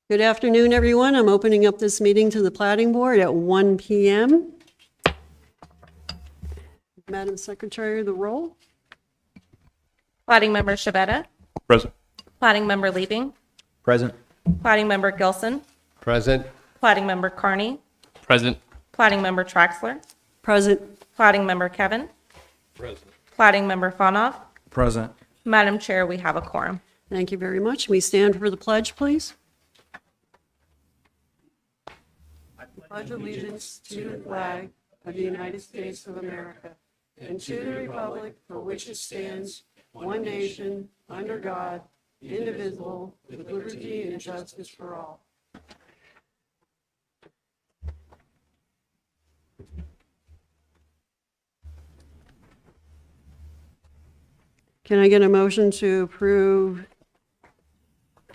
Good afternoon, everyone. I'm opening up this meeting to the Platting Board at 1 p.m. Madam Secretary, the roll. Plotting member Shabeta. Present. Plotting member Leaping. Present. Plotting member Gilson. Present. Plotting member Carney. Present. Plotting member Traxler. Present. Plotting member Kevin. Present. Plotting member Fonoff. Present. Madam Chair, we have a quorum. Thank you very much. We stand for the pledge, please. I pledge allegiance to the flag of the United States of America and to the republic for which it stands, one nation, under God, indivisible, with liberty and justice for all. Can I get a motion to approve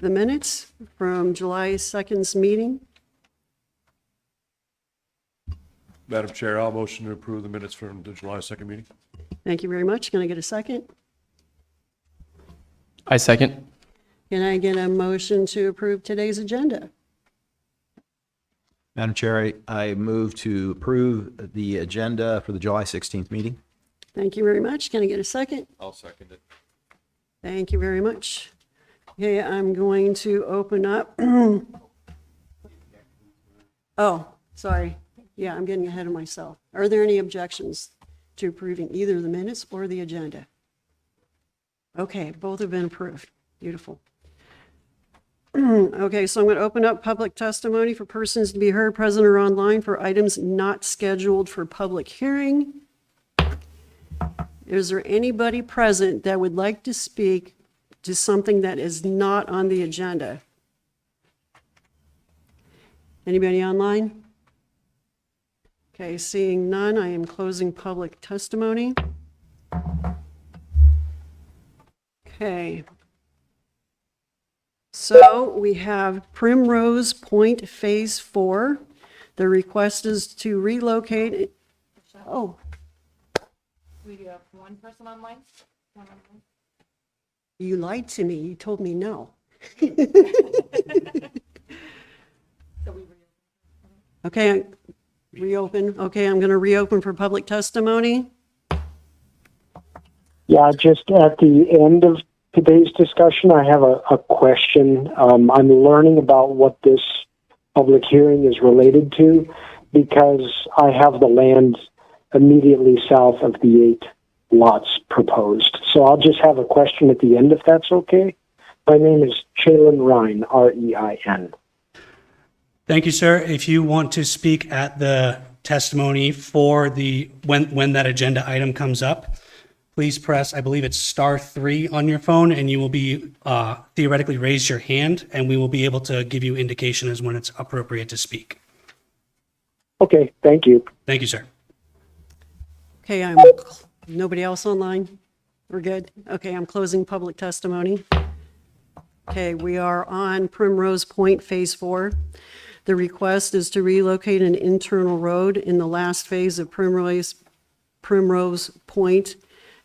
the minutes from July 2nd's meeting? Madam Chair, I'll motion to approve the minutes from the July 2nd meeting. Thank you very much. Can I get a second? I second. Can I get a motion to approve today's agenda? Madam Chair, I move to approve the agenda for the July 16th meeting. Thank you very much. Can I get a second? I'll second it. Thank you very much. Okay, I'm going to open up. Oh, sorry. Yeah, I'm getting ahead of myself. Are there any objections to approving either the minutes or the agenda? Okay, both have been approved. Beautiful. Okay, so I'm going to open up public testimony for persons to be heard present or online for items not scheduled for public hearing. Is there anybody present that would like to speak to something that is not on the agenda? Anybody online? Okay, seeing none, I am closing public testimony. Okay. So we have Primrose Point Phase 4. The request is to relocate. Oh, We do have one person online. you lied to me. You told me no. Okay, reopen. Okay, I'm going to reopen for public testimony. Yeah, just at the end of today's discussion, I have a question. I'm learning about what this public hearing is related to because I have the land immediately south of the 8 lots proposed. So I'll just have a question at the end if that's okay. My name is Chalin Ryan, R-E-I-N. Thank you, sir. If you want to speak at the testimony for when that agenda item comes up, please press, I believe it's *3 on your phone, and you will be theoretically raise your hand, and we will be able to give you indication as when it's appropriate to speak. Okay, thank you. Thank you, sir. Okay, nobody else online? We're good? Okay, I'm closing public testimony. Okay, we are on Primrose Point Phase 4. The request is to relocate an internal road in the last phase of Primrose Point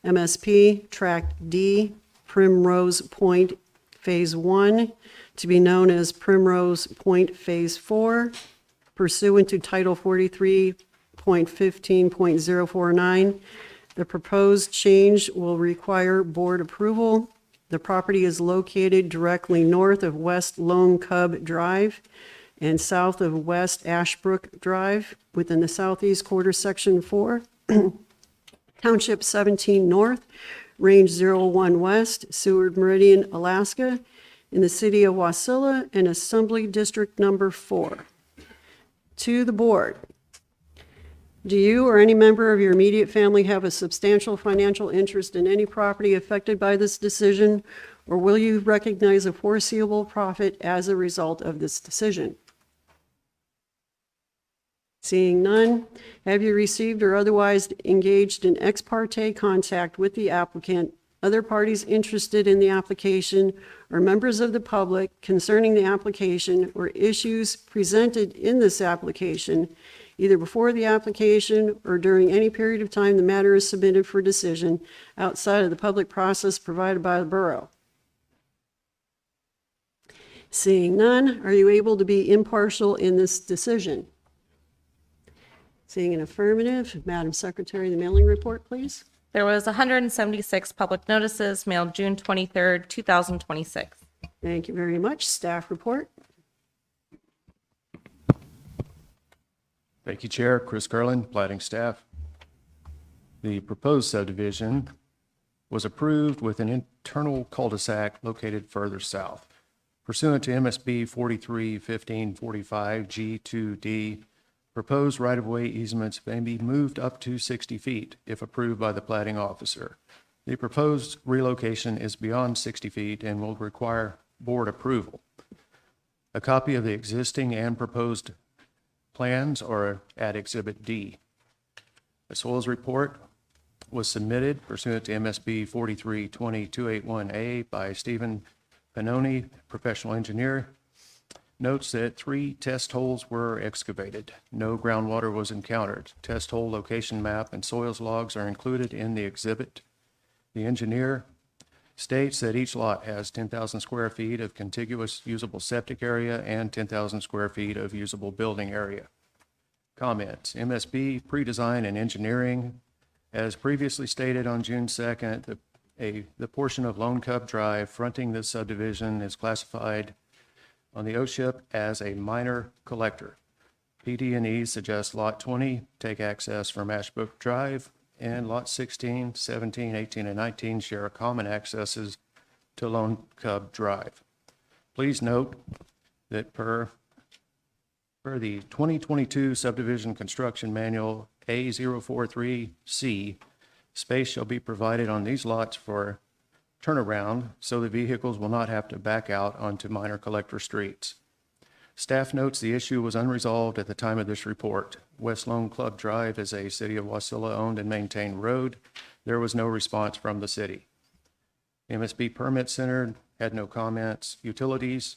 MSP, Tract D, Primrose Point Phase 1, to be known as Primrose Point Phase 4, pursuant to Title 43.15.049. The proposed change will require board approval. The property is located directly north of West Lone Cub Drive and south of West Ashbrook Drive within the southeast quarter, Section 4. Township 17 North, Range 01 West, Seward Meridian, Alaska, in the city of Wasilla and Assembly District Number 4. To the board, do you or any member of your immediate family have a substantial financial interest in any property affected by this decision, or will you recognize a foreseeable profit as a result of this decision? Seeing none, have you received or otherwise engaged in ex parte contact with the applicant, other parties interested in the application, or members of the public concerning the application or issues presented in this application, either before the application or during any period of time the matter is submitted for decision outside of the public process provided by the borough? Seeing none, are you able to be impartial in this decision? Seeing an affirmative, Madam Secretary, the mailing report, please. There was 176 public notices mailed June 23rd, 2026. Thank you very much. Staff report. Thank you, Chair. Chris Curlin, Platting staff. The proposed subdivision was approved with an internal cul-de-sac located further south. Pursuant to MSB 43-1545 G2D, proposed right-of-way easements may be moved up to 60 feet if approved by the platting officer. The proposed relocation is beyond 60 feet and will require board approval. A copy of the existing and proposed plans are at Exhibit D. A soils report was submitted pursuant to MSB 43-20281A by Stephen Pannoni, professional engineer. Notes that 3 test holes were excavated. No groundwater was encountered. Test hole location map and soils logs are included in the exhibit. The engineer states that each lot has 10,000 square feet of contiguous usable septic area and 10,000 square feet of usable building area. Comments. MSB pre-design and engineering. As previously stated on June 2nd, the portion of Lone Cub Drive fronting this subdivision is classified on the OSHIP as a minor collector. PD&E suggests Lot 20 take access from Ashbrook Drive, and Lot 16, 17, 18, and 19 share common accesses to Lone Cub Drive. Please note that per the 2022 Subdivision Construction Manual A043C, space shall be provided on these lots for turnaround so the vehicles will not have to back out onto minor collector streets. Staff notes the issue was unresolved at the time of this report. West Lone Club Drive is a City of Wasilla owned and maintained road. There was no response from the city. MSB Permit Center had no comments. Utilities,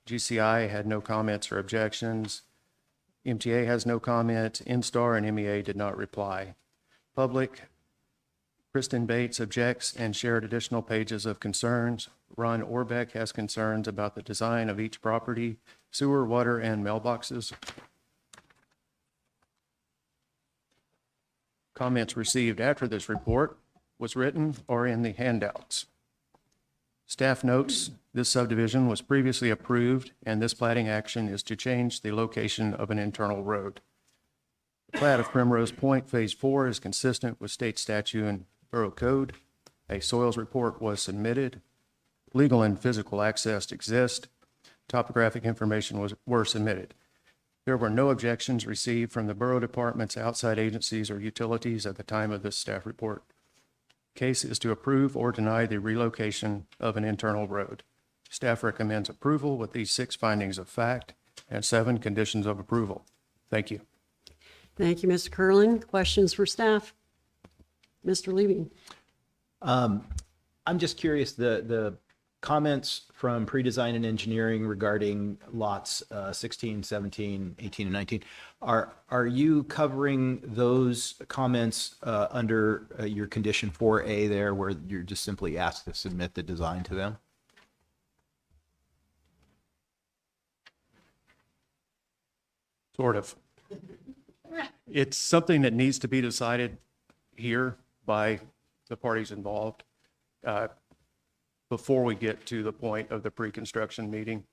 GCI had no comments or objections. MTA has no comment. InStar and MEA did not reply. Public, Kristen Bates objects and shared additional pages of concerns. Ron Orbeck has concerns about the design of each property, sewer, water, and mailboxes. Comments received after this report was written or in the handouts. Staff notes this subdivision was previously approved and this platting action is to change the location of an internal road. The plat of Primrose Point Phase 4 is consistent with state statute and Borough Code. A soils report was submitted. Legal and physical access exist. Topographic information were submitted. There were no objections received from the borough departments, outside agencies, or utilities at the time of this staff report. Case is to approve or deny the relocation of an internal road. Staff recommends approval with these 6 findings of fact and 7 conditions of approval. Thank you. Thank you, Mr. Curlin. Questions for staff? Mr. Levy. I'm just curious, the comments from pre-design and engineering regarding lots 16, 17, 18, and 19, are you covering those comments under your condition 4A there, where you're just simply asked to submit the design to them? Sort of. It's something that needs to be decided here by the parties involved before we get to the point of the pre-construction meeting.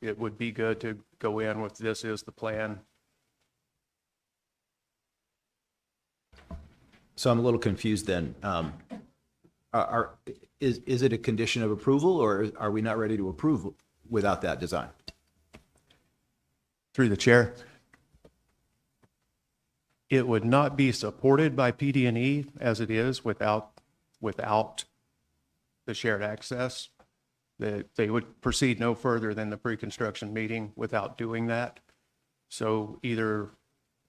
It would be good to go in with this is the plan. So I'm a little confused then. Is it a condition of approval, or are we not ready to approve without that design? Through the chair. It would not be supported by PD&E as it is without the shared access. They would proceed no further than the pre-construction meeting without doing that. So either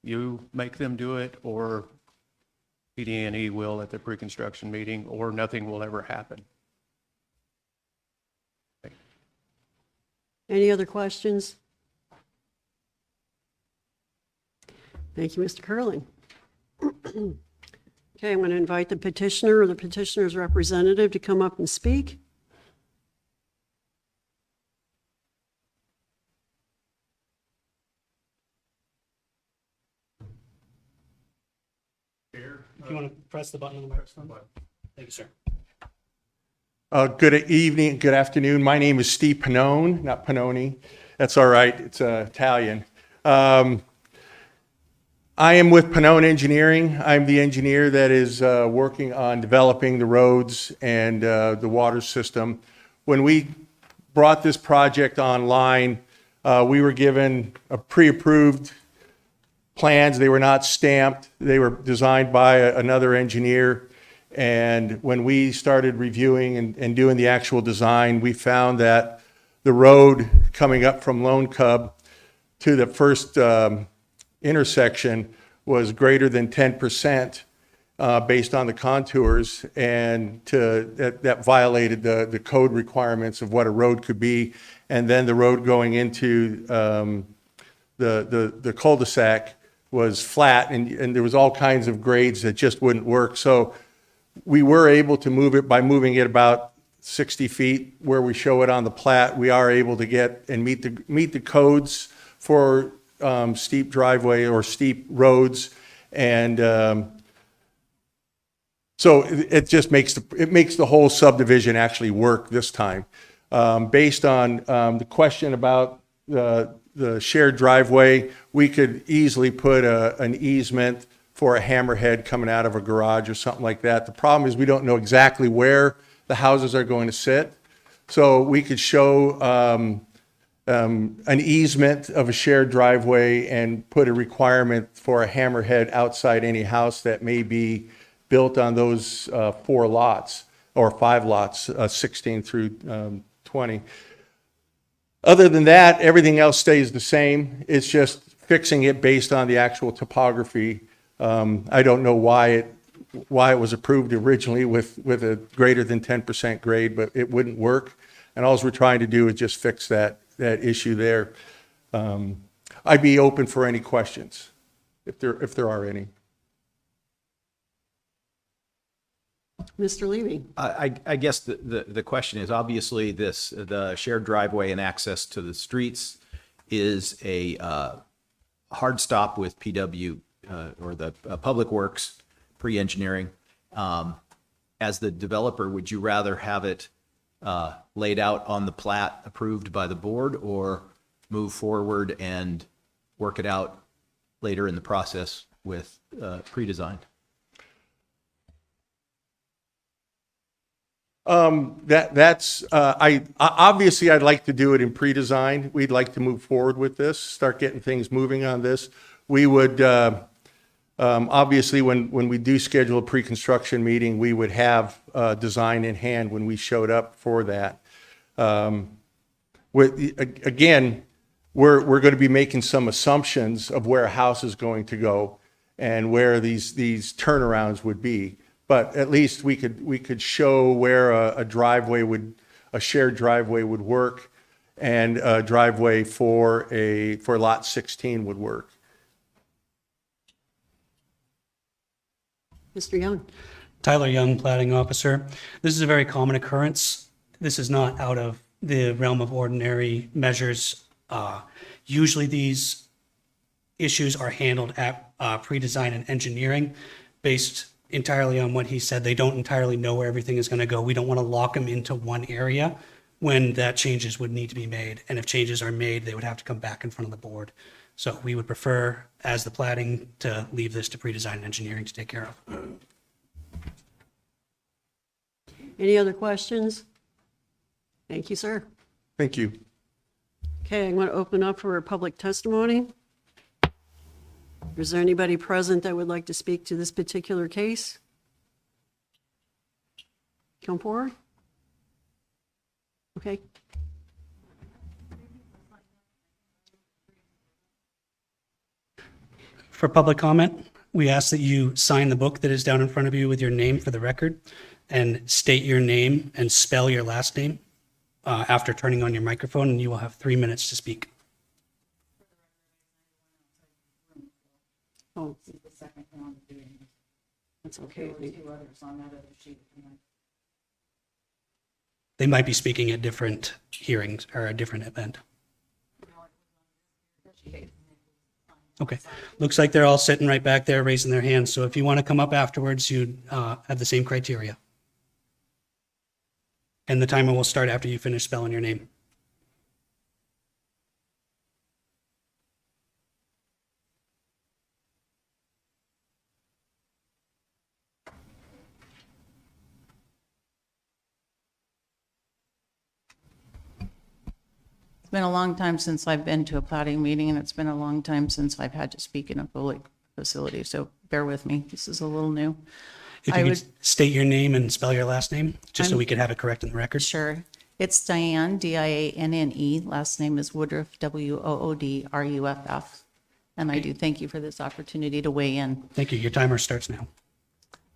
you make them do it, or PD&E will at the pre-construction meeting, or nothing will ever happen. Any other questions? Thank you, Mr. Curling. Okay, I'm going to invite the petitioner or the petitioner's representative to come up and speak. If you want to press the button on the microphone. Thank you, sir. Good evening, good afternoon. My name is Steve Pannone, not Pannoni. That's all right, it's Italian. I am with Pannone Engineering. I'm the engineer that is working on developing the roads and the water system. When we brought this project online, we were given a pre-approved plans. They were not stamped. They were designed by another engineer. And when we started reviewing and doing the actual design, we found that the road coming up from Lone Cub to the first intersection was greater than 10% based on the contours, and that violated the code requirements of what a road could be. And then the road going into the cul-de-sac was flat, and there was all kinds of grades that just wouldn't work. So we were able to move it by moving it about 60 feet where we show it on the plat. We are able to get and meet the codes for steep driveway or steep roads, and so it just makes the whole subdivision actually work this time. Based on the question about the shared driveway, we could easily put an easement for a hammerhead coming out of a garage or something like that. The problem is we don't know exactly where the houses are going to sit. So we could show an easement of a shared driveway and put a requirement for a hammerhead outside any house that may be built on those 4 lots or 5 lots, 16 through 20. Other than that, everything else stays the same. It's just fixing it based on the actual topography. I don't know why it was approved originally with a greater than 10% grade, but it wouldn't work. And all we're trying to do is just fix that issue there. I'd be open for any questions, if there are any. Mr. Levy? I guess the question is, obviously, the shared driveway and access to the streets is a hard stop with PW or the Public Works pre-engineering. As the developer, would you rather have it laid out on the plat approved by the board, or move forward and work it out later in the process with pre-design? Obviously I'd like to do it in pre-design. We'd like to move forward with this, start getting things moving on this. We would, obviously when we do schedule a pre-construction meeting, we would have design in hand when we showed up for that. Again, we're going to be making some assumptions of where a house is going to go and where these turnarounds would be. But at least we could show where a shared driveway would work, and a driveway for lot 16 would work. Mr. Young? Tyler Young, Platting Officer. This is a very common occurrence. This is not out of the realm of ordinary measures. Usually these issues are handled at pre-design and engineering based entirely on what he said. They don't entirely know where everything is going to go. We don't want to lock them into one area when that changes would need to be made. And if changes are made, they would have to come back in front of the board. So we would prefer, as the platting, to leave this to pre-design and engineering to take care of. Any other questions? Thank you, sir. Thank you. Okay, I'm going to open up for public testimony. Is there anybody present that would like to speak to this particular case? Come forward. Okay. For public comment, we ask that you sign the book that is down in front of you with your name for the record, and state your name and spell your last name after turning on your microphone, and you will have 3 minutes to speak. Oh, that's okay. They might be speaking at different hearings or a different event. Okay. Looks like they're all sitting right back there raising their hands. So if you want to come up afterwards, you have the same criteria. And the timer will start after you finish spelling your name. It's been a long time since I've been to a platting meeting, and it's been a long time since I've had to speak in a public facility, so bear with me. This is a little new. If I you would- could state your name and spell your last name, just so we could have it correct in the record. Sure. It's Diane, Dianne. Last name is Woodruff, Woodruff. And I do thank you for this opportunity to weigh in. Thank you. Your timer starts now.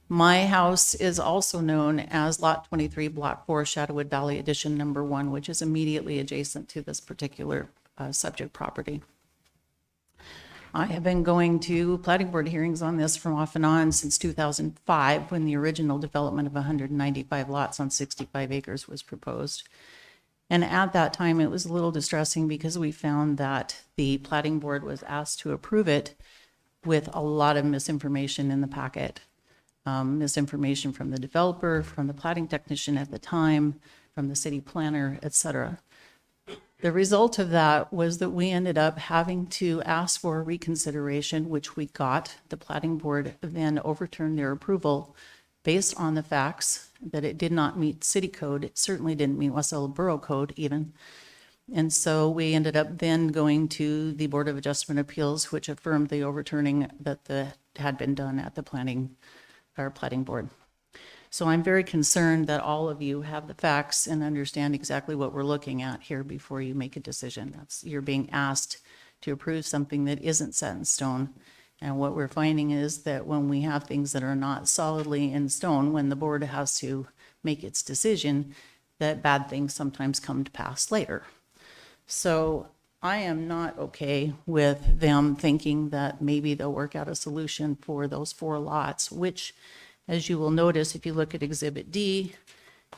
My house is also known as Lot 23, Block 4, Shadowwood Valley Edition Number 1, which is immediately adjacent to this particular subject property. I have been going to planning board hearings on this from off and on since 2005, when the original development of 195 lots on 65 acres was proposed. And at that time, it was a little distressing because we found that the planning board was asked to approve it with a lot of misinformation in the packet. Misinformation from the developer, from the plating technician at the time, from the city planner, et cetera. The result of that was that we ended up having to ask for reconsideration, which we got. The plating board then overturned their approval based on the facts that it did not meet city code. It certainly didn't meet West Borough Code even. And so we ended up then going to the Board of Adjustment Appeals, which affirmed the overturning that had been done at the plating board. So I'm very concerned that all of you have the facts and understand exactly what we're looking at here before you make a decision. You're being asked to approve something that isn't set in stone. And what we're finding is that when we have things that are not solidly in stone, when the board has to make its decision, that bad things sometimes come to pass later. So I am not okay with them thinking that maybe they'll work out a solution for those 4 lots, which, as you will notice, if you look at Exhibit D,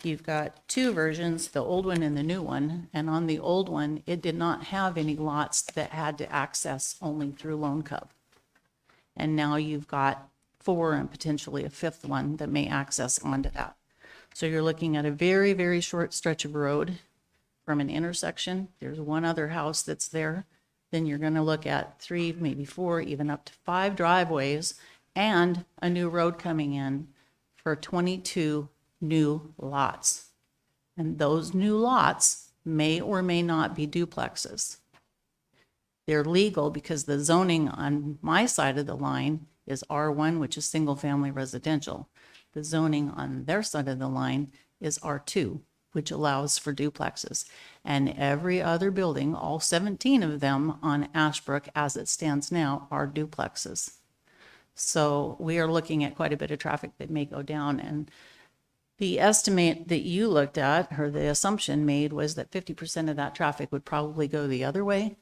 you've got 2 versions, the old one and the new one. And on the old one, it did not have any lots that had to access only through Lone Cub. And now you've got 4 and potentially a 5th one that may access onto that. So you're looking at a very, very short stretch of road from an intersection. There's one other house that's there. Then you're going to look at 3, maybe 4, even up to 5 driveways and a new road coming in for 22 new lots. And those new lots may or may not be duplexes. They're legal because the zoning on my side of the line is R1, which is single family residential. The zoning on their side of the line is R2, which allows for duplexes. And every other building, all 17 of them on Ashbrook as it stands now, are duplexes. So we are looking at quite a bit of traffic that may go down. And the estimate that you looked at, or the assumption made, was that 50% of that traffic would probably go the other way.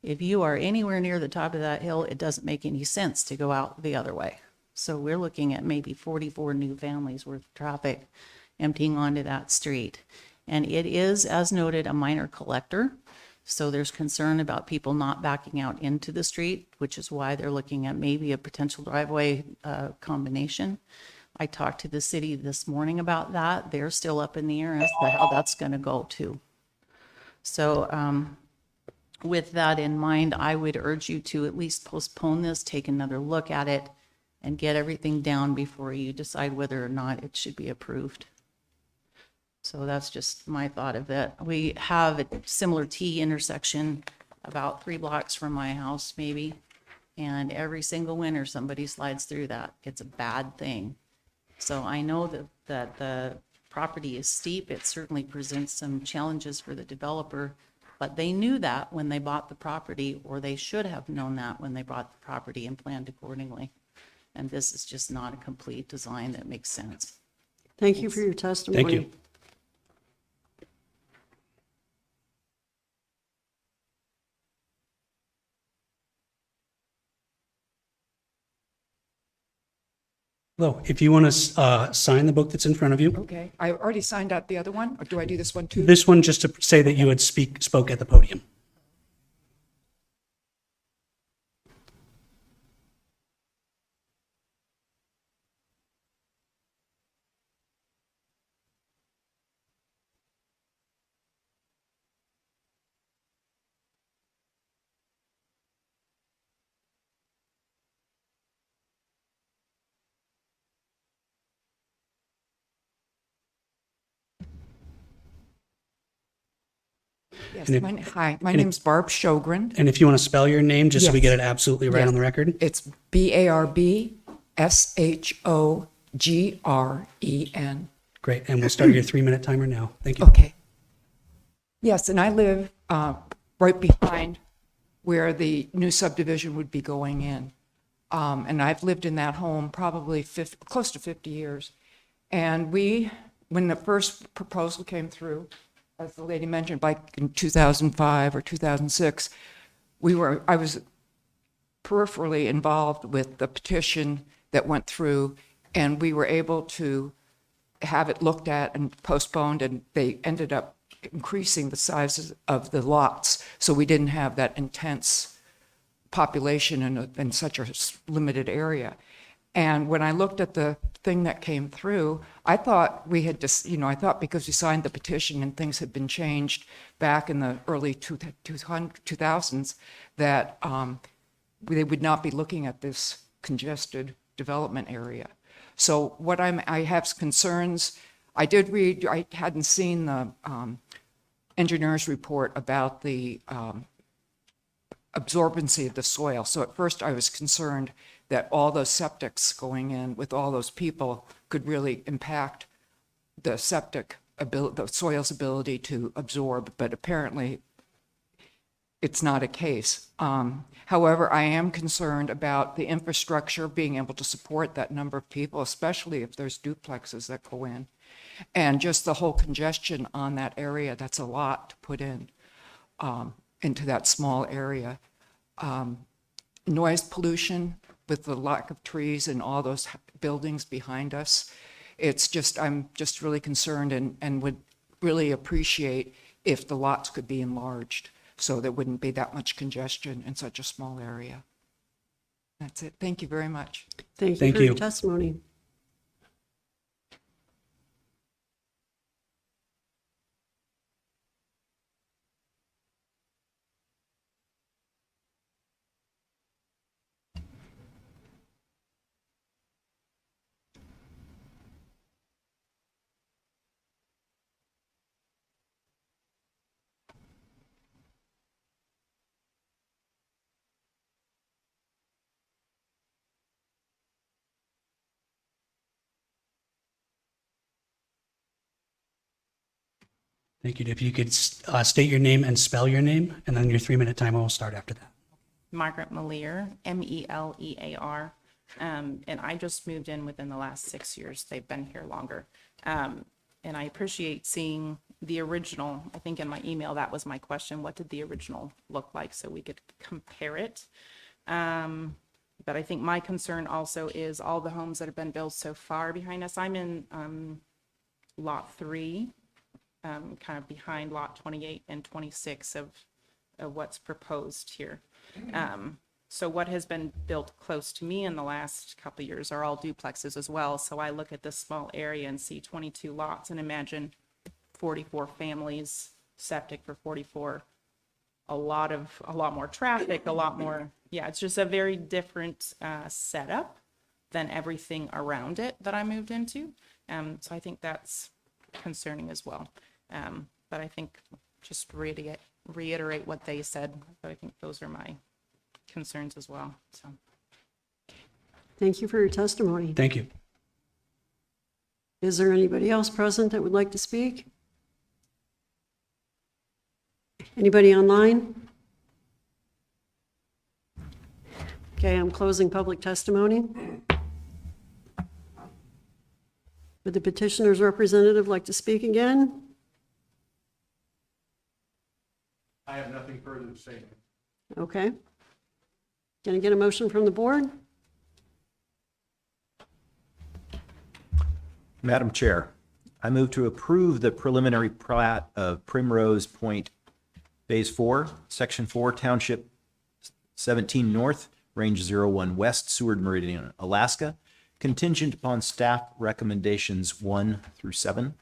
If you are anywhere near the top of that hill, it doesn't make any sense to go out the other way. So we're looking at maybe 44 new families worth of traffic emptying onto that street. And it is, as noted, a minor collector. So there's concern about people not backing out into the street, which is why they're looking at maybe a potential driveway combination. I talked to the city this morning about that. They're still up in the air as to how that's going to go too. So with that in mind, I would urge you to at least postpone this, take another look at it, and get everything down before you decide whether or not it should be approved. So that's just my thought of it. We have a similar T intersection about 3 blocks from my house, maybe. And every single winter, somebody slides through that. It's a bad thing. So I know that the property is steep. It certainly presents some challenges for the developer, but they knew that when they bought the property, or they should have known that when they bought the property and planned accordingly. And this is just not a complete design that makes sense. Thank you for your testimony. Thank you. Hello, if you want to sign the book that's in front of you, Okay, I already signed out the other one, or do I do this one too? this one just to say that you had spoke at the podium. Yes, And if- hi, my name's Barb Sjogren. And if you want to spell your name, just so we Yes. get it absolutely right Yes. on the record. It's BarbShogren. Great. And we'll start your 3-minute timer now. Thank you. Okay. Yes, and I live right behind where the new subdivision would be going in. And I've lived in that home probably close to 50 years. And when the first proposal came through, as the lady mentioned, like in 2005 or 2006, I was peripherally involved with the petition that went through, and we were able to have it looked at and postponed, and they ended up increasing the sizes of the lots, so we didn't have that intense population in such a limited area. And when I looked at the thing that came through, I thought we had just, I thought because we signed the petition and things had been changed back in the early 2000s, that they would not be looking at this congested development area. So I have concerns. I did read, I hadn't seen the engineer's report about the absorbency of the soil. So at first I was concerned that all those septics going in with all those people could really impact the the soil's ability to absorb, but apparently it's not a case. However, I am concerned about the infrastructure being able to support that number of people, especially if there's duplexes that go in. And just the whole congestion on that area, that's a lot to put in into that small area. Noise pollution with the lack of trees and all those buildings behind us. I'm just really concerned and would really appreciate if the lots could be enlarged so there wouldn't be that much congestion in such a small area. That's it. Thank you very much. Thank you Thank for your you. testimony. Thank you. If you could state your name and spell your name, and then your 3-minute timer will start after that. Margaret Melear, Melear. And I just moved in within the last 6 years. They've been here longer. And I appreciate seeing the original. I think in my email, that was my question. What did the original look like so we could compare it? But I think my concern also is all the homes that have been built so far behind us. I'm in lot 3, kind of behind lot 28 and 26 of what's proposed here. So what has been built close to me in the last couple of years are all duplexes as well. So I look at this small area and see 22 lots and imagine 44 families, septic for 44, a lot more traffic, a lot more, it's just a very different setup than everything around it that I moved into. So I think that's concerning as well. But I think just reiterate what they said, but I think those are my concerns as well. So Thank you for your testimony. Thank you. Is there anybody else present that would like to speak? Anybody online? Okay, I'm closing public testimony. Would the petitioner's representative like to speak again? I have nothing further to say. Okay. Can I get a motion from the board? Madam Chair, I move to approve the preliminary plat of Primrose Point Phase 4, Section 4, Township 17 North, Range 01 West, Seward Meridian, Alaska, contingent upon staff recommendations 1 through 7.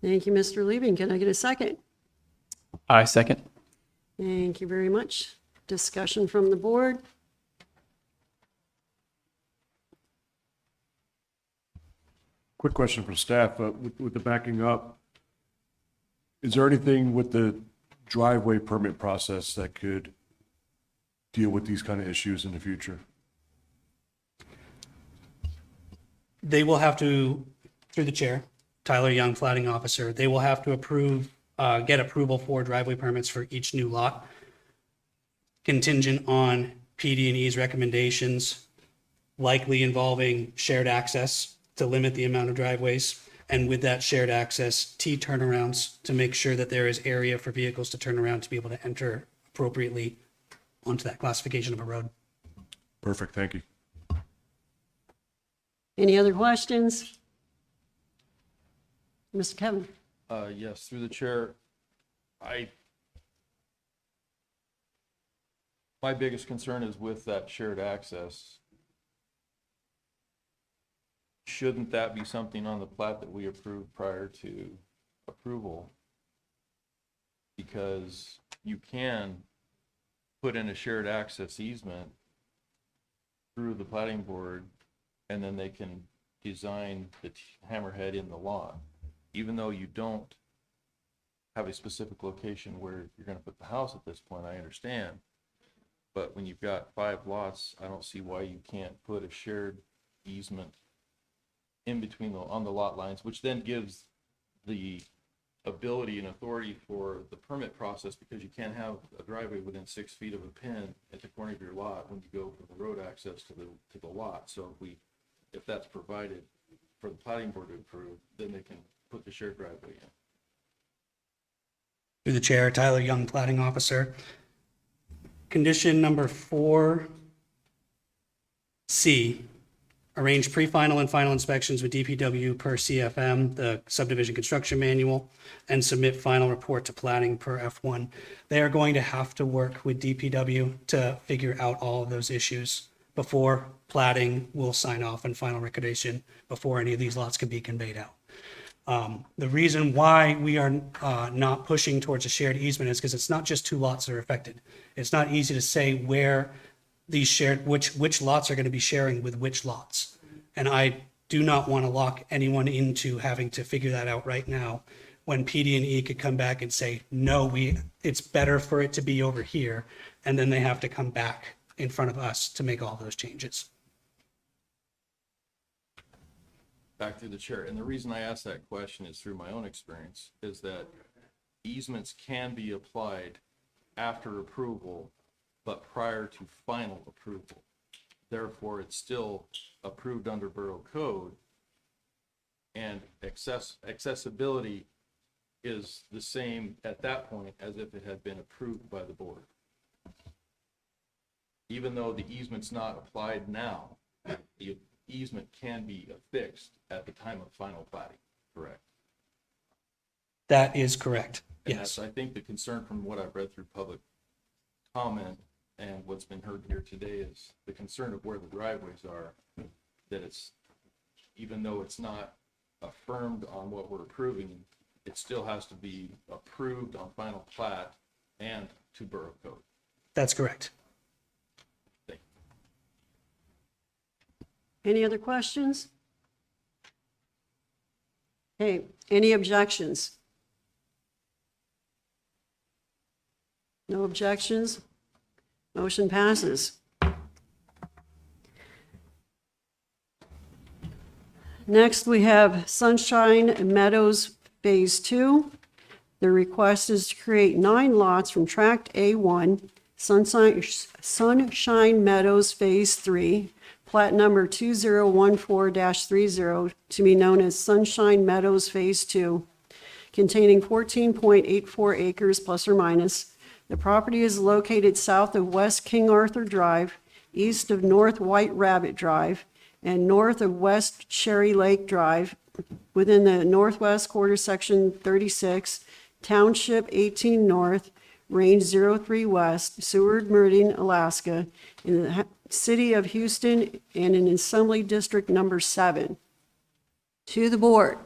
Thank you, Mr. Liebing. Can I get a second? I second. Thank you very much. Discussion from the board. Quick question for staff, with the backing up, is there anything with the driveway permit process that could deal with these kind of issues in the future? They will have to, through the chair, Tyler Young, Platting Officer, they will have to get approval for driveway permits for each new lot, contingent on PD&E's recommendations, likely involving shared access to limit the amount of driveways, and with that shared access, T turnarounds to make sure that there is area for vehicles to turn around to be able to enter appropriately onto that classification of a road. Perfect, thank you. Any other questions? Mr. Kevin? Yes, through the chair, my biggest concern is with that shared access. Shouldn't that be something on the plat that we approve prior to approval? Because you can put in a shared access easement through the platting board, and then they can design the hammerhead in the lot. Even though you don't have a specific location where you're gonna put the house at this point, I understand. But when you've got 5 lots, I don't see why you can't put a shared easement in between on the lot lines, which then gives the ability and authority for the permit process, because you can't have a driveway within 6 feet of a pin at the corner of your lot when you go from the road access to the lot. So if that's provided for the planning board to approve, then they can put the shared driveway in. Through the chair, Tyler Young, Platting Officer. Condition number 4C, arrange pre-final and final inspections with DPW per CFM, the subdivision construction manual, and submit final report to planning per F1. They are going to have to work with DPW to figure out all of those issues before platting will sign off and final recordation, before any of these lots can be conveyed out. The reason why we are not pushing towards a shared easement is because it's not just 2 lots that are affected. It's not easy to say where these which lots are going to be sharing with which lots. And I do not want to lock anyone into having to figure that out right now, when PD&E could come back and say, no, it's better for it to be over here. And then they have to come back in front of us to make all those changes. Back through the chair. And the reason I ask that question is through my own experience, is that easements can be applied after approval, but prior to final approval. Therefore, it's still approved under Borough Code, and accessibility is the same at that point as if it had been approved by the board. Even though the easement's not applied now, the easement can be affixed at the time of final platting, correct? That is correct. And Yes. that's, I think, the concern from what I've read through public comment and what's been heard here today is the concern of where the driveways are, that it's, even though it's not affirmed on what we're approving, it still has to be approved on final plat and to Borough Code. That's correct. Thank you. Any other questions? Okay, any objections? No objections? Motion passes. Next, we have Sunshine Meadows Phase 2. The request is to create 9 lots from Tract A1, Sunshine Meadows Phase 3, plat number 2014-30, to be known as Sunshine Meadows Phase 2, containing 14.84 acres plus or minus. The property is located south of West King Arthur Drive, east of North White Rabbit Drive, and north of West Cherry Lake Drive, within the Northwest Quarter Section 36, Township 18 North, Range 03 West, Seward Meridian, Alaska, in the city of Houston, and in Assembly District Number 7. To the board.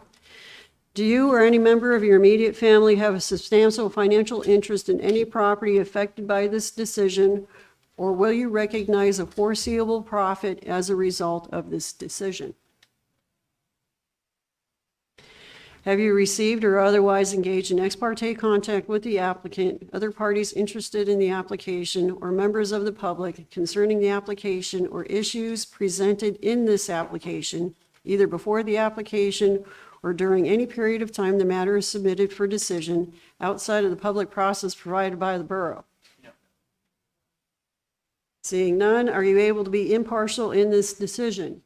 Do you or any member of your immediate family have a substantial financial interest in any property affected by this decision, or will you recognize a foreseeable profit as a result of this decision? Have you received or otherwise engaged in ex parte contact with the applicant, other parties interested in the application, or members of the public concerning the application or issues presented in this application, either before the application or during any period of time the matter is submitted for decision outside of the public process provided by the borough? Seeing none, are you able to be impartial in this decision?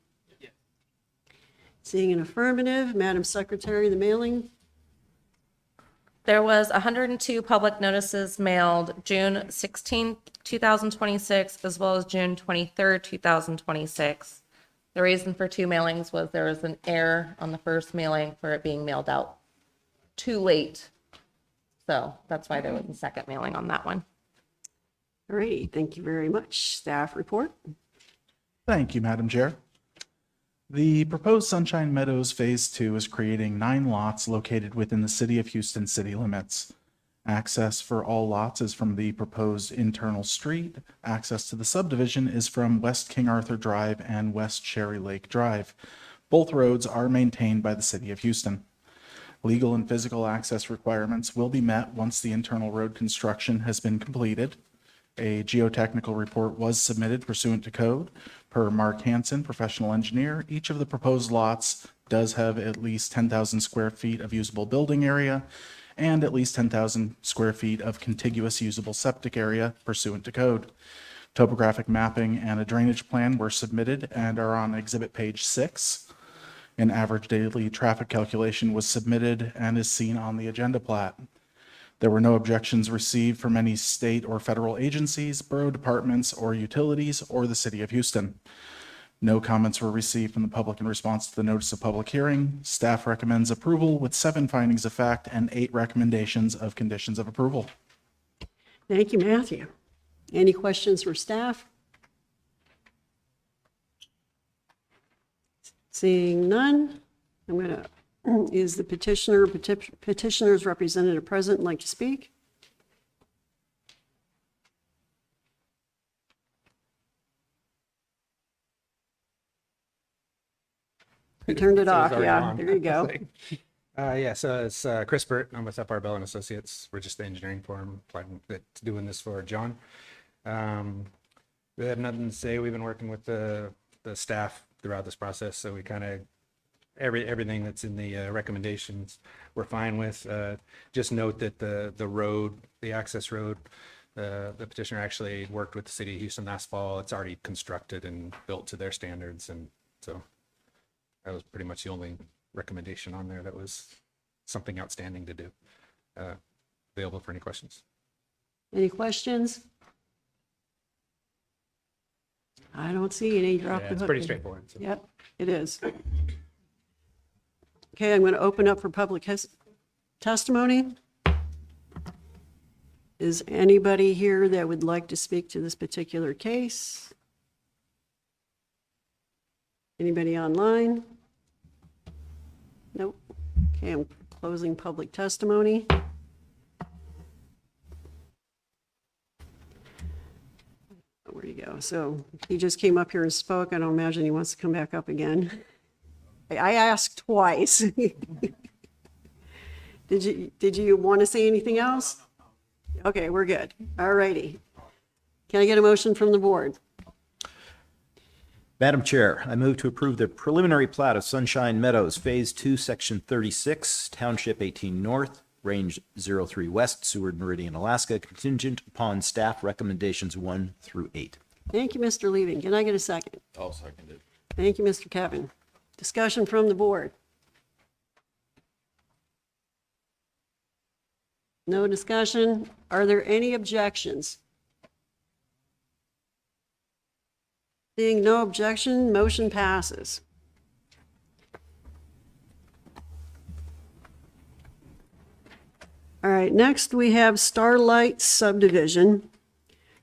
Seeing an affirmative, Madam Secretary, the mailing. There was 102 public notices mailed June 16th, 2026, as well as June 23rd, 2026. The reason for two mailings was there was an error on the first mailing for it being mailed out too late. So that's why there was a second mailing on that one. All righty, thank you very much. Staff report. Thank you, Madam Chair. The proposed Sunshine Meadows Phase 2 is creating 9 lots located within the City of Houston city limits. Access for all lots is from the proposed internal street. Access to the subdivision is from West King Arthur Drive and West Cherry Lake Drive. Both roads are maintained by the City of Houston. Legal and physical access requirements will be met once the internal road construction has been completed. A geotechnical report was submitted pursuant to code. Per Mark Hansen, professional engineer, each of the proposed lots does have at least 10,000 square feet of usable building area and at least 10,000 square feet of contiguous usable septic area pursuant to code. Topographic mapping and a drainage plan were submitted and are on exhibit page 6. An average daily traffic calculation was submitted and is seen on the agenda plat. There were no objections received from any state or federal agencies, borough departments, or utilities, or the City of Houston. No comments were received from the public in response to the notice of public hearing. Staff recommends approval with 7 findings of fact and 8 recommendations of conditions of approval. Thank you, Matthew. Any questions for staff? Seeing none, I'm going to, is the petitioner's representative present and like to speak? You turned it off, yeah, there you go. So it's Chris Burt. I'm with Barbell and Associates. We're just the engineering firm that's doing this for John. We have nothing to say. We've been working with the staff throughout this process, so we kind of everything that's in the recommendations we're fine with. Just note that the road, the access road, the petitioner actually worked with the City of Houston last fall. It's already constructed and built to their standards, and so that was pretty much the only recommendation on there that was something outstanding to do. Available for any questions. Any questions? I don't see any. Drop the It's hook. pretty straightforward. So. Yep, it is. Okay, I'm going to open up for public testimony. Is anybody here that would like to speak to this particular case? Anybody online? Nope. Okay, I'm closing public testimony. Where'd he go? So he just came up here and spoke. I don't imagine he wants to come back up again. I asked twice. Did you want to say anything else? Okay, we're good. All righty. Can I get a motion from the board? Madam Chair, I move to approve the preliminary plat of Sunshine Meadows, Phase 2, Section 36, Township 18 North, Range 03 West, Seward Meridian, Alaska, contingent upon staff recommendations 1 through 8. Thank you, Mr. Levin. Can I get a second? I'll second it. Thank you, Mr. Kevin. Discussion from the board. No discussion. Are there any objections? Seeing no objection, motion passes. All right, next we have Starlight Subdivision.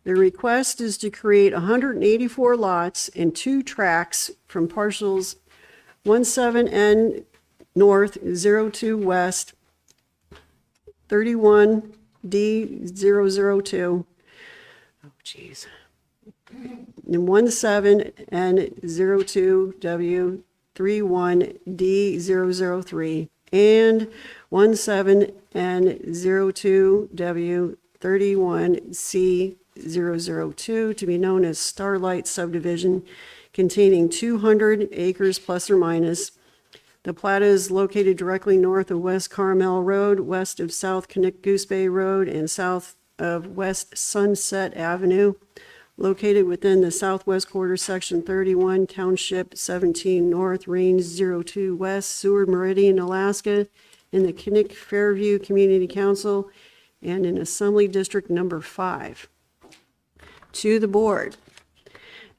The request is to create 184 lots and 2 tracts from parcels 17N North, 02 West, 31D002. Oh, geez. And 17N02W, 31D003, and 17N02W31C002 to be known as Starlight Subdivision, containing 200 acres plus or minus. The plat is located directly north of West Carmel Road, west of South Goose Bay Road, and south of West Sunset Avenue, located within the southwest quarter, section 31, township 17 north, range 02 west, Seward Meridian, Alaska, in the Kinnick Fairview Community Council, and in Assembly District Number 5. To the board.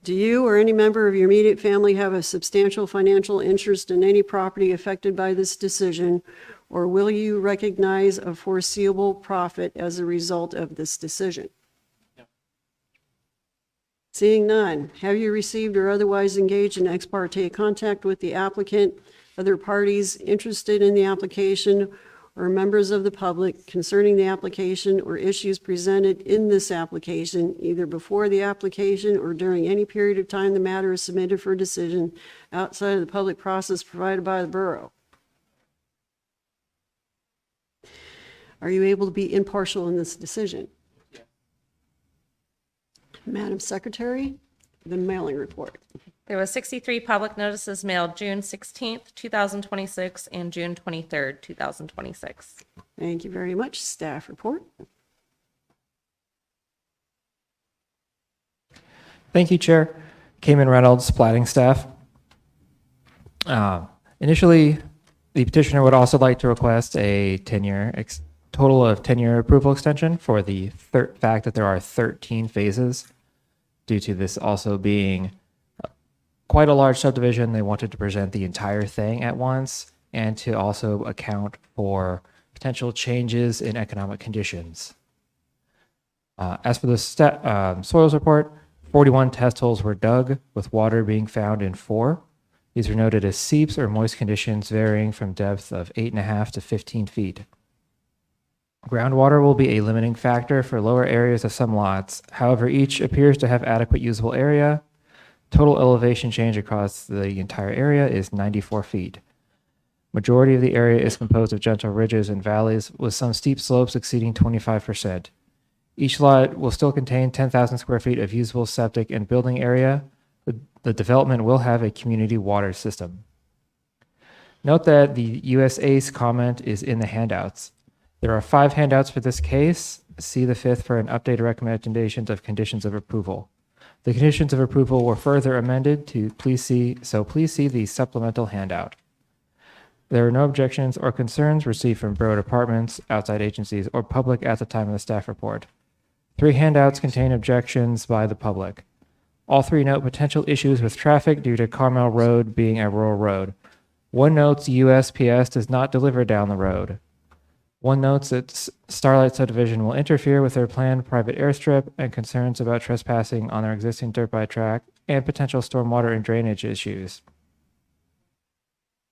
Do you or any member of your immediate family have a substantial financial interest in any property affected by this decision, or will you recognize a foreseeable profit as a result of this decision? Seeing none, have you received or otherwise engaged in ex parte contact with the applicant, other parties interested in the application, or members of the public concerning the application or issues presented in this application, either before the application or during any period of time the matter is submitted for decision outside of the public process provided by the borough? Are you able to be impartial in this decision? Madam Secretary, the mailing report. There was 63 public notices mailed June 16th, 2026 and June 23rd, 2026. Thank you very much. Staff report. Thank you, Chair. Cayman Reynolds, Platting staff. Initially, the petitioner would also like to request a total of 10-year approval extension for the fact that there are 13 phases. Due to this also being quite a large subdivision, they wanted to present the entire thing at once and to also account for potential changes in economic conditions. As for the soils report, 41 test holes were dug, with water being found in 4. These are noted as seeps or moist conditions varying from depth of 8.5 to 15 feet. Groundwater will be a limiting factor for lower areas of some lots. However, each appears to have adequate usable area. Total elevation change across the entire area is 94 feet. Majority of the area is composed of gentle ridges and valleys with some steep slopes exceeding 25%. Each lot will still contain 10,000 square feet of usable septic and building area. The development will have a community water system. Note that the USA's comment is in the handouts. There are 5 handouts for this case. See the 5th for an updated recommendations of conditions of approval. The conditions of approval were further amended to please see the supplemental handout. There are no objections or concerns received from borough departments, outside agencies, or public at the time of the staff report. 3 handouts contain objections by the public. All 3 note potential issues with traffic due to Carmel Road being a rural road. 1 notes USPS does not deliver down the road. 1 notes that Starlight Subdivision will interfere with their planned private airstrip and concerns about trespassing on their existing dirt bike track and potential stormwater and drainage issues.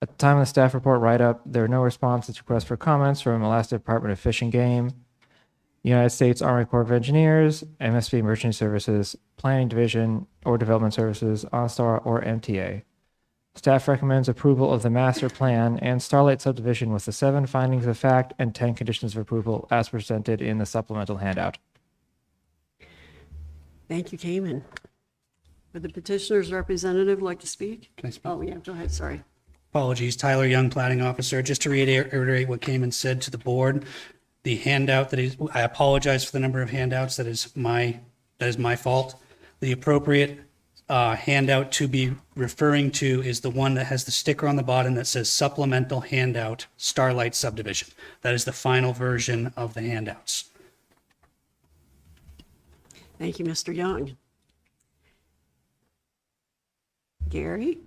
At the time of the staff report write-up, there are no responses to requests for comments from Alaska Department of Fish and Game, United States Army Corps of Engineers, MSP Emergency Services, Planning Division, or Development Services, OnStar, or MTA. Staff recommends approval of the master plan and Starlight Subdivision with the 7 findings of fact and 10 conditions of approval as presented in the supplemental handout. Thank you, Cayman. Would the petitioner's representative like to speak? Can I speak? Oh, yeah, go ahead, sorry. Apologies, Tyler Young, Platting Officer. Just to reiterate what Cayman said to the board, the handout I apologize for the number of handouts. That is my fault. The appropriate handout to be referring to is the one that has the sticker on the bottom that says supplemental handout Starlight Subdivision. That is the final version of the handouts. Thank you, Mr. Young. Gary?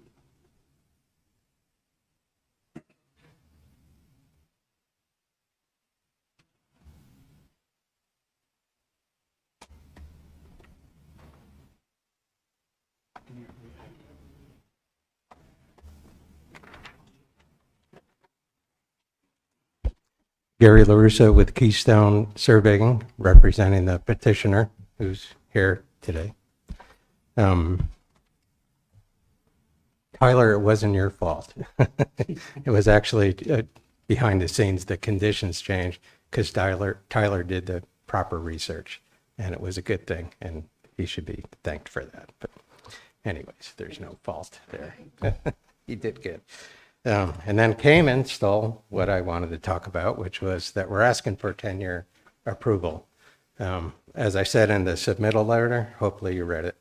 Gary LaRussa with Keystone Surveying, representing the petitioner who's here today. Tyler, it wasn't your fault. It was actually behind the scenes, the conditions changed because Tyler did the proper research, and it was a good thing, and he should be thanked for that. But anyways, there's no fault there. He did good. And then Cayman stole what I wanted to talk about, which was that we're asking for 10-year approval. As I said in the submittal letter, hopefully you read it.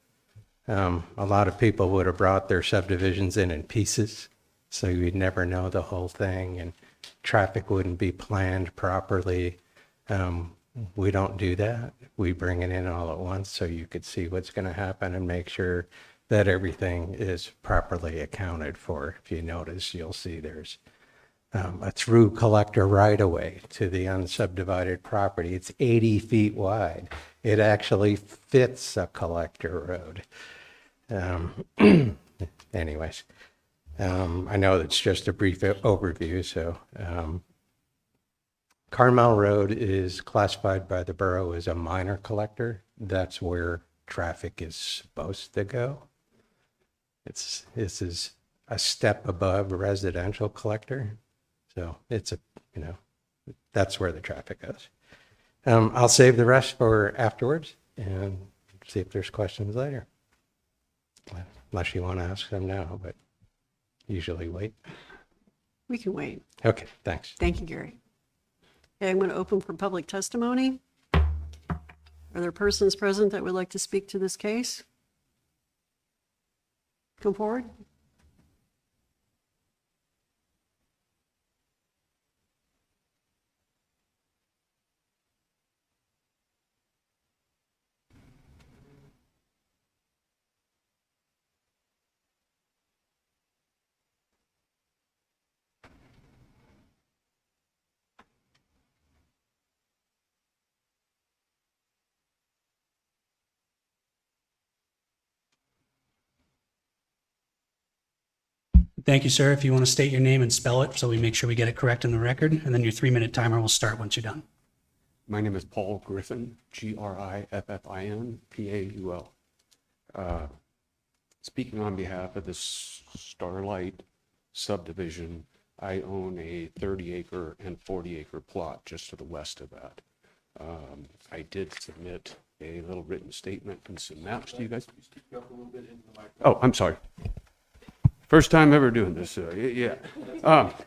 A lot of people would have brought their subdivisions in pieces, so you'd never know the whole thing, and traffic wouldn't be planned properly. We don't do that. We bring it in all at once so you could see what's going to happen and make sure that everything is properly accounted for. If you notice, you'll see there's a through collector right away to the unsubdivided property. It's 80 feet wide. It actually fits a collector road. Anyways, I know it's just a brief overview. So Carmel Road is classified by the borough as a minor collector. That's where traffic is supposed to go. This is a step above residential collector. So it's that's where the traffic goes. I'll save the rest for afterwards and see if there's questions later. Unless you want to ask them now, but usually wait. We can wait. Okay, thanks. Thank you, Gary. Okay, I'm going to open for public testimony. Are there persons present that would like to speak to this case? Come forward. Thank you, sir. If you want to state your name and spell it so we make sure we get it correct in the record, and then your 3-minute timer will start once you're done. My name is Paul Griffin, Griffin, Paul. Speaking on behalf of this Starlight subdivision, I own a 30-acre and 40-acre plot just to the west of that. I did submit a little written statement and some maps to you guys. Oh, I'm sorry. First time ever doing this, yeah.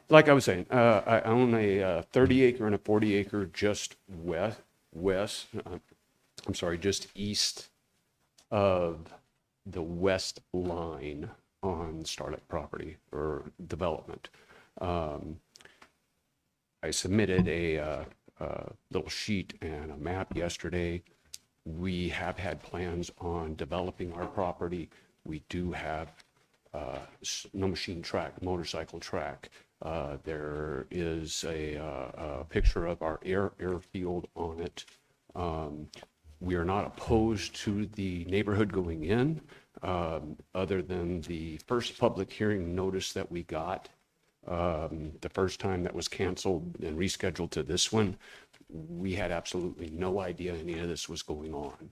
Like I was saying, I own a 30-acre and a 40-acre just just east of the west line on Starlight property or development. I submitted a little sheet and a map yesterday. We have had plans on developing our property. We do have snow machine track, motorcycle track. There is a picture of our airfield on it. We are not opposed to the neighborhood going in, other than the first public hearing notice that we got. The first time that was canceled and rescheduled to this one, we had absolutely no idea any of this was going on.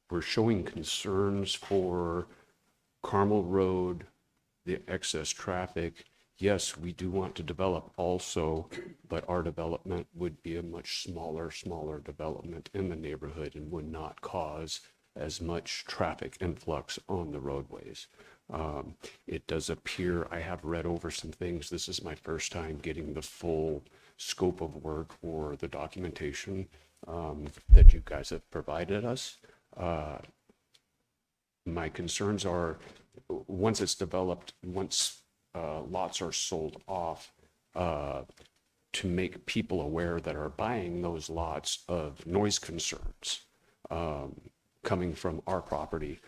We're showing concerns for Carmel Road, the excess traffic. Yes, we do want to develop also, but our development would be a much smaller development in the neighborhood and would not cause as much traffic influx on the roadways. It does appear, I have read over some things. This is my first time getting the full scope of work or the documentation that you guys have provided us. My concerns are, once it's developed, once lots are sold off, to make people aware that are buying those lots of noise concerns coming from our property.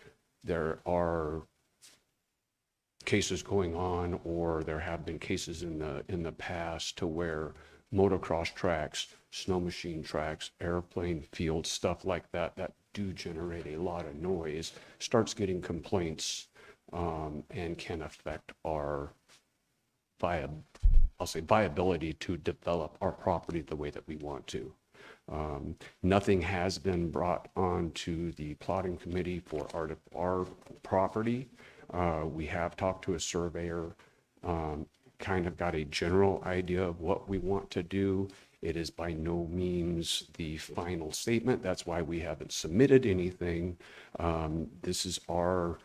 There are cases going on, or there have been cases in the past to where motocross tracks, snow machine tracks, airplane fields, stuff like that do generate a lot of noise, starts getting complaints and can affect our viability to develop our property the way that we want to. Nothing has been brought on to the plotting committee for our property. We have talked to a surveyor. kind of got a general idea of what we want to do. It is by no means the final statement. That's why we haven't submitted anything. This is our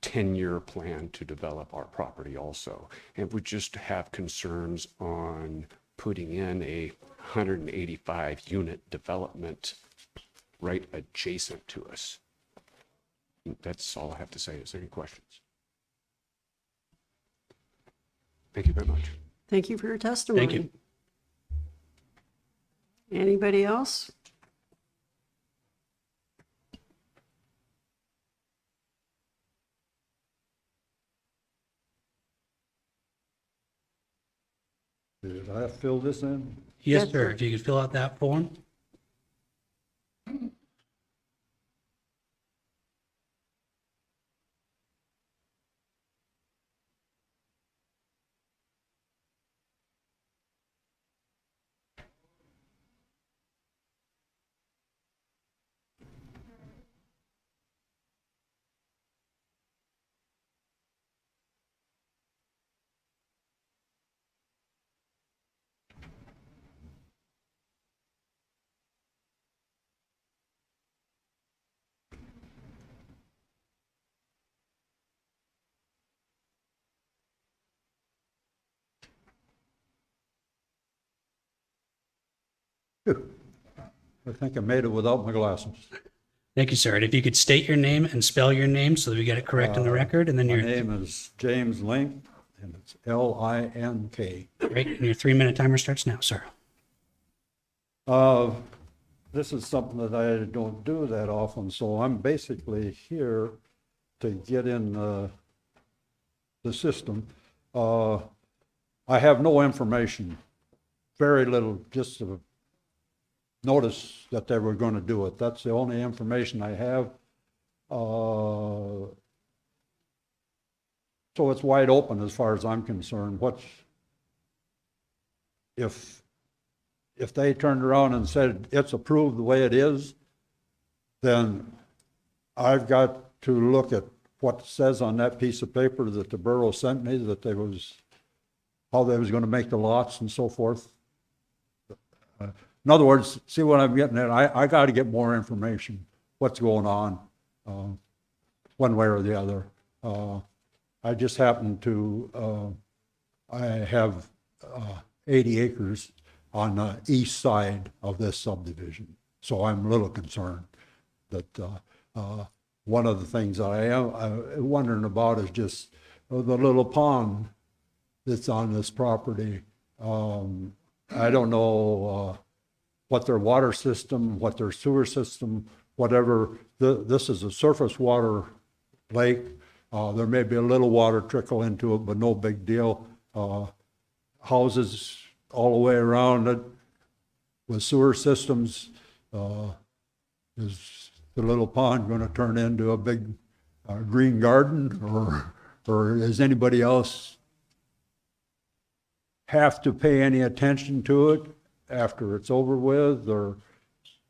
10-year plan to develop our property also. And we just have concerns on putting in a 185 unit development right adjacent to us. That's all I have to say. Is there any questions? Thank you very much. Thank you for your testimony. Thank you. Anybody else? Did I fill this in? Yes, Yes, sir. sir. If you could fill out that form. I think I made it without my glasses. Thank you, sir. And if you could state your name and spell your name so that we get it correct in the record, and then My your, name is James Link, and it's Link. great, and your 3-minute timer starts now, sir. This is something that I don't do that often, so I'm basically here to get in the system. I have no information, very little, just a notice that they were going to do it. That's the only information I have. So it's wide open as far as I'm concerned. If they turned around and said it's approved the way it is, then I've got to look at what says on that piece of paper that the borough sent me, that how they was going to make the lots and so forth. In other words, see what I'm getting at? I got to get more information, what's going on, one way or the other. I just happen to, I have 80 acres on the east side of this subdivision. So I'm a little concerned that one of the things I am wondering about is just the little pond that's on this property. I don't know what their water system, what their sewer system, whatever. This is a surface water lake. There may be a little water trickle into it, but no big deal. Houses all the way around it with sewer systems. Is the little pond going to turn into a big green garden, or does anybody else have to pay any attention to it after it's over with? Or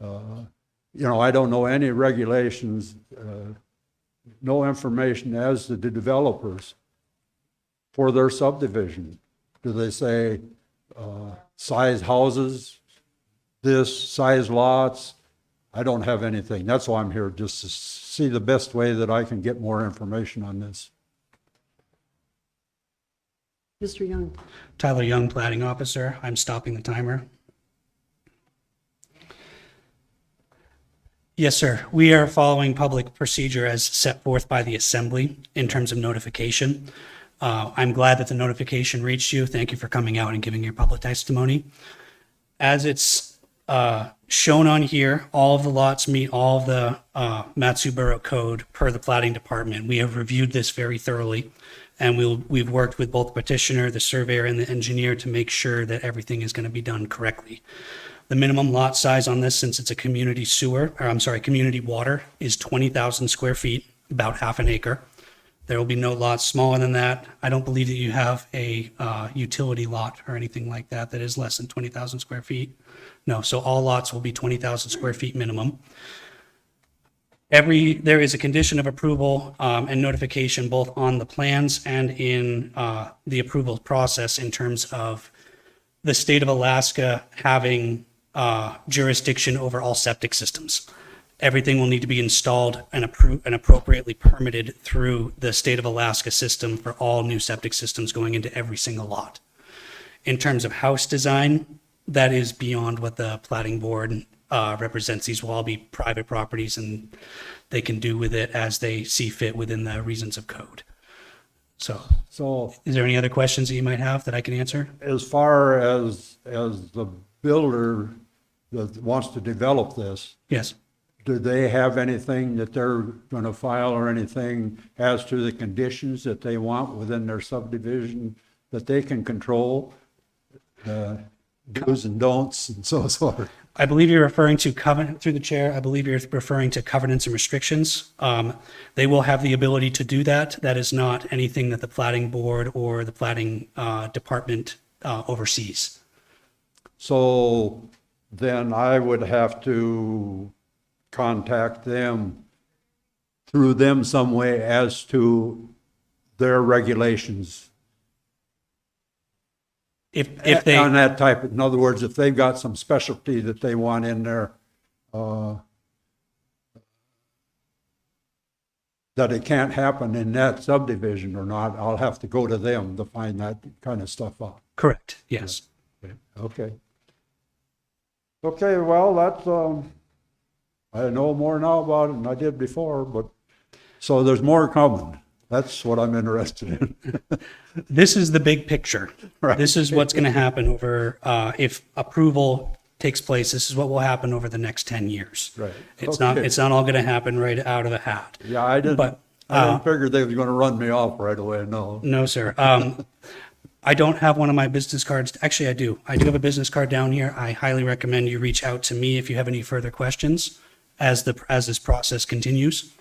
I don't know any regulations, no information as to the developers for their subdivision. Do they say size houses, this, size lots? I don't have anything. That's why I'm here, just to see the best way that I can get more information on this. Mr. Young. Tyler Young, Platting Officer. I'm stopping the timer. Yes, sir. We are following public procedure as set forth by the Assembly in terms of notification. I'm glad that the notification reached you. Thank you for coming out and giving your public testimony. As it's shown on here, all of the lots meet all of the Matsu Borough Code per the Platting Department. We have reviewed this very thoroughly, and we've worked with both the petitioner, the surveyor, and the engineer to make sure that everything is going to be done correctly. The minimum lot size on this, since it's a community community water, is 20,000 square feet, about half an acre. There will be no lots smaller than that. I don't believe that you have a utility lot or anything like that that is less than 20,000 square feet. No, so all lots will be 20,000 square feet minimum. There is a condition of approval and notification both on the plans and in the approval process in terms of the state of Alaska having jurisdiction over all septic systems. Everything will need to be installed and appropriately permitted through the state of Alaska system for all new septic systems going into every single lot. In terms of house design, that is beyond what the plating board represents. These will all be private properties and they can do with it as they see fit within the reasons of code. So is there any other questions that you might have that I can answer? As far as the builder that wants to develop this, Yes. do they have anything that they're going to file or anything as to the conditions that they want within their subdivision that they can control? Do's and don'ts and so forth. I believe you're referring to covenant through the chair. I believe you're referring to covenants and restrictions. They will have the ability to do that. That is not anything that the plating board or the plating department oversees. So then I would have to contact them through them some way as to their regulations. If they on that type, in other words, if they've got some specialty that they want in there, that it can't happen in that subdivision or not, I'll have to go to them to find that kind of stuff out. Correct. Yes. Okay. Okay, well, that's, I know more now about it than I did before, but, so there's more coming. That's what I'm interested in. This is the big picture. Right. This is what's going to happen over, if approval takes place, this is what will happen over the next 10 years. Right. It's Okay. not all going to happen right out of the hat. Yeah, I didn't figure they were going to run me off right away, no. No, sir. I don't have one of my business cards. Actually, I do. I do have a business card down here. I highly recommend you reach out to me if you have any further questions as this process continues.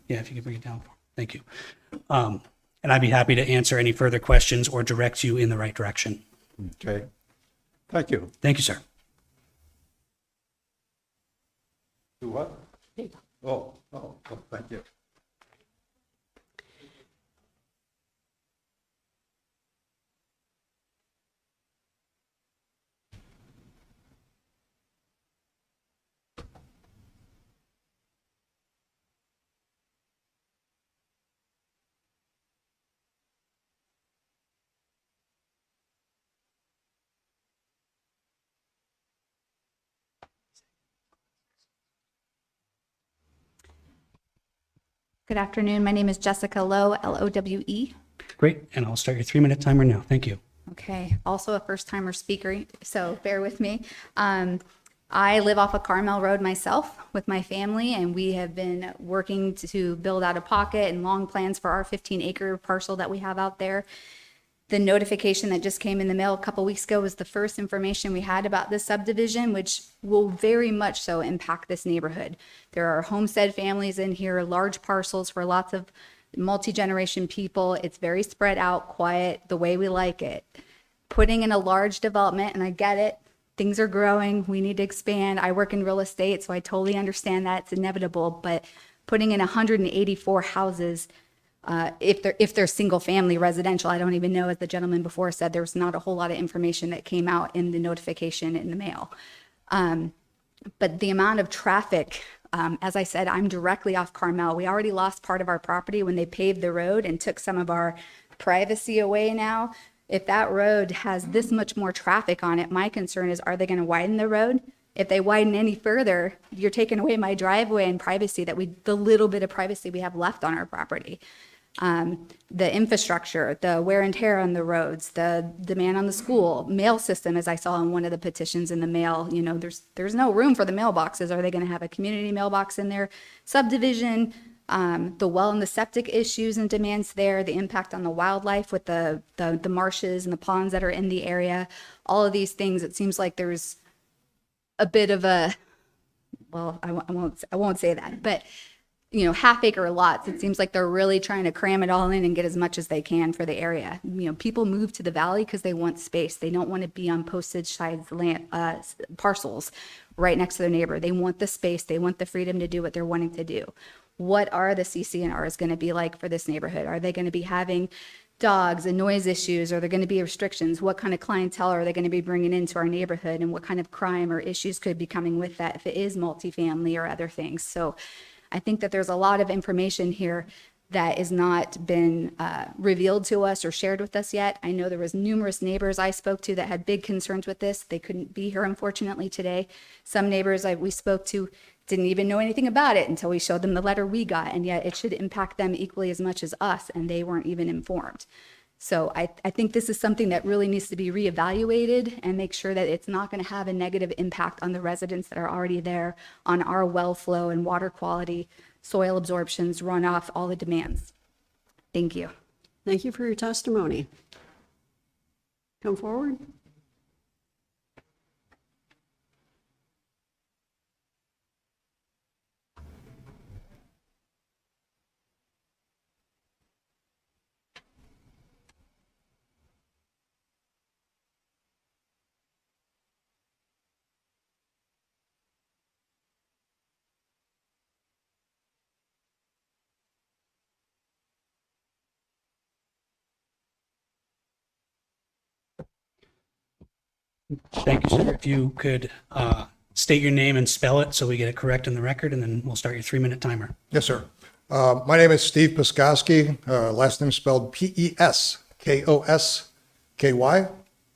Yeah, if you could bring it down. Thank you. And I'd be happy to answer any further questions or direct you in the right direction. Okay. Thank you. Thank you, sir. Do what? Oh, thank you. Good afternoon. My name is Jessica Lowe, Lowe. Great. And I'll start your 3-minute timer now. Thank you. Okay. Also a first-timer speaker, so bear with me. I live off of Carmel Road myself with my family, and we have been working to build out a pocket and long plans for our 15-acre parcel that we have out there. The notification that just came in the mail a couple weeks ago was the first information we had about this subdivision, which will very much so impact this neighborhood. There are homestead families in here, large parcels for lots of multi-generation people. It's very spread out, quiet, the way we like it. Putting in a large development, and I get it, things are growing, we need to expand. I work in real estate, so I totally understand that, it's inevitable, but putting in 184 houses, if they're single family residential, I don't even know, as the gentleman before said, there was not a whole lot of information that came out in the notification in the mail. But the amount of traffic, as I said, I'm directly off Carmel. We already lost part of our property when they paved the road and took some of our privacy away now. If that road has this much more traffic on it, my concern is, are they going to widen the road? If they widen any further, you're taking away my driveway and privacy the little bit of privacy we have left on our property. The infrastructure, the wear and tear on the roads, the demand on the school, mail system, as I saw in one of the petitions in the mail, you know, there's no room for the mailboxes. Are they going to have a community mailbox in their subdivision? The well and the septic issues and demands there, the impact on the wildlife with the marshes and the ponds that are in the area, all of these things, it seems like there's a bit of a, well, I won't say that, but half acre lots. It seems like they're really trying to cram it all in and get as much as they can for the area. People move to the valley because they want space. They don't want to be on postage sized land parcels right next to their neighbor. They want the space. They want the freedom to do what they're wanting to do. What are the CC&Rs going to be like for this neighborhood? Are they going to be having dogs and noise issues? Are there going to be restrictions? What kind of clientele are they going to be bringing into our neighborhood? And what kind of crime or issues could be coming with that if it is multifamily or other things? So I think that there's a lot of information here that has not been revealed to us or shared with us yet. I know there was numerous neighbors I spoke to that had big concerns with this. They couldn't be here, unfortunately, today. Some neighbors we spoke to didn't even know anything about it until we showed them the letter we got, and yet it should impact them equally as much as us, and they weren't even informed. So I think this is something that really needs to be reevaluated and make sure that it's not going to have a negative impact on the residents that are already there, on our well flow and water quality, soil absorptions, runoff, all the demands. Thank you. Thank you for your testimony. Come forward. Thank you, sir. If you could state your name and spell it so we get it correct in the record, and then we'll start your 3-minute timer. Yes, sir. My name is Steve Piskoski, last name spelled P-E-S-K-O-S-K-Y.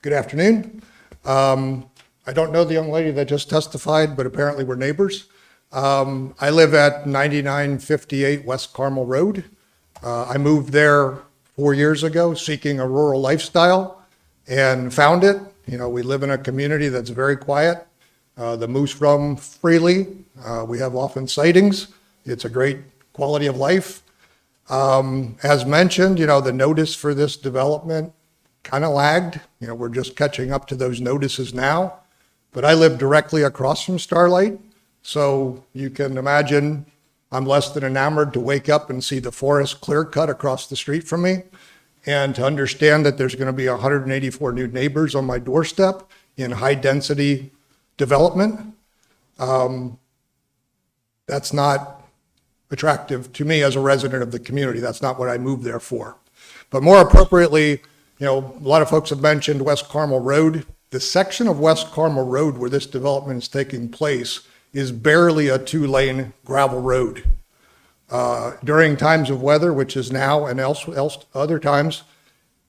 Good afternoon. I don't know the young lady that just testified, but apparently we're neighbors. I live at 9958 West Carmel Road. I moved there 4 years ago seeking a rural lifestyle and found it. We live in a community that's very quiet. The moose roam freely. We have often sightings. It's a great quality of life. As mentioned, the notice for this development kind of lagged. We're just catching up to those notices now. But I live directly across from Starlight. So you can imagine I'm less than enamored to wake up and see the forest clear cut across the street from me, and to understand that there's going to be 184 new neighbors on my doorstep in high density development. That's not attractive to me as a resident of the community. That's not what I moved there for. But more appropriately, a lot of folks have mentioned West Carmel Road. The section of West Carmel Road where this development is taking place is barely a 2-lane gravel road. During times of weather, which is now and other times,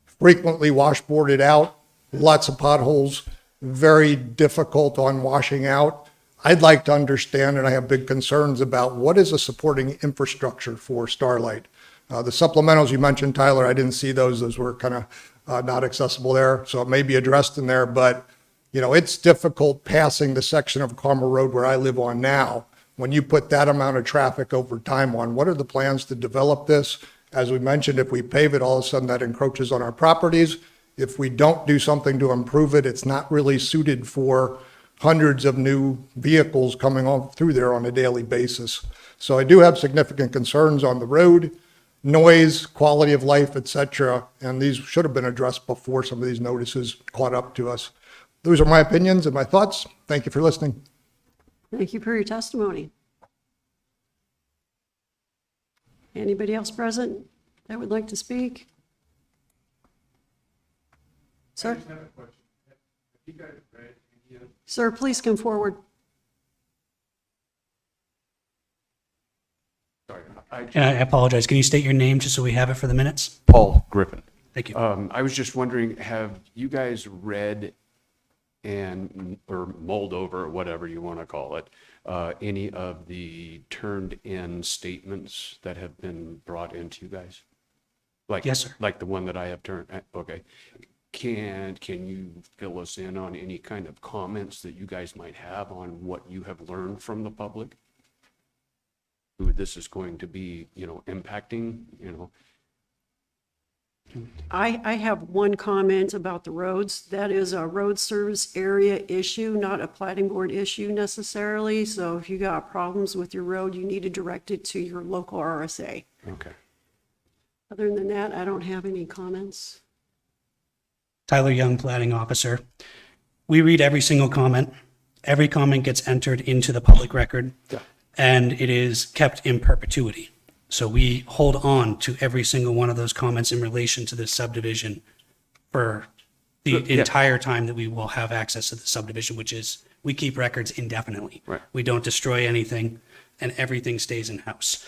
frequently washboarded out, lots of potholes, very difficult on washing out. I'd like to understand, and I have big concerns about, what is a supporting infrastructure for Starlight? The supplementals you mentioned, Tyler, I didn't see those. Those were kind of not accessible there, so it may be addressed in there, but it's difficult passing the section of Carmel Road where I live on now. When you put that amount of traffic over time on, what are the plans to develop this? As we mentioned, if we pave it, all of a sudden that encroaches on our properties. If we don't do something to improve it, it's not really suited for hundreds of new vehicles coming on through there on a daily basis. So I do have significant concerns on the road, noise, quality of life, et cetera, and these should have been addressed before some of these notices caught up to us. Those are my opinions and my thoughts. Thank you for listening. Thank you for your testimony. Anybody else present that would like to speak? Sir? Sir, please come forward. Sorry. And I apologize. Can you state your name just so we have it for the minutes? Paul Griffin. Thank you. I was just wondering, have you guys read or mulled over, or whatever you want to call it, any of the turned in statements that have been brought into you guys? Yes, sir. Like the one that I have turned, okay. Can you fill us in on any kind of comments that you guys might have on what you have learned from the public? Who this is going to be, impacting, I have one comment about the roads. That is a road service area issue, not a plating board issue necessarily. So if you got problems with your road, you need to direct it to your local RSA. Okay. Other than that, I don't have any comments. Tyler Young, Planning Officer. We read every single comment. Every comment gets entered into the public record, and it is kept in perpetuity. So we hold on to every single one of those comments in relation to this subdivision for the entire time that we will have access to the subdivision, which is, we keep records indefinitely. Right. We don't destroy anything, and everything stays in-house.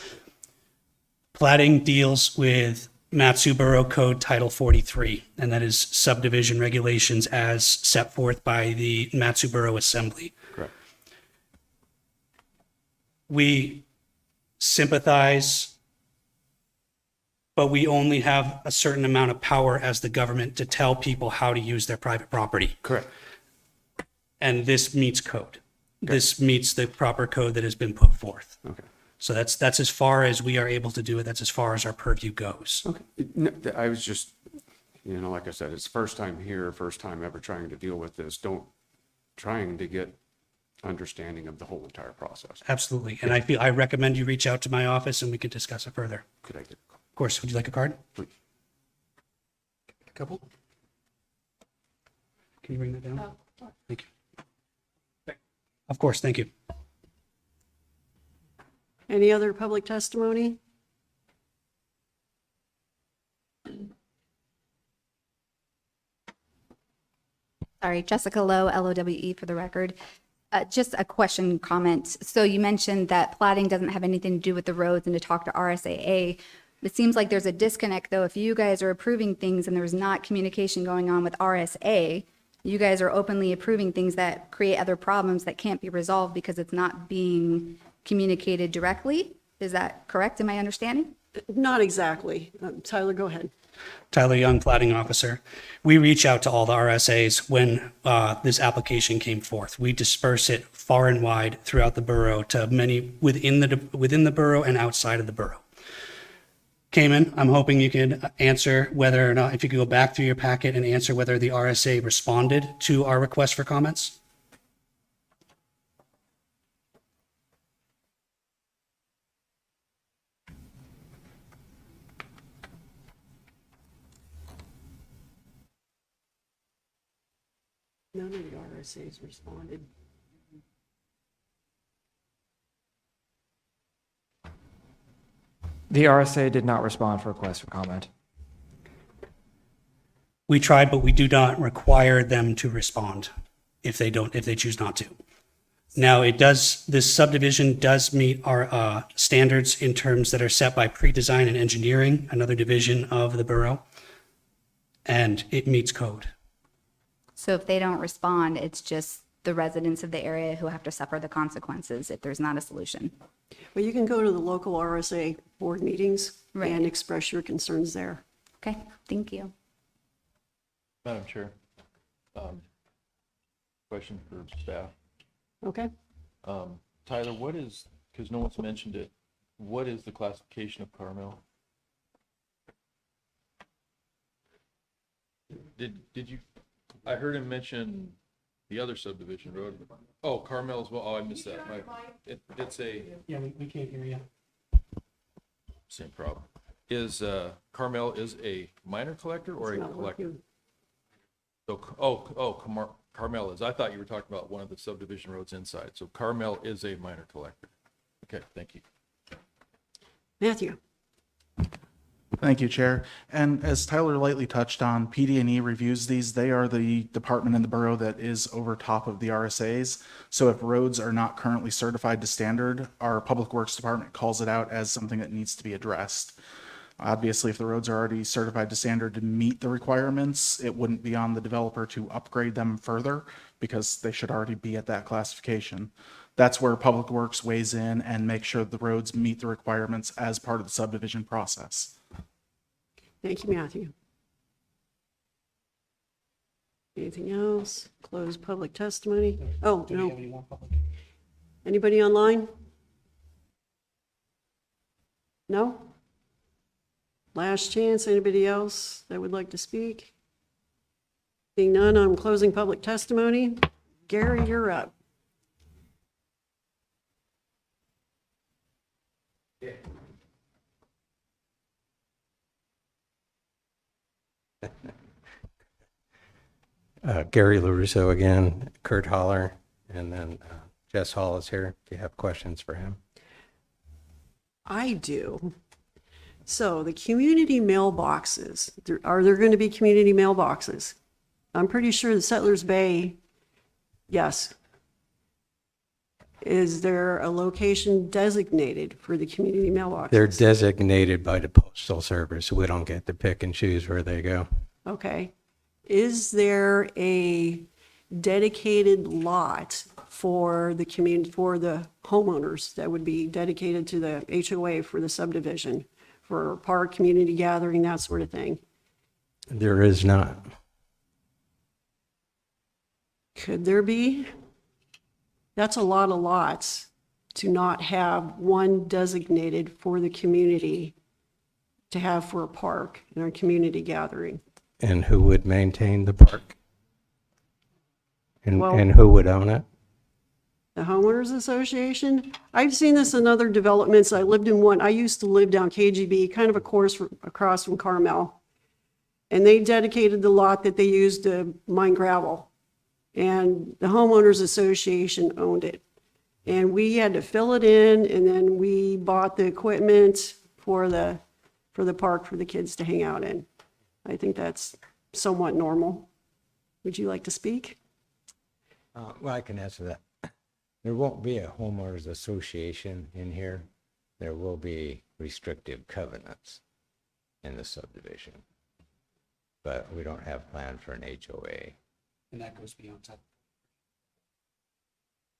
Platting deals with Matsu Borough Code Title 43, and that is subdivision regulations as set forth by the Matsu Borough Assembly. Correct. We sympathize, but we only have a certain amount of power as the government to tell people how to use their private property. Correct. And this meets code. This meets the proper code that has been put forth. Okay. So that's as far as we are able to do it. That's as far as our purview goes. Okay. No, I was just, like I said, it's first time here, first time ever trying to deal with this. Trying to get understanding of the whole entire process. Absolutely. And I recommend you reach out to my office and we can discuss it further. Could I get a call? Of course. Would you like a card? Please. A couple? Can you bring that down? Thank you. Of course. Thank you. Any other public testimony? Sorry, Jessica Lowe, LOWE for the record. Just a question, comment. So you mentioned that platting doesn't have anything to do with the roads and to talk to RSAA. It seems like there's a disconnect, though. If you guys are approving things and there's not communication going on with RSA, you guys are openly approving things that create other problems that can't be resolved because it's not being communicated directly. Is that correct in my understanding? Not exactly. Tyler, go ahead. Tyler Young, Platting Officer. We reach out to all the RSAs when this application came forth. We disperse it far and wide throughout the borough to many within the borough and outside of the borough. Cayman, I'm hoping you can answer whether or not, if you could go back through your packet and answer whether the RSA responded to our request for comments. None of the RSAs responded. The RSA did not respond for requests for comment. We tried, but we do not require them to respond if they choose not to. Now, this subdivision does meet our standards in terms that are set by pre-design and engineering, another division of the borough, and it meets code. So if they don't respond, it's just the residents of the area who have to suffer the consequences if there's not a solution. Well, you can go to the local RSA board meetings Right. and express your concerns there. Okay, thank you. Madam Chair, question for staff. Okay. Tyler, what is, because no one's mentioned it, what is the classification of Carmel? Did you, I heard him mention the other subdivision road. Oh, Carmel as well. Oh, I missed that. It's a. Yeah, we can't hear you. Same problem. Is Carmel is a minor collector or It's a not collector? working. So, Carmel is. I thought you were talking about one of the subdivision roads inside. So Carmel is a minor collector. Okay, thank you. Matthew. Thank you, Chair. And as Tyler lightly touched on, PD&E reviews these. They are the department in the borough that is over top of the RSAs. So if roads are not currently certified to standard, our Public Works Department calls it out as something that needs to be addressed. Obviously, if the roads are already certified to standard to meet the requirements, it wouldn't be on the developer to upgrade them further because they should already be at that classification. That's where Public Works weighs in and makes sure the roads meet the requirements as part of the subdivision process. Thank you, Matthew. Anything else? Close public testimony? Oh, Do we have no. any more public? Anybody online? No? Last chance, anybody else that would like to speak? Being none, I'm closing public testimony. Gary, you're up. Gary LaRusso again, Kurt Holler, and then Jess Hall is here. If you have questions for him. I do. So the community mailboxes, are there going to be community mailboxes? I'm pretty sure the Settlers Bay, yes. Is there a location designated for the community mailboxes? They're designated by the Postal Service, so we don't get to pick and choose where they go. Okay. Is there a dedicated lot for the community, for the homeowners that would be dedicated to the HOA for the subdivision, for park, community gathering, that sort of thing? There is not. Could there be? That's a lot of lots to not have one designated for the community to have for a park and a community gathering. And who would maintain the park? Well- And who would own it? The homeowners association? I've seen this in other developments. I lived in one, I used to live down KGB, kind of across from Carmel. And they dedicated the lot that they used to mine gravel. And the homeowners association owned it. And we had to fill it in, and then we bought the equipment for the park for the kids to hang out in. I think that's somewhat normal. Would you like to speak? Well, I can answer that. There won't be a homeowners association in here. There will be restrictive covenants in the subdivision. But we don't have planned for an HOA. And that goes beyond that.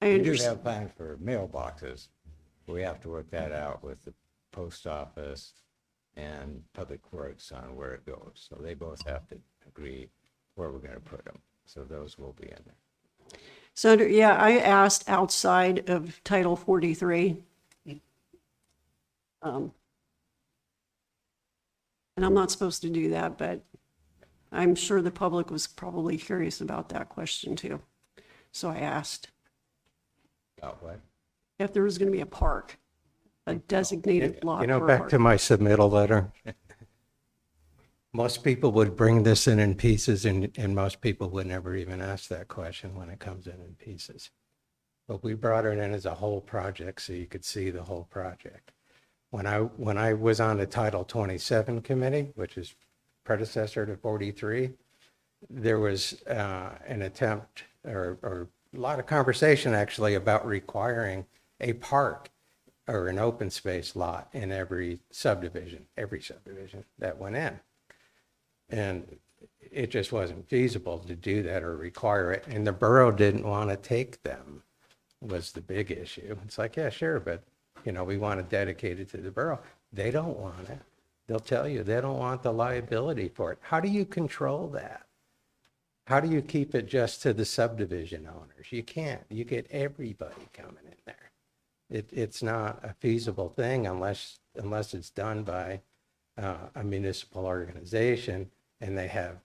I We do understand. have plans for mailboxes. We have to work that out with the post office and Public Works on where it goes. So they both have to agree where we're going to put them. So those will be in there. Senator, yeah, I asked outside of Title 43. And I'm not supposed to do that, but I'm sure the public was probably curious about that question too. So I asked About what? if there was going to be a park, a designated lot You know, for a back park. to my submittal letter. Most people would bring this in pieces, and most people would never even ask that question when it comes in pieces. But we brought it in as a whole project so you could see the whole project. When I was on the Title 27 committee, which is predecessor to 43, there was an attempt or a lot of conversation actually about requiring a park or an open space lot in every subdivision that went in. And it just wasn't feasible to do that or require it. And the borough didn't want to take them, was the big issue. It's like, yeah, sure, but, you know, we want to dedicate it to the borough. They don't want it. They'll tell you they don't want the liability for it. How do you control that? How do you keep it just to the subdivision owners? You can't. You get everybody coming in there. It's not a feasible thing unless it's done by a municipal organization and they have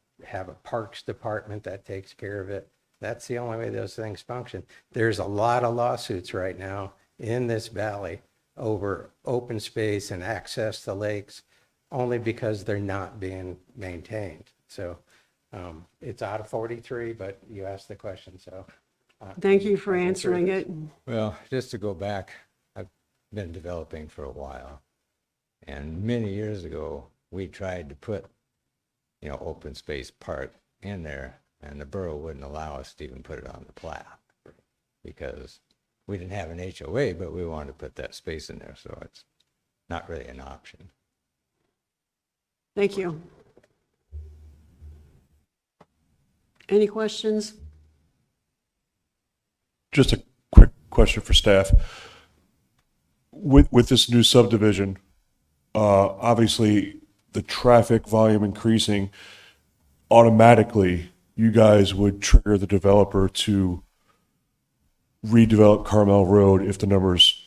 a parks department that takes care of it. That's the only way those things function. There's a lot of lawsuits right now in this valley over open space and access to lakes only because they're not being maintained. So it's out of 43, but you asked the question, so. Thank you for I can answering answer it. Well, just to go back, I've been developing for a while. And many years ago, we tried to put, you know, open space part in there, and the borough wouldn't allow us to even put it on the plat because we didn't have an HOA, but we wanted to put that space in there, so it's not really an option. Thank you. Any questions? Just a quick question for staff. With this new subdivision, obviously the traffic volume increasing, automatically you guys would trigger the developer to redevelop Carmel Road if the numbers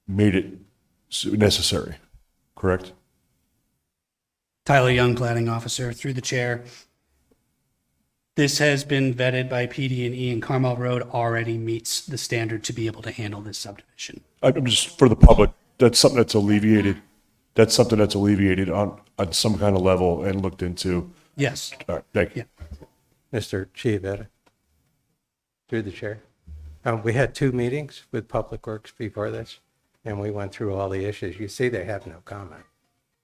made it necessary, correct? Tyler Young, Planning Officer, through the chair. This has been vetted by PD&E, and Carmel Road already meets the standard to be able to handle this subdivision. I'm just, for the public, that's something that's alleviated. That's something that's alleviated on some kind of level and looked into. Yes. All right, thank you. Mr. Chiavetta, through the chair. We had 2 meetings with Public Works before this, and we went through all the issues. You see, they have no comment,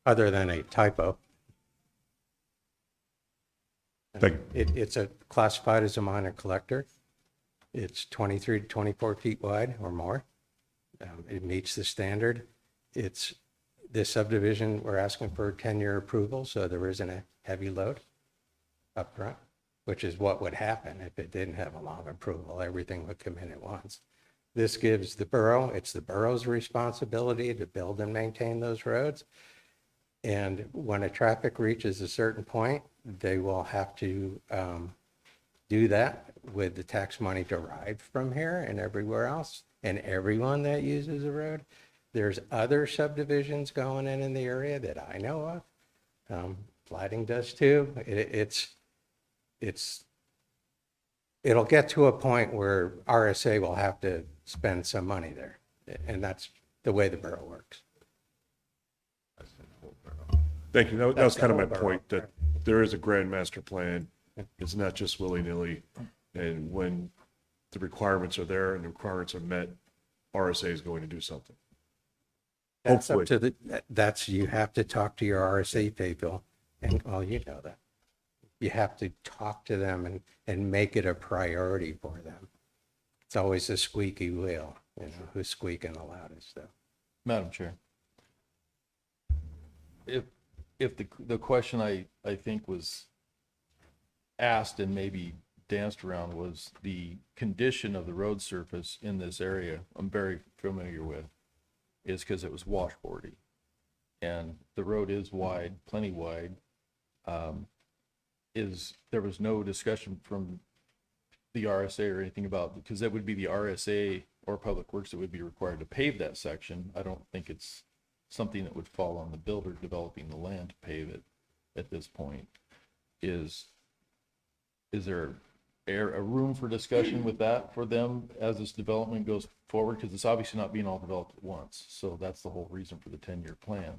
other than a typo. Thank you. It's classified as a minor collector. It's 23 to 24 feet wide or more. It meets the standard. It's this subdivision, we're asking for 10-year approval, so there isn't a heavy load up front, which is what would happen if it didn't have a long approval. Everything would come in at once. This gives the borough, it's the borough's responsibility to build and maintain those roads. And when a traffic reaches a certain point, they will have to do that with the tax money derived from here and everywhere else, and everyone that uses the road. There's other subdivisions going in the area that I know of. Platting does too. It'll get to a point where RSA will have to spend some money there, and that's the way the borough works. Thank you. That was kind of my That's the whole point, that there is a grand master plan. It's not just willy-nilly. And when the requirements are there and the requirements are met, RSA is going to do something. That's up Hopefully. to that's, you have to talk to your RSA people, and, well, you know that. You have to talk to them and make it a priority for them. It's always the squeaky wheel, who's squeaking the loudest, though. Madam Chair. If the question I think was asked and maybe danced around was the condition of the road surface in this area, I'm very familiar with, is because it was washboardy. And the road is wide, plenty wide. There was no discussion from the RSA or anything about, because that would be the RSA or Public Works that would be required to pave that section. I don't think it's something that would fall on the builder developing the land to pave it at this point. Is there a room for discussion with that for them as this development goes forward? Because it's obviously not being all developed at once. So that's the whole reason for the 10-year plan.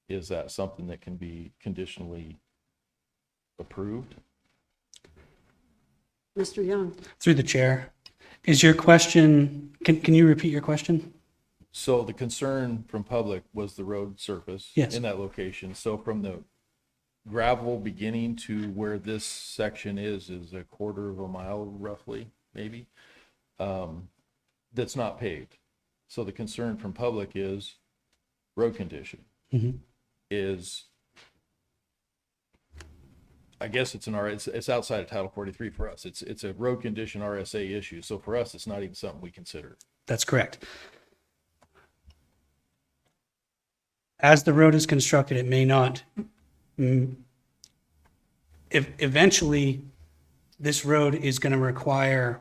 Is that something that can be conditionally approved? Mr. Young? Through the chair. Is your question, can you repeat your question? So the concern from public was the road surface Yes. in that location. So from the gravel beginning to where this section is a quarter of a mile roughly, maybe, that's not paved. So the concern from public is road condition. Is, I guess it's it's outside of Title 43 for us. It's a road condition RSA issue. So for us, it's not even something we consider. That's correct. As the road is constructed, it may not. Eventually, this road is going to require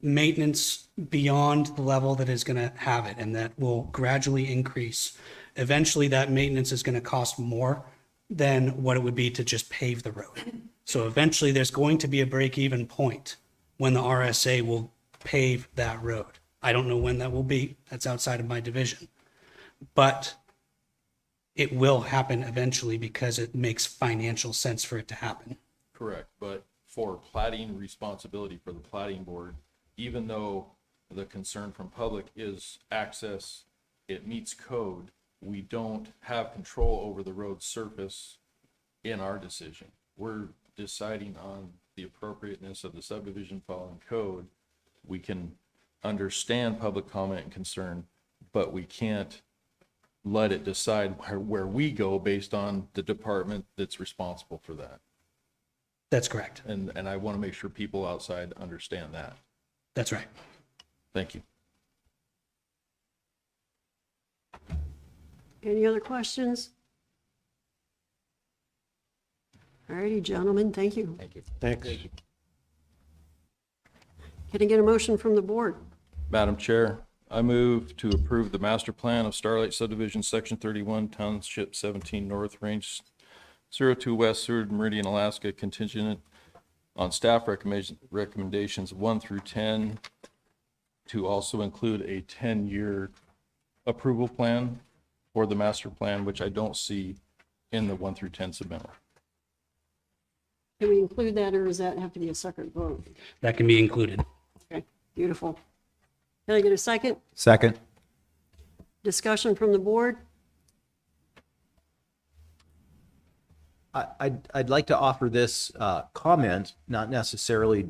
maintenance beyond the level that is going to have it, and that will gradually increase. Eventually, that maintenance is going to cost more than what it would be to just pave the road. So eventually, there's going to be a break-even point when the RSA will pave that road. I don't know when that will be. That's outside of my division. But it will happen eventually because it makes financial sense for it to happen. Correct, but for plating responsibility for the plating board, even though the concern from public is access, it meets code, we don't have control over the road surface in our decision. We're deciding on the appropriateness of the subdivision following code. We can understand public comment and concern, but we can't let it decide where we go based on the department that's responsible for that. That's correct. And I want to make sure people outside understand that. That's right. Thank you. Any other questions? All righty, gentlemen, thank you. Thank you. Thanks. Can I get a motion from the board? Madam Chair, I move to approve the master plan of Starlight Subdivision, Section 31, Township 17 North, Range 02 West Seward Meridian, Alaska, contingent on staff recommendations 1 through 10 to also include a 10-year approval plan for the master plan, which I don't see in the 1 through 10 submittal. Can we include that, or does that have to be a separate vote? That can be included. Okay, beautiful. Can I get a second? Second. Discussion from the board? I'd like to offer this comment, not necessarily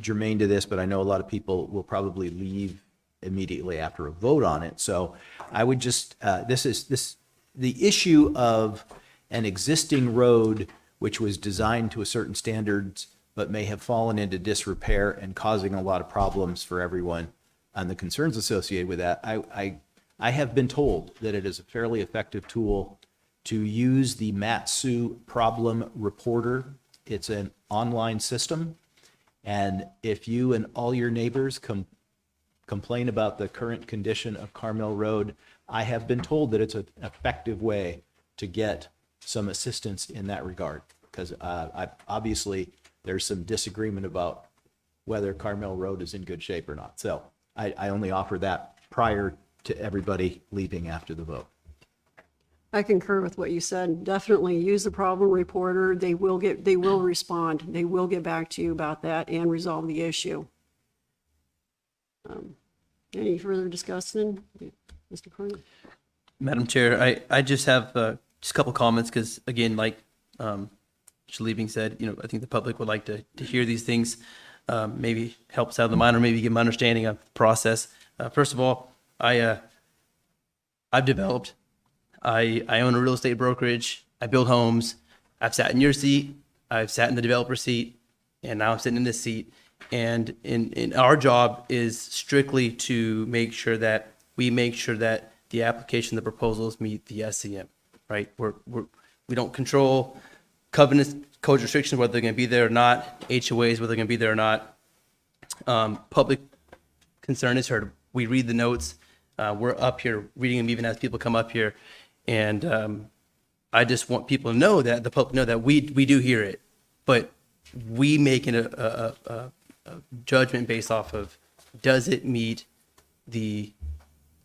germane to this, but I know a lot of people will probably leave immediately after a vote on it. So I would just, the issue of an existing road which was designed to a certain standards, but may have fallen into disrepair and causing a lot of problems for everyone, and the concerns associated with that. I have been told that it is a fairly effective tool to use the Matsu problem reporter. It's an online system. And if you and all your neighbors complain about the current condition of Carmel Road, I have been told that it's an effective way to get some assistance in that regard. Because obviously there's some disagreement about whether Carmel Road is in good shape or not. So I only offer that prior to everybody leaving after the vote. I concur with what you said. Definitely use the problem reporter. They will respond. They will get back to you about that and resolve the issue. Any further discussion? Mr. Carney? Madam Chair, I just have just a couple comments because, again, like Mr. Leaving said, I think the public would like to hear these things, maybe helps out the mind or maybe give them understanding of the process. First of all, I've developed. I own a real estate brokerage. I build homes. I've sat in your seat. I've sat in the developer seat, and now I'm sitting in this seat. And in our job is strictly to make sure that the application, the proposals meet the SCM, right? We don't control covenants, code restrictions, whether they're going to be there or not, HOAs, whether they're going to be there or not. Public concern is heard. We read the notes. We're up here reading them even as people come up here. And I just want people to know that, the public know that we do hear it, but we make a judgment based off of, does it meet the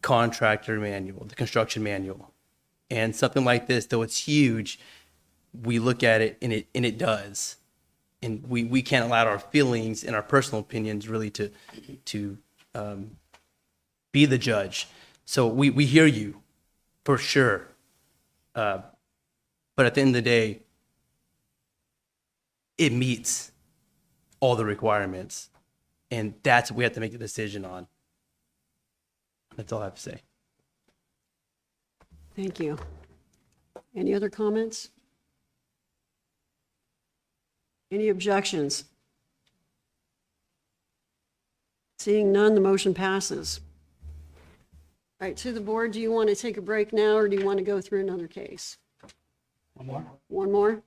contractor manual, the construction manual? And something like this, though it's huge, we look at it and it does. And we can't allow our feelings and our personal opinions really to be the judge. So we hear you. For sure. But at the end of the day, it meets all the requirements. And that's what we have to make the decision on. That's all I have to say. Thank you. Any other comments? Any objections? Seeing none, the motion passes. All right, to the board, do you want to take a break now, or do you want to go through another case? One more. One more?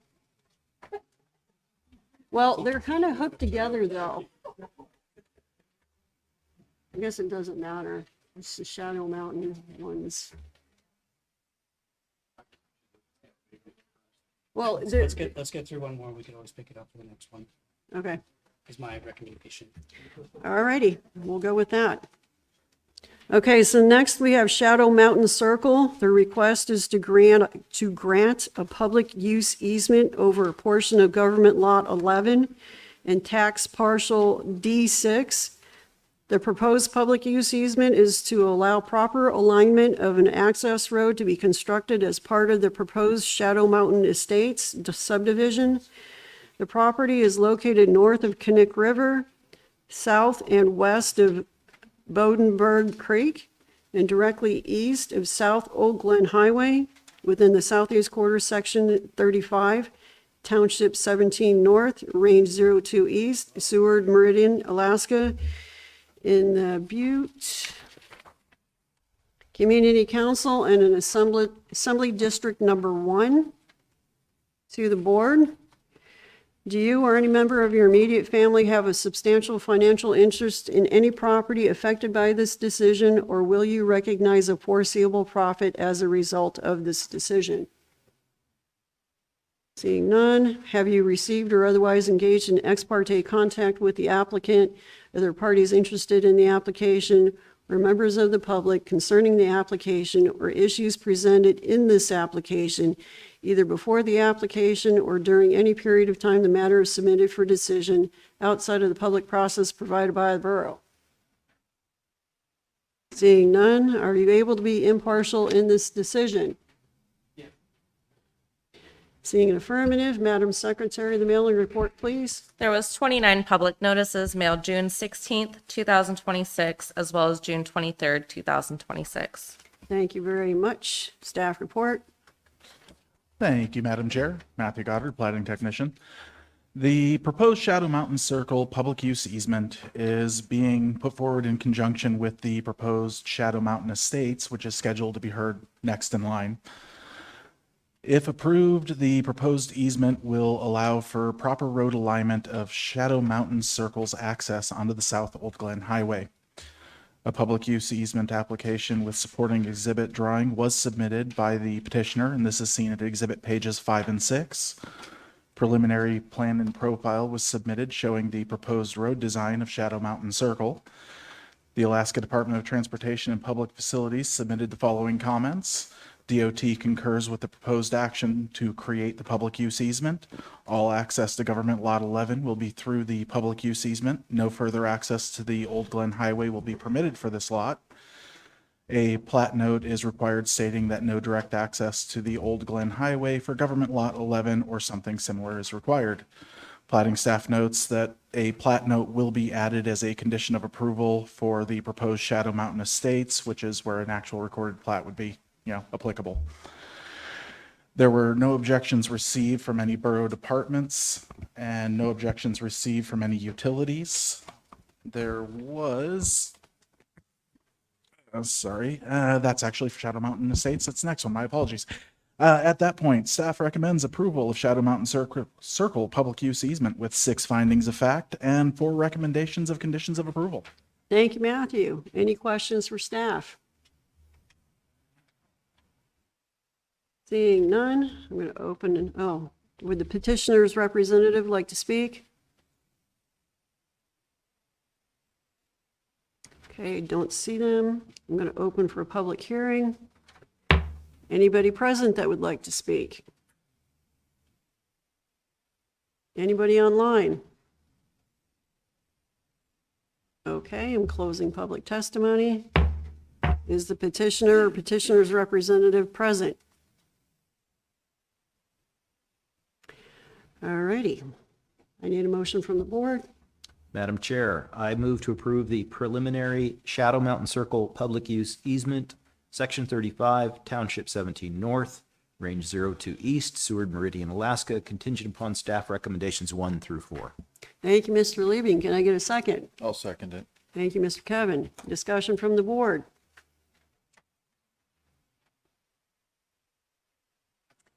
Well, they're kind of hooked together, though. I guess it doesn't matter. It's the Shadow Mountain ones. Well, Let's get through one more. We can always pick it up for the next one. Okay. Is my recommendation. All righty, we'll go with that. Okay, so next we have Shadow Mountain Circle. The request is to grant a public use easement over a portion of government lot 11 and tax parcel D6. The proposed public use easement is to allow proper alignment of an access road to be constructed as part of the proposed Shadow Mountain Estates subdivision. The property is located north of Knik River, south and west of Bodenberg Creek, and directly east of South Old Glen Highway within the southeast quarter, section 35, township 17 north, range 02 east, Seward Meridian, Alaska, in the Butte Community Council and an Assembly District Number 1. To the board. Do you or any member of your immediate family have a substantial financial interest in any property affected by this decision, or will you recognize a foreseeable profit as a result of this decision? Seeing none, have you received or otherwise engaged in ex parte contact with the applicant, other parties interested in the application, or members of the public concerning the application or issues presented in this application, either before the application or during any period of time the matter is submitted for decision outside of the public process provided by the borough? Seeing none, are you able to be impartial in this decision? Seeing an affirmative, Madam Secretary, the mailing report, please. There was 29 public notices mailed June 16th, 2026, as well as June 23rd, 2026. Thank you very much. Staff report. Thank you, Madam Chair. Matthew Goddard, Platting Technician. The proposed Shadow Mountain Circle public use easement is being put forward in conjunction with the proposed Shadow Mountain Estates, which is scheduled to be heard next in line. If approved, the proposed easement will allow for proper road alignment of Shadow Mountain Circle's access onto the South Old Glen Highway. A public use easement application with supporting exhibit drawing was submitted by the petitioner, and this is seen at exhibit pages 5 and 6. Preliminary plan and profile was submitted showing the proposed road design of Shadow Mountain Circle. The Alaska Department of Transportation and Public Facilities submitted the following comments. DOT concurs with the proposed action to create the public use easement. All access to government lot 11 will be through the public use easement. No further access to the Old Glen Highway will be permitted for this lot. A plat note is required stating that no direct access to the Old Glen Highway for government lot 11 or something similar is required. Platting staff notes that a plat note will be added as a condition of approval for the proposed Shadow Mountain Estates, which is where an actual recorded plat would be, applicable. There were no objections received from any borough departments and no objections received from any utilities. There was, that's actually for Shadow Mountain Estates. That's the next one. My apologies. At that point, staff recommends approval of Shadow Mountain Circle public use easement with 6 findings of fact and 4 recommendations of conditions of approval. Thank you, Matthew. Any questions for staff? Seeing none, I'm going to open, would the petitioner's representative like to speak? Okay, don't see them. I'm going to open for a public hearing. Anybody present that would like to speak? Anybody online? Okay, I'm closing public testimony. Is the petitioner or petitioner's representative present? All righty. I need a motion from the board. Madam Chair, I move to approve the preliminary Shadow Mountain Circle public use easement, Section 35, Township 17 North, Range 02 East, Seward Meridian, Alaska, contingent upon staff recommendations 1 through 4. Thank you, Mr. Liebing. Can I get a second? I'll second it. Thank you, Mr. Kevin. Discussion from the board.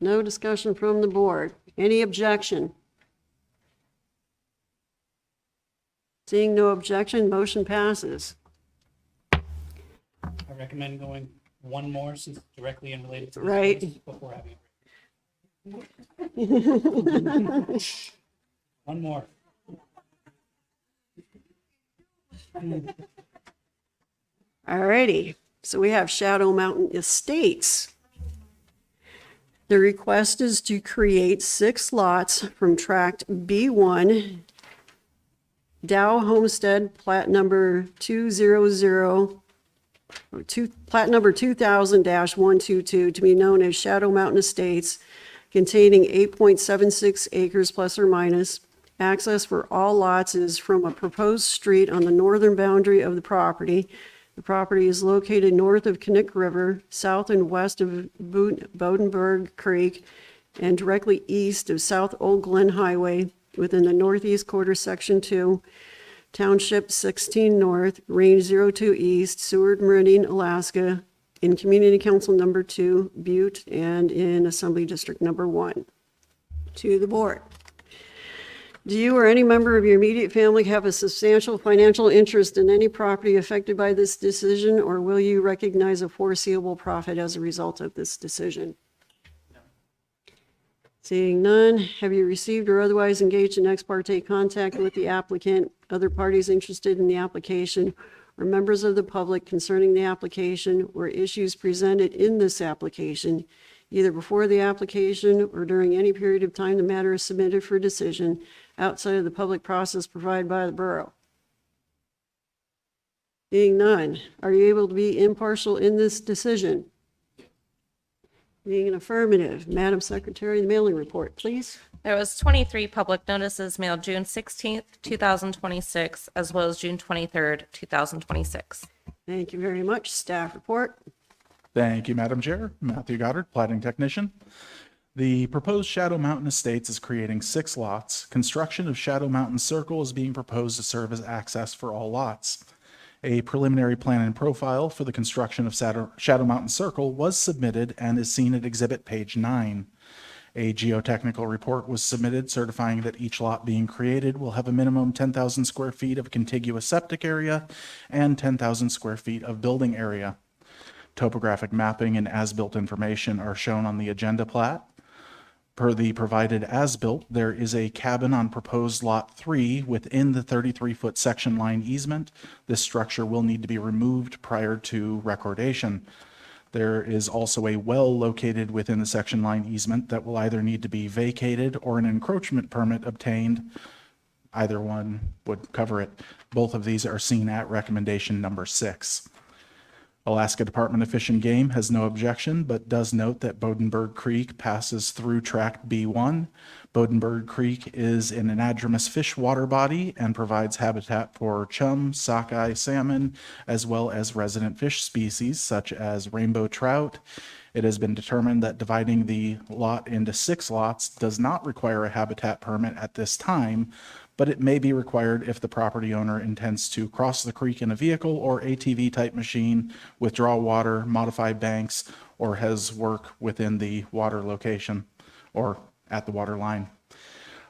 No discussion from the board. Any objection? Seeing no objection, motion passes. I recommend going one more since it's directly and related to this Right. case before having one more. All righty. So we have Shadow Mountain Estates. The request is to create 6 lots from tract B1, Dow Homestead, plat number 2000-122 to be known as Shadow Mountain Estates, containing 8.76 acres plus or minus. Access for all lots is from a proposed street on the northern boundary of the property. The property is located north of Knik River, south and west of Bodenberg Creek, and directly east of South Old Glen Highway within the northeast quarter, Section 2, Township 16 North, Range 02 East, Seward Meridian, Alaska, in Community Council Number 2, Butte, and in Assembly District Number 1. To the board. Do you or any member of your immediate family have a substantial financial interest in any property affected by this decision, or will you recognize a foreseeable profit as a result of this decision? Seeing none, have you received or otherwise engaged in ex parte contact with the applicant, other parties interested in the application, or members of the public concerning the application or issues presented in this application, either before the application or during any period of time the matter is submitted for decision outside of the public process provided by the borough? Being none, are you able to be impartial in this decision? Being an affirmative, Madam Secretary, the mailing report, please. There was 23 public notices mailed June 16th, 2026, as well as June 23rd, 2026. Thank you very much. Staff report. Thank you, Madam Chair. Matthew Goddard, Platting Technician. The proposed Shadow Mountain Estates is creating 6 lots. Construction of Shadow Mountain Circle is being proposed to serve as access for all lots. A preliminary plan and profile for the construction of Shadow Mountain Circle was submitted and is seen at exhibit page 9. A geotechnical report was submitted certifying that each lot being created will have a minimum 10,000 square feet of contiguous septic area and 10,000 square feet of building area. Topographic mapping and as-built information are shown on the agenda plat. Per the provided as-built, there is a cabin on proposed Lot 3 within the 33-foot section line easement. This structure will need to be removed prior to recordation. There is also a well located within the section line easement that will either need to be vacated or an encroachment permit obtained. Either one would cover it. Both of these are seen at recommendation number 6. Alaska Department of Fish and Game has no objection, but does note that Bodenberg Creek passes through Tract B1. Bodenberg Creek is an anadromous fish water body and provides habitat for chum, sockeye, salmon, as well as resident fish species such as rainbow trout. It has been determined that dividing the lot into 6 lots does not require a habitat permit at this time, but it may be required if the property owner intends to cross the creek in a vehicle or ATV-type machine, withdraw water, modify banks, or has work within the water location or at the water line.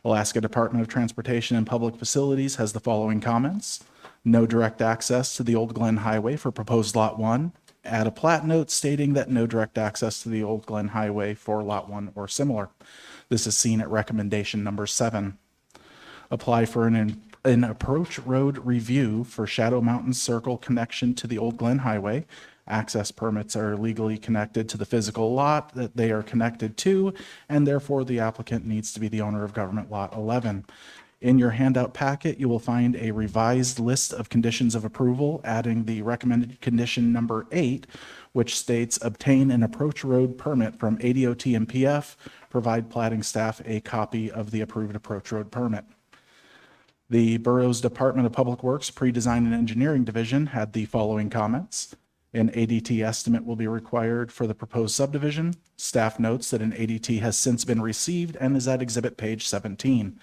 Alaska Department of Transportation and Public Facilities has the following comments. No direct access to the Old Glen Highway for proposed Lot 1. Add a plat note stating that no direct access to the Old Glen Highway for Lot 1 or similar. This is seen at recommendation number 7. Apply for an approach road review for Shadow Mountain Circle connection to the Old Glen Highway. Access permits are legally connected to the physical lot that they are connected to, and therefore the applicant needs to be the owner of government lot 11. In your handout packet, you will find a revised list of conditions of approval, adding the recommended condition number 8, which states obtain an approach road permit from ADOT and PF, provide plating staff a copy of the approved approach road permit. The borough's Department of Public Works Pre-Design and Engineering Division had the following comments. An ADT estimate will be required for the proposed subdivision. Staff notes that an ADT has since been received and is at exhibit page 17.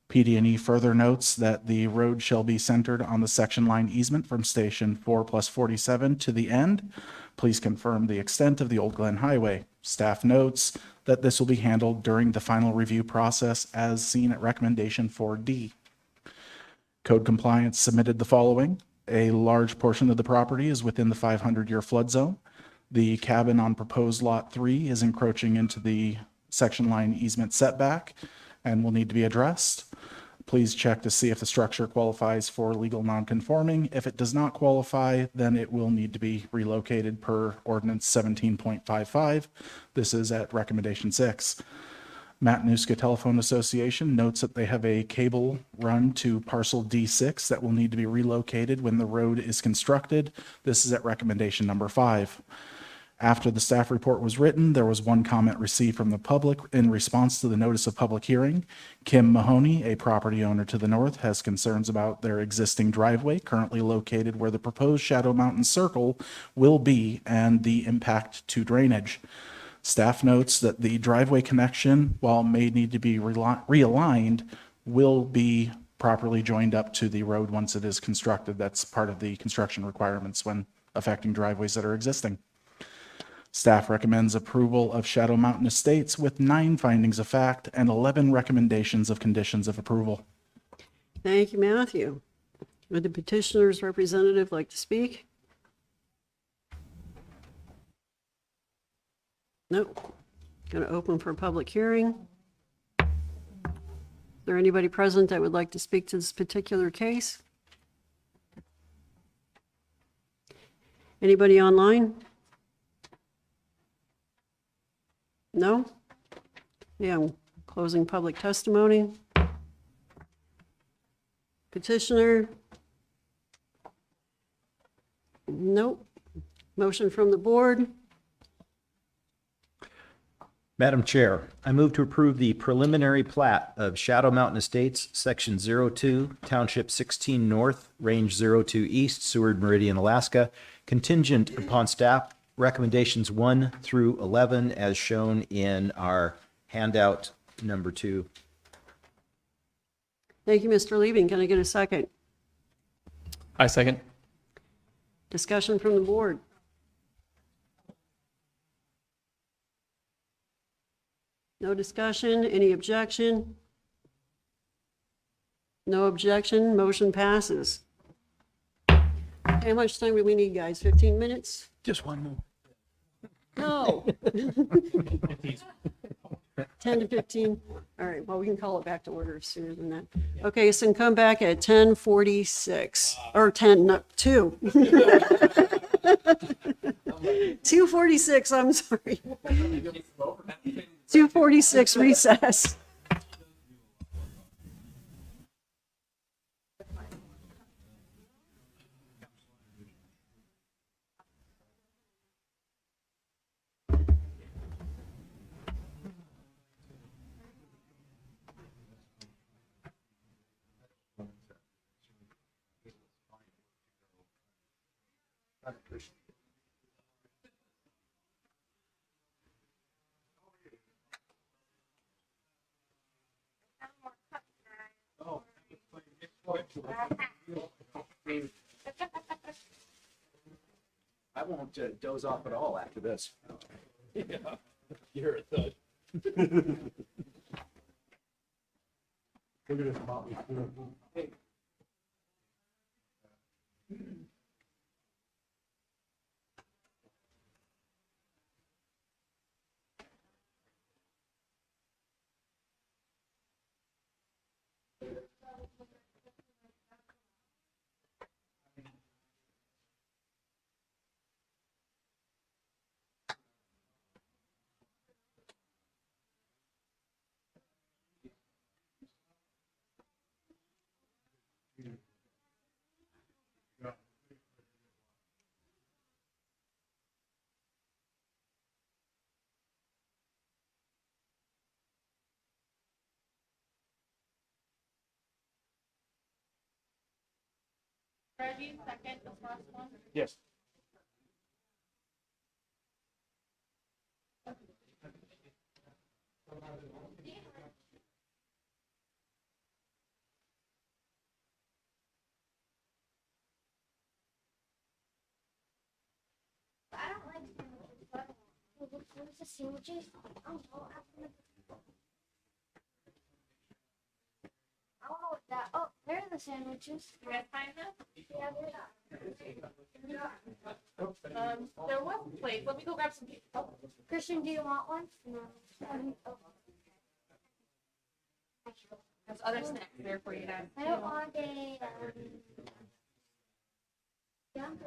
PD&E further notes that the road shall be centered on the section line easement from station 4+47 to the end. Please confirm the extent of the Old Glen Highway. Staff notes that this will be handled during the final review process as seen at recommendation 4D. Code compliance submitted the following. A large portion of the property is within the 500-year flood zone. The cabin on proposed Lot 3 is encroaching into the section line easement setback and will need to be addressed. Please check to see if the structure qualifies for legal nonconforming. If it does not qualify, then it will need to be relocated per ordinance 17.55. This is at recommendation 6. Matanuska Telephone Association notes that they have a cable run to parcel D6 that will need to be relocated when the road is constructed. This is at recommendation number 5. After the staff report was written, there was one comment received from the public in response to the notice of public hearing. Kim Mahoney, a property owner to the north, has concerns about their existing driveway currently located where the proposed Shadow Mountain Circle will be and the impact to drainage. Staff notes that the driveway connection, while may need to be realigned, will be properly joined up to the road once it is constructed. That's part of the construction requirements when affecting driveways that are existing. Staff recommends approval of Shadow Mountain Estates with 9 findings of fact and 11 recommendations of conditions of approval. Thank you, Matthew. Would the petitioner's representative like to speak? Nope. Going to open for a public hearing. there anybody present that would like to speak to this particular case? Anybody online? No? Yeah, I'm closing public testimony. Petitioner? Nope. Motion from the board? Madam Chair, I move to approve the preliminary plat of Shadow Mountain Estates, Section 02, Township 16 North, Range 02 East, Seward Meridian, Alaska, contingent upon staff recommendations 1 through 11 as shown in our handout number 2. Thank you, Mr. Liebing. Can I get a second? I second. Discussion from the board? No discussion? Any objection? No objection? Motion passes. How much time do we need, guys? 15 minutes? Just one more. No. 10 to 15? All right, well, we can call it back to order sooner than that. Okay, so come back at 10:46, or 10, not 2. 2:46, I'm sorry. 2:46 recess. I won't doze off at all after this. Yeah, you're a thud. Look at this motley crew. Reggie, second, the first one. Yes. I don't like sandwiches, but what's the sandwiches? I don't know. I don't know what that. Oh, there are the sandwiches. You guys find them? Yeah, There was a plate. Let me go grab some. Oh, Christian, do you want one? No. Oh. there's other snacks there for you guys. I don't want a. Yum.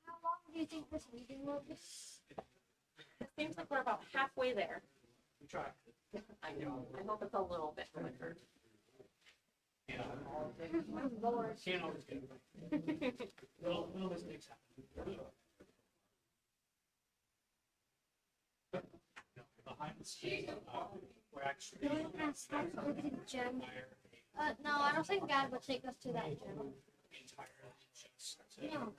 How long do you think this meeting will be? It seems like we're about halfway there. I know. I hope it's a little bit quicker. Lord. Can't always get it right. Little mistakes happen. Behind the scenes, we're actually. No, I don't think God would take us to that gym. No.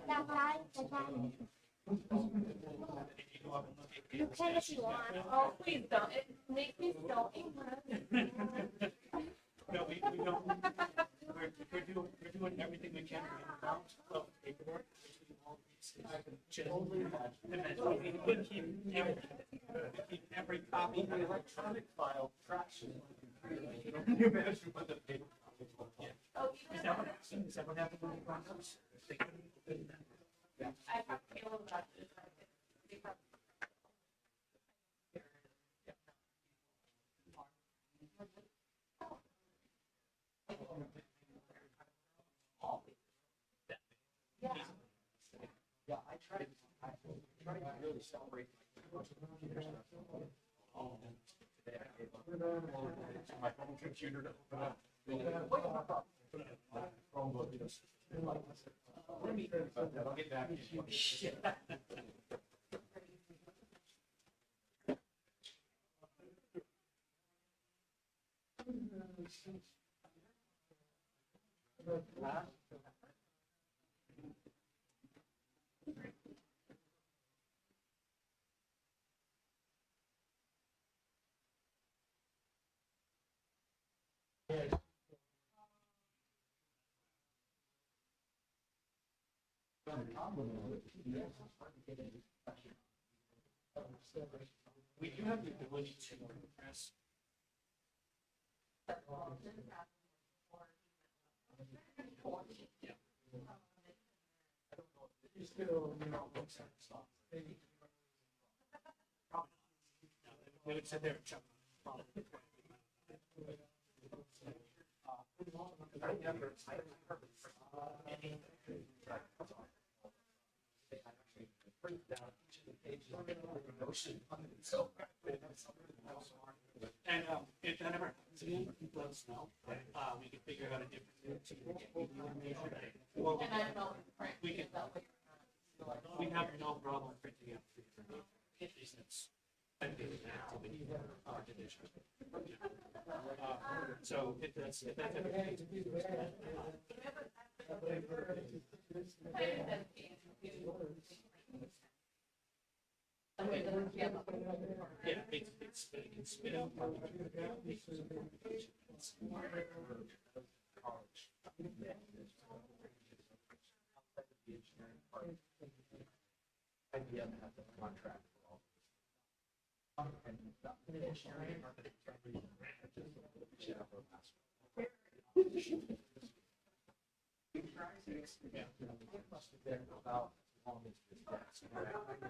That guy. You can if you want. Oh, please don't. It makes me so angry. No, we don't. We're doing. doing everything we can to get out of paperwork. And then we keep every copy of the electronic file trash. You managed to put the paper copy. Yeah. Is that what happened? Is that what happened with the condos? They couldn't put that. Yeah. I have to feel about this. Yeah, I tried to really celebrate today I gave up my home computer to open up. Chromebook just let me think about that. I'll get back to you. Shit. We do have the ability to compress. They would sit there and chuckle. And if that ever happens again, let us know. We can figure out a different route to get the information. Or we can, we have no problem printing out the information. Activity division. So if that's ever the case. Yeah, it can spit out. Contract.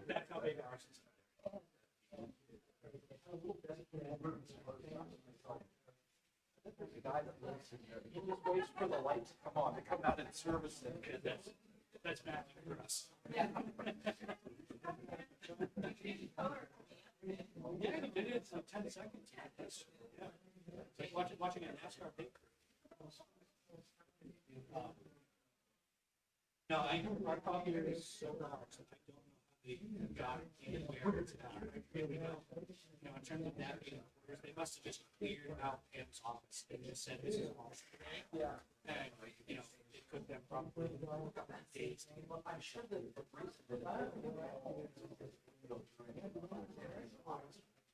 That's how big ours is. The guy that lives in there, he just waits for the lights to come on to come out and service it. That's magic for us. Yeah. Yeah, he did it. It's like 10 seconds. Yeah. It's like watching a NASCAR paper. No, I know our copier is so large that I don't know how they got it and where it's at. I really don't. You know, in terms of navigating orders, they must have just cleared out Pam's office and just said this is all. Yeah. And, you know, it took them probably days to get. I'm sure that the reason for that.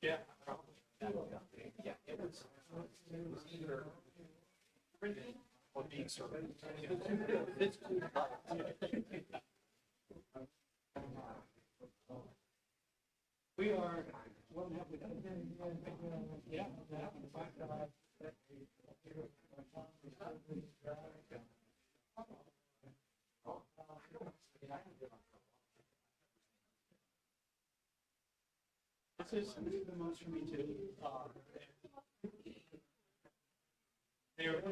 Yeah, probably. Yeah, it was either printing or being served. It's cool. We are, what have we done? Yeah. This is the most for me too. There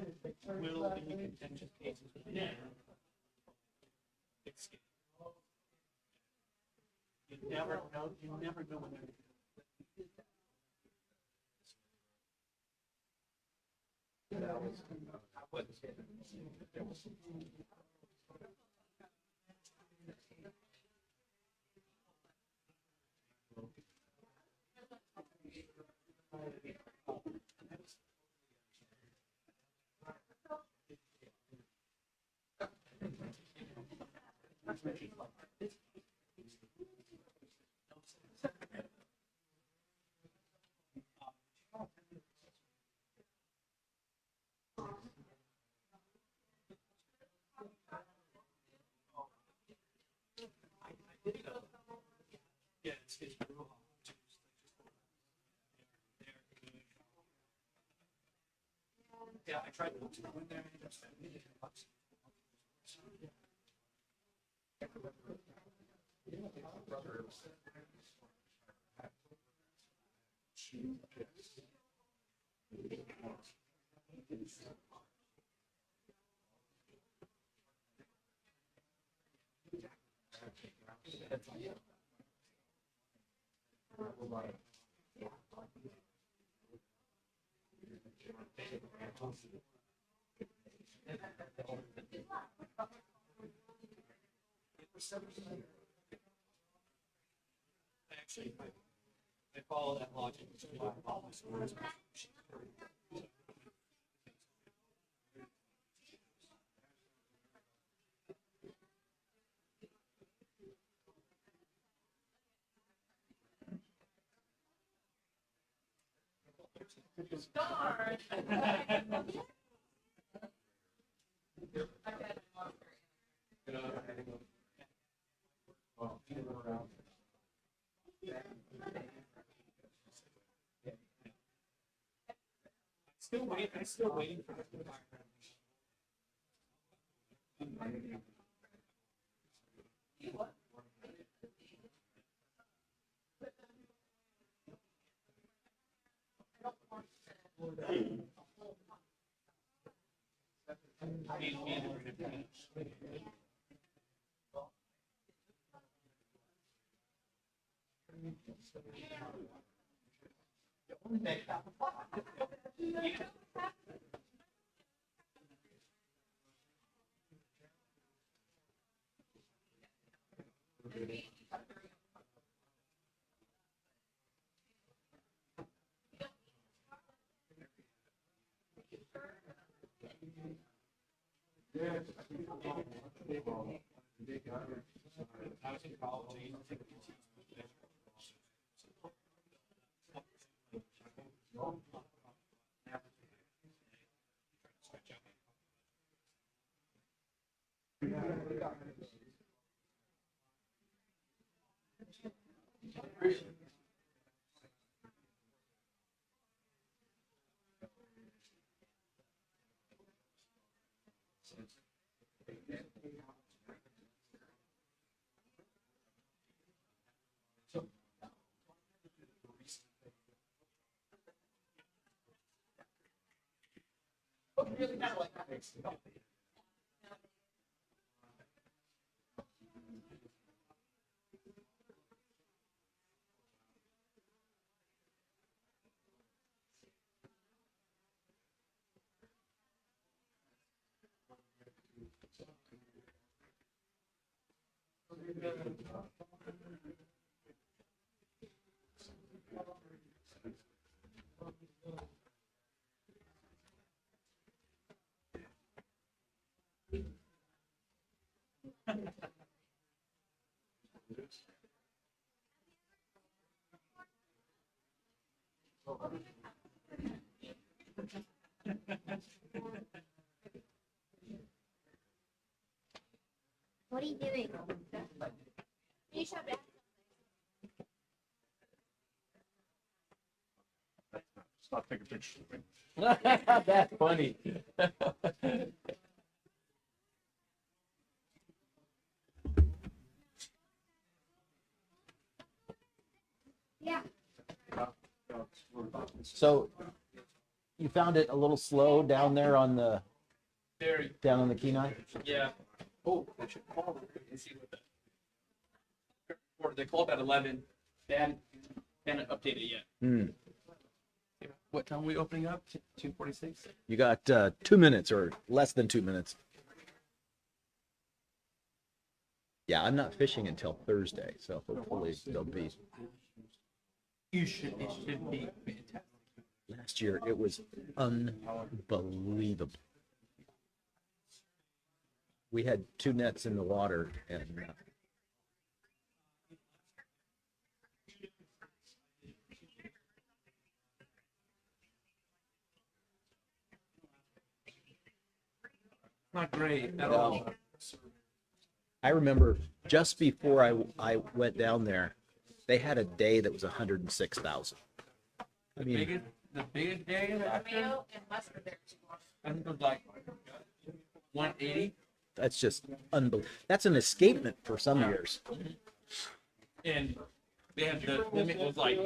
will be contentious cases. Yeah. It's, you never know when they're going to. That was, I wouldn't say that there was. Yeah, I tried to go in there. Actually, I follow that logic. So I follow my scores. I'm still waiting for the really kind of like that. What are you doing? You should have Stop taking pictures of me. That's funny. Yeah. So you found it a little slow down there on the, Very. down on the Kenai? Yeah. Oh, I should call them and see what the. Or they called at 11. They hadn't updated yet. Hmm. What time are we opening up? 2:46? You got 2 minutes or less than 2 minutes. Yeah, I'm not fishing until Thursday, so hopefully there'll be. It should be fantastic. Last year, it was unbelievable. We had 2 nets in the water and Not great at all. I remember just before I went down there, they had a day that was 106,000. I mean, The biggest day of the Mayo and mustard there. I think it was like 180. That's just unbelievable. That's an escapement for some years. And they had the limit was like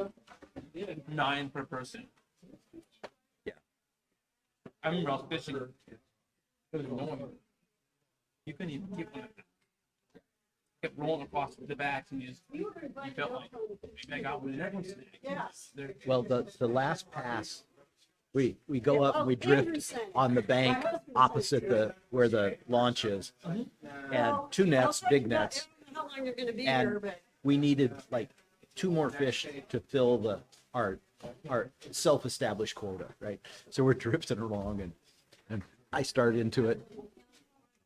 9 per person. Yeah. I remember I was fishing. It was annoying. You couldn't even keep one. Kept rolling across the backs, and you felt like maybe I got one. And everyone's Well, the last pass, we go up and we drift on the bank opposite where the launch is, and 2 nets, big nets, and we needed like 2 more fish to fill our self-established quota, right? So we're drifting along, and I start into it,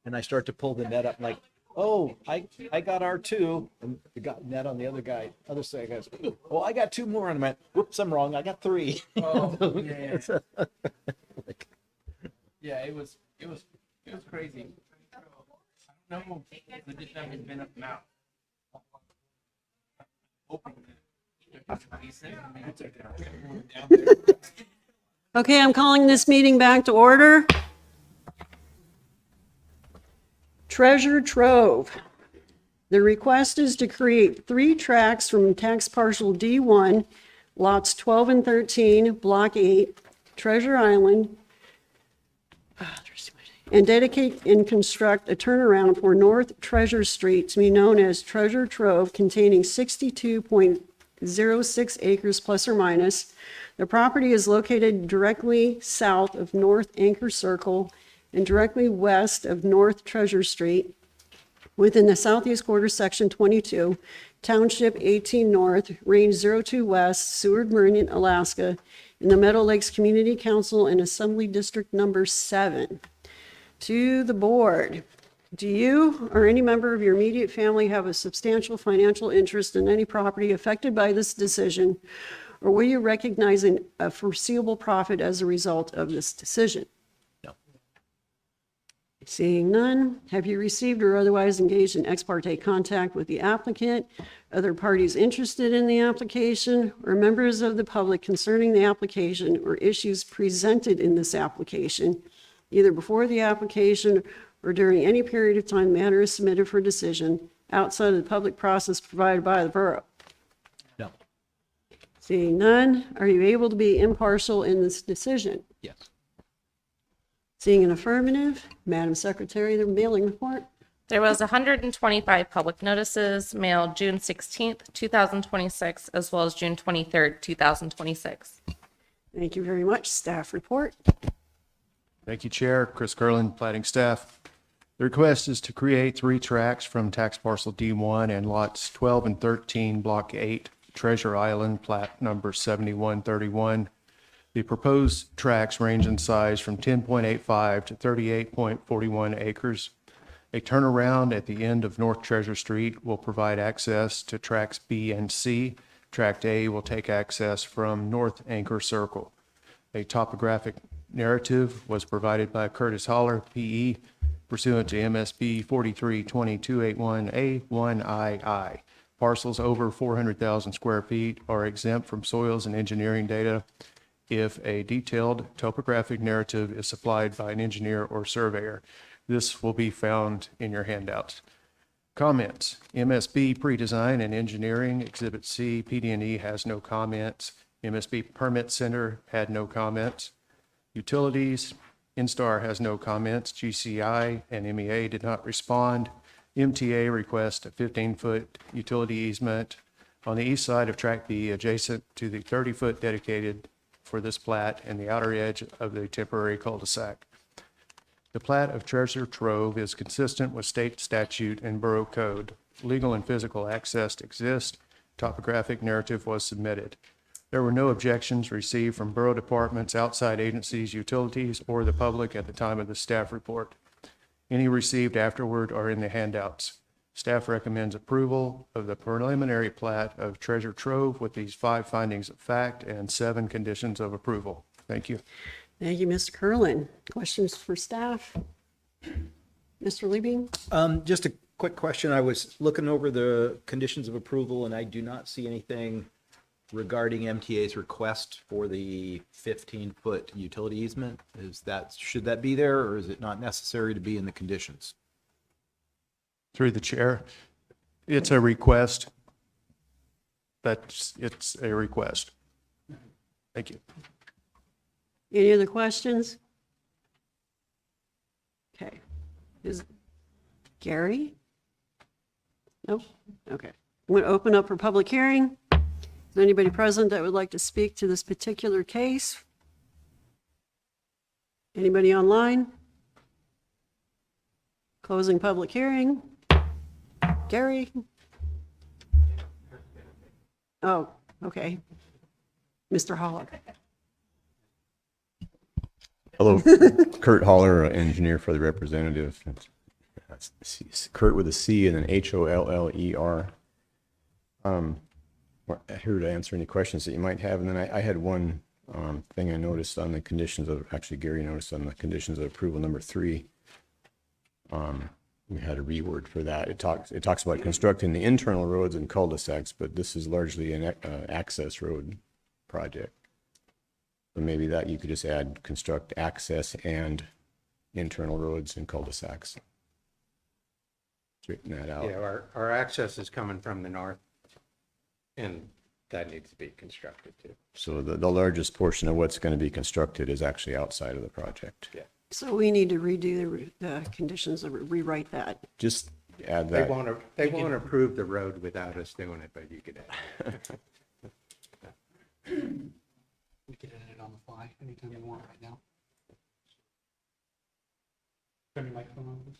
and I start to pull the net up, like, oh, I got R2, and the net on the other side goes, oh, I got 2 more, and I went, whoops, I'm wrong, I got 3. Oh, yeah. Yeah, it was crazy. I don't know if the dish hasn't been up now. Okay, I'm calling this meeting back to order. Treasure Trove. The request is to create 3 tracks from tax parcel D1, lots 12 and 13, block 8, Treasure Island, and dedicate and construct a turnaround for North Treasure Street to be known as Treasure Trove, containing 62.06 acres plus or minus. The property is located directly south of North Anchor Circle and directly west of North Treasure Street, within the southeast quarter, section 22, Township 18 North, Range 02 West, Seward, Meridian, Alaska, in the Meadow Lakes Community Council and Assembly District Number 7. To the board, do you or any member of your immediate family have a substantial financial interest in any property affected by this decision, or will you recognize a foreseeable profit as a result of this decision? No. Seeing none, have you received or otherwise engaged in ex parte contact with the applicant, other parties interested in the application, or members of the public concerning the application or issues presented in this application, either before the application or during any period of time the matter is submitted for decision outside of the public process provided by the borough? No. Seeing none, are you able to be impartial in this decision? Yes. Seeing an affirmative, Madam Secretary, the mailing report. There was 125 public notices mailed June 16th, 2026, as well as June 23rd, 2026. Thank you very much. Staff report. Thank you, Chair. Chris Curlin, Platting staff. The request is to create 3 tracks from tax parcel D1 and lots 12 and 13, block 8, Treasure Island, plat number 7131. The proposed tracks range in size from 10.85 to 38.41 acres. A turnaround at the end of North Treasure Street will provide access to tracks B and C. Tract A will take access from North Anchor Circle. A topographic narrative was provided by Curtis Holler, PE, pursuant to MSB 432281A1II. Parcels over 400,000 square feet are exempt from soils and engineering data if a detailed topographic narrative is supplied by an engineer or surveyor. This will be found in your handouts. Comments. MSB pre-design and engineering, Exhibit C, PD&E has no comments. MSB Permit Center had no comments. Utilities, Instar has no comments. GCI and MEA did not respond. MTA requests a 15-foot utility easement on the east side of Track B, adjacent to the 30-foot dedicated for this plat and the outer edge of the temporary cul-de-sac. The plat of Treasure Trove is consistent with state statute and borough code. Legal and physical access exist. Topographic narrative was submitted. There were no objections received from borough departments, outside agencies, utilities, or the public at the time of the staff report. Any received afterward are in the handouts. Staff recommends approval of the preliminary plat of Treasure Trove with these 5 findings of fact and 7 conditions of approval. Thank you. Thank you, Mr. Curlin. Questions for staff? Mr. Liebing? Just a quick question. I was looking over the conditions of approval and I do not see anything regarding MTA's request for the 15-foot utility easement. Should that be there, or is it not necessary to be in the conditions? Through the chair, it's a request. It's a request. Thank you. Any other questions? Okay. Is Gary? Nope. Okay. I'm going to open up for public hearing. Is there anybody present that would like to speak to this particular case? Anybody online? Closing public hearing. Gary? Oh, okay. Mr. Hollock. Hello, Kurt Holler, engineer for the representative. That's Kurt with a C and then Holler. We're here to answer any questions that you might have. And then I had one thing I noticed on the conditions of, actually Gary noticed on the conditions of approval number 3. We had a reword for that. It talks about constructing the internal roads and cul-de-sacs, but this is largely an access road project. So maybe that you could just add construct access and internal roads and cul-de-sacs. Straighten that out. Yeah, our access is coming from the north, and that needs to be constructed too. So the largest portion of what's going to be constructed is actually outside of the project. Yeah. So we need to redo the conditions or rewrite that. Just add They that. won't approve the road without us doing it, but you could add it. We can edit it on the fly anytime you want right now. Turn your microphone on, please.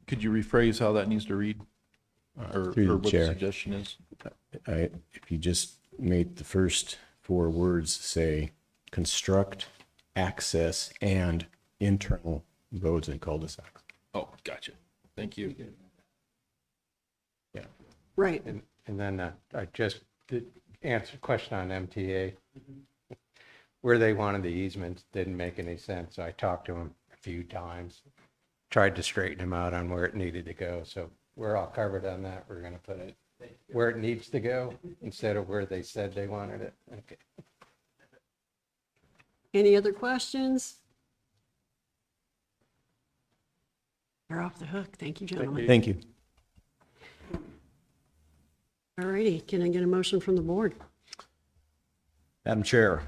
Could you rephrase how that needs to read? Or Through the what the chair. suggestion is? If you just made the first 4 words say construct, access, and internal roads and cul-de-sacs. Oh, gotcha. Thank you. Yeah. Right. And then I just did answer a question on MTA. Where they wanted the easements didn't make any sense. So I talked to them a few times, tried to straighten them out on where it needed to go. So we're all covered on that. We're going to put it where it needs to go instead of where they said they wanted it. Okay. Any other questions? You're off the hook. Thank you, gentlemen. Thank you. All righty. Can I get a motion from the board? Madam Chair,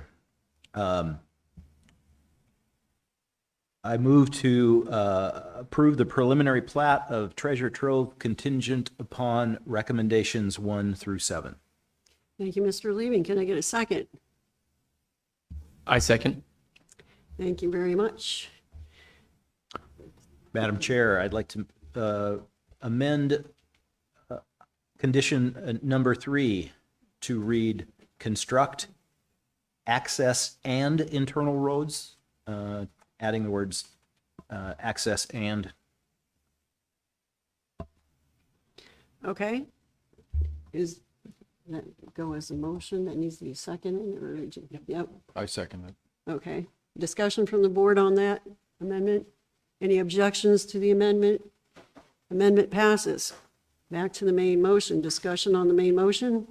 I move to approve the preliminary plat of Treasure Trove contingent upon recommendations 1 through 7. Thank you, Mr. Leving. Can I get a second? I second. Thank you very much. Madam Chair, I'd like to amend condition number 3 to read construct, access, and internal roads, adding the words access and. Okay. Is that go as a motion that needs to be seconded or? Yep. I second it. Okay. Discussion from the board on that amendment? Any objections to the amendment? Amendment passes. Back to the main motion. Discussion on the main motion?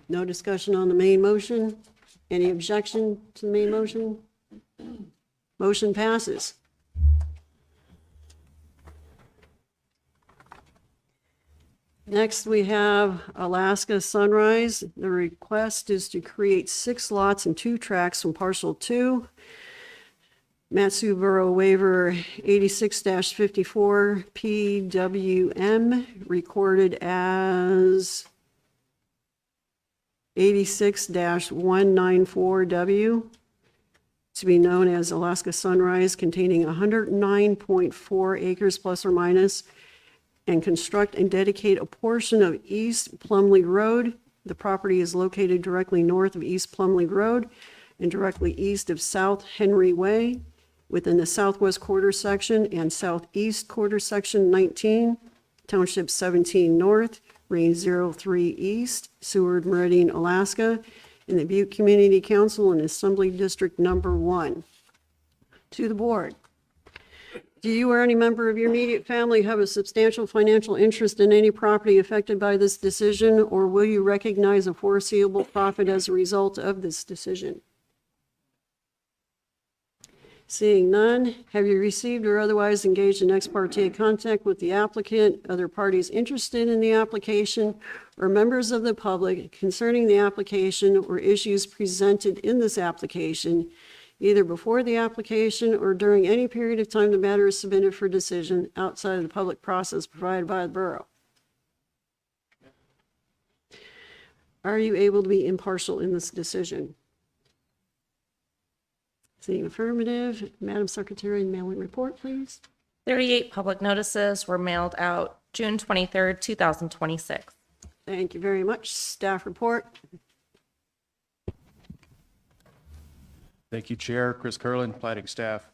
No discussion on the main motion? Any objection to the main motion? Motion passes. Next, we have Alaska Sunrise. The request is to create 6 lots and 2 tracts from parcel 2. Matsu Borough Waiver 86-54 PWM, recorded as 86-194W, to be known as Alaska Sunrise, containing 109.4 acres plus or minus, and construct and dedicate a portion of East Plumley Road. The property is located directly north of East Plumley Road and directly east of South Henry Way, within the southwest quarter section and southeast quarter section 19, Township 17 North, Range 03 East, Seward Meridian, Alaska, in the Butte Community Council and Assembly District Number 1. To the board. Do you or any member of your immediate family have a substantial financial interest in any property affected by this decision, or will you recognize a foreseeable profit as a result of this decision? Seeing none, have you received or otherwise engaged in ex parte contact with the applicant, other parties interested in the application, or members of the public concerning the application or issues presented in this application, either before the application or during any period of time the matter is submitted for decision outside of the public process provided by the borough? Are you able to be impartial in this decision? Seeing affirmative, Madam Secretary, mailing report, please. 38 public notices were mailed out June 23rd, 2026. Thank you very much. Staff report. Thank you, Chair. Chris Curlin, Platting staff.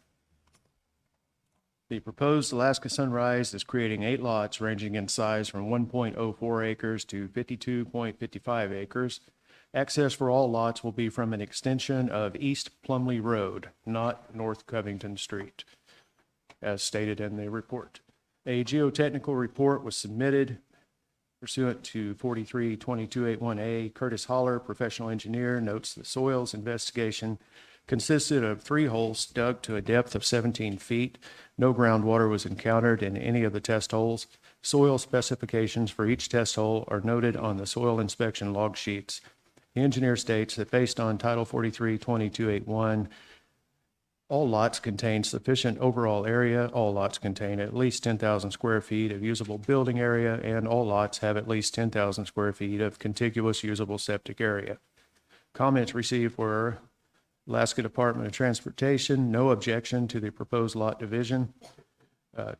The proposed Alaska Sunrise is creating 8 lots ranging in size from 1.04 acres to 52.55 acres. Access for all lots will be from an extension of East Plumley Road, not North Covington Street, as stated in the report. A geotechnical report was submitted pursuant to 43-2281A. Curtis Holler, professional engineer, notes the soils investigation consisted of 3 holes dug to a depth of 17 feet. No groundwater was encountered in any of the test holes. Soil specifications for each test hole are noted on the soil inspection log sheets. The engineer states that based on Title 43-2281, all lots contain sufficient overall area, all lots contain at least 10,000 square feet of usable building area, and all lots have at least 10,000 square feet of contiguous usable septic area. Comments received were Alaska Department of Transportation, no objection to the proposed lot division.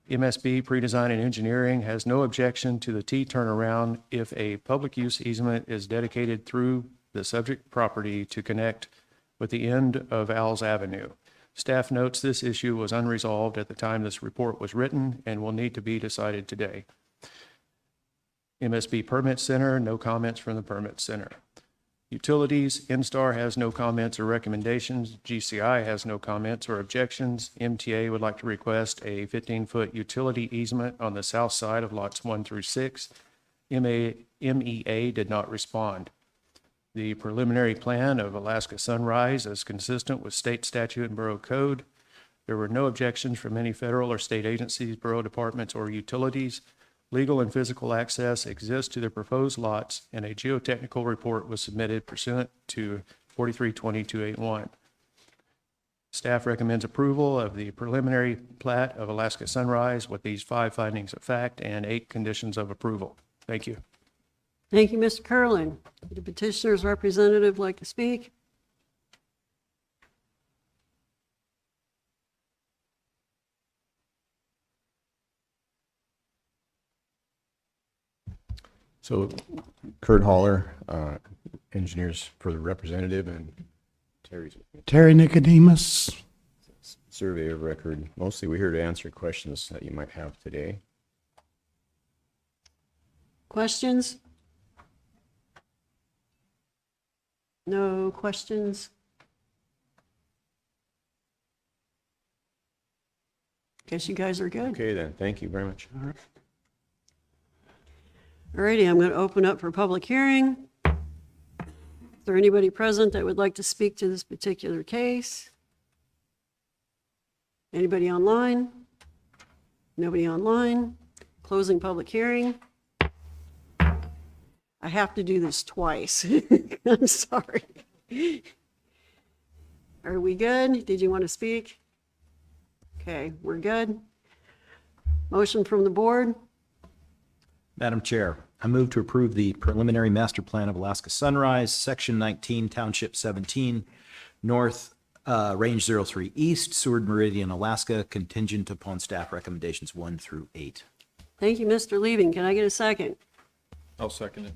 MSB Pre-Design and Engineering has no objection to the T turnaround if a public use easement is dedicated through the subject property to connect with the end of Owls Avenue. Staff notes this issue was unresolved at the time this report was written and will need to be decided today. MSB Permit Center, no comments from the Permit Center. Utilities, NSTAR has no comments or recommendations. GCI has no comments or objections. MTA would like to request a 15-foot utility easement on the south side of lots 1 through 6. MEA did not respond. The preliminary plan of Alaska Sunrise is consistent with state statute and borough code. There were no objections from any federal or state agencies, borough departments, or utilities. Legal and physical access exists to the proposed lots, and a geotechnical report was submitted pursuant to 43-2281. Staff recommends approval of the preliminary plat of Alaska Sunrise with these 5 findings of fact and 8 conditions of approval. Thank you. Thank you, Mr. Curlin. Would the petitioner's representative like to speak? So Kurt Holler, engineers for the representative, and Terry Nicodemus. Survey of record. Mostly we're here to answer questions that you might have today. Questions? No questions? Guess you guys are good. Okay then, thank you very much. Alrighty, I'm going to open up for public hearing. Is there anybody present that would like to speak to this particular case? Anybody online? Nobody online? Closing public hearing. I have to do this twice. I'm sorry. Are we good? Did you want to speak? Okay, we're good. Motion from the board. Madam Chair, I move to approve the preliminary master plan of Alaska Sunrise, Section 19, Township 17, North, Range 03 East, Seward Meridian, Alaska, contingent upon staff recommendations 1 through 8. Thank you, Mr. Leaving. Can I get a second? I'll second it.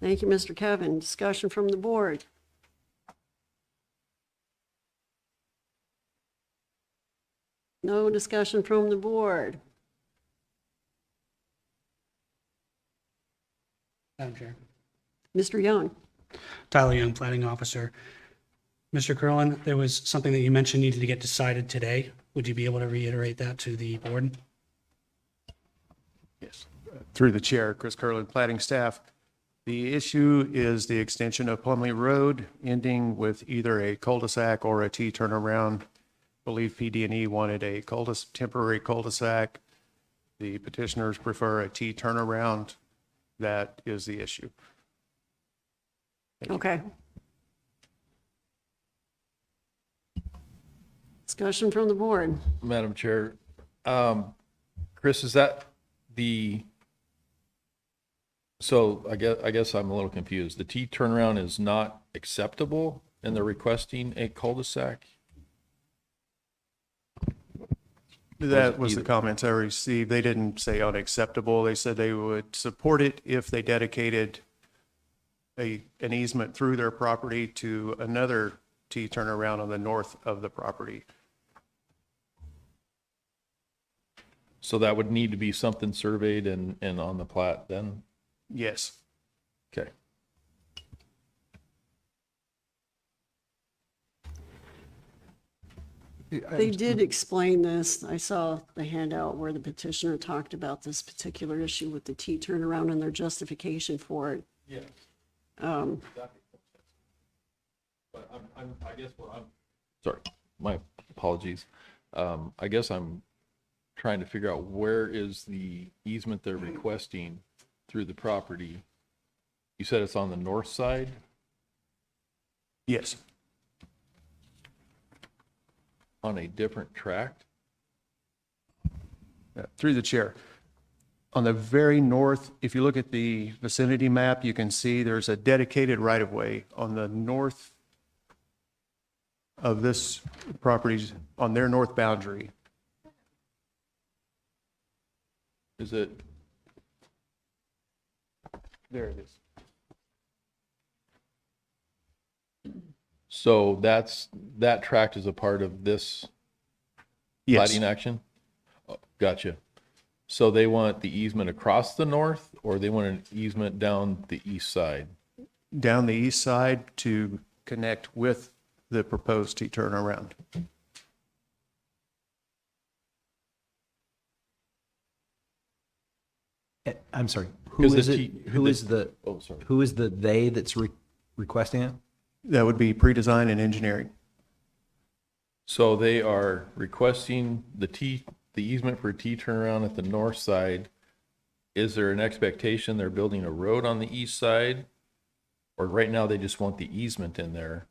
Thank you, Mr. Kevin. Discussion from the board. No discussion from the board. Madam Chair. Mr. Young. Tyler Young, Planning Officer. Mr. Curlin, there was something that you mentioned needed to get decided today. Would you be able to reiterate that to the board? Yes. Through the chair, Chris Curlin, planning staff. The issue is the extension of Plumley Road, ending with either a cul-de-sac or a T turnaround. I believe PD&E wanted a temporary cul-de-sac. The petitioners prefer a T turnaround. That is the issue. Okay. Discussion from the board. Madam Chair, Chris, is that so I guess I'm a little confused. The T turnaround is not acceptable and they're requesting a cul-de-sac? That was the comments I received. They didn't say unacceptable. They said they would support it if they dedicated an easement through their property to another T turnaround on the north of the property. So that would need to be something surveyed and on the plat then? Yes. Okay. They did explain this. I saw the handout where the petitioner talked about this particular issue with the T turnaround and their justification for it. Yeah. Um, But I guess sorry, my apologies. I guess I'm trying to figure out where is the easement they're requesting through the property. You said it's on the north side? Yes. On a different tract? Through the chair. On the very north, if you look at the vicinity map, you can see there's a dedicated right-of-way on the north of this property's, on their north boundary. Is it? There it is. So that tract is a part of this Yes. plating action? Oh, gotcha. So they want the easement across the north, or they want an easement down the east side? Down the east side to connect with the proposed T turnaround. I'm sorry, Because who is the it? T- Who the- is the, Oh, sorry. who is the they that's requesting it? That would be pre-design and engineering. So they are requesting the easement for a T turnaround at the north side. Is there an expectation they're building a road on the east side? Or right now they just want the easement in there?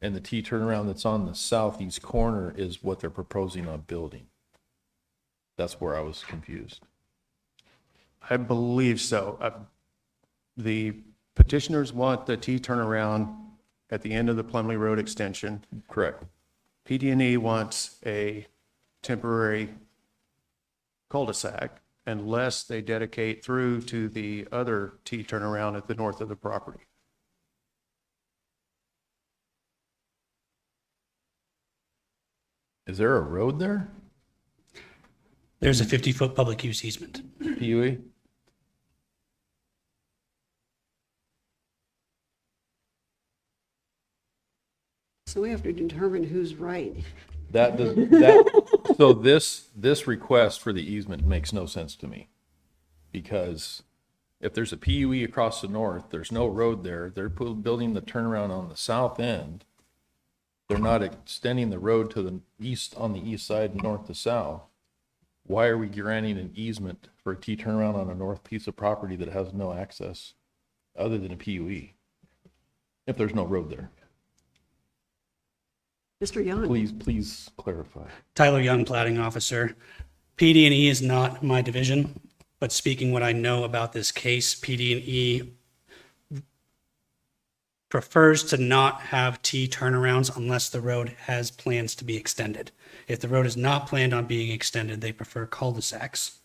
And the T turnaround that's on the southeast corner is what they're proposing on building? That's where I was confused. I believe so. The petitioners want the T turnaround at the end of the Plumley Road extension. Correct. PD&E wants a temporary cul-de-sac unless they dedicate through to the other T turnaround at the north of the property. Is there a road there? There's a 50-foot public use easement. PUE? So we have to determine who's right. So this request for the easement makes no sense to me. Because if there's a PUE across the north, there's no road there. They're building the turnaround on the south end. They're not extending the road to the east, on the east side, north to south. Why are we granting an easement for a T turnaround on a north piece of property that has no access other than a PUE? If there's no road there. Mr. Young. Please clarify. Tyler Young, plating officer. PD&E is not my division, but speaking what I know about this case, PD&E prefers to not have T turnarounds unless the road has plans to be extended. If the road is not planned on being extended, they prefer cul-de-sacs.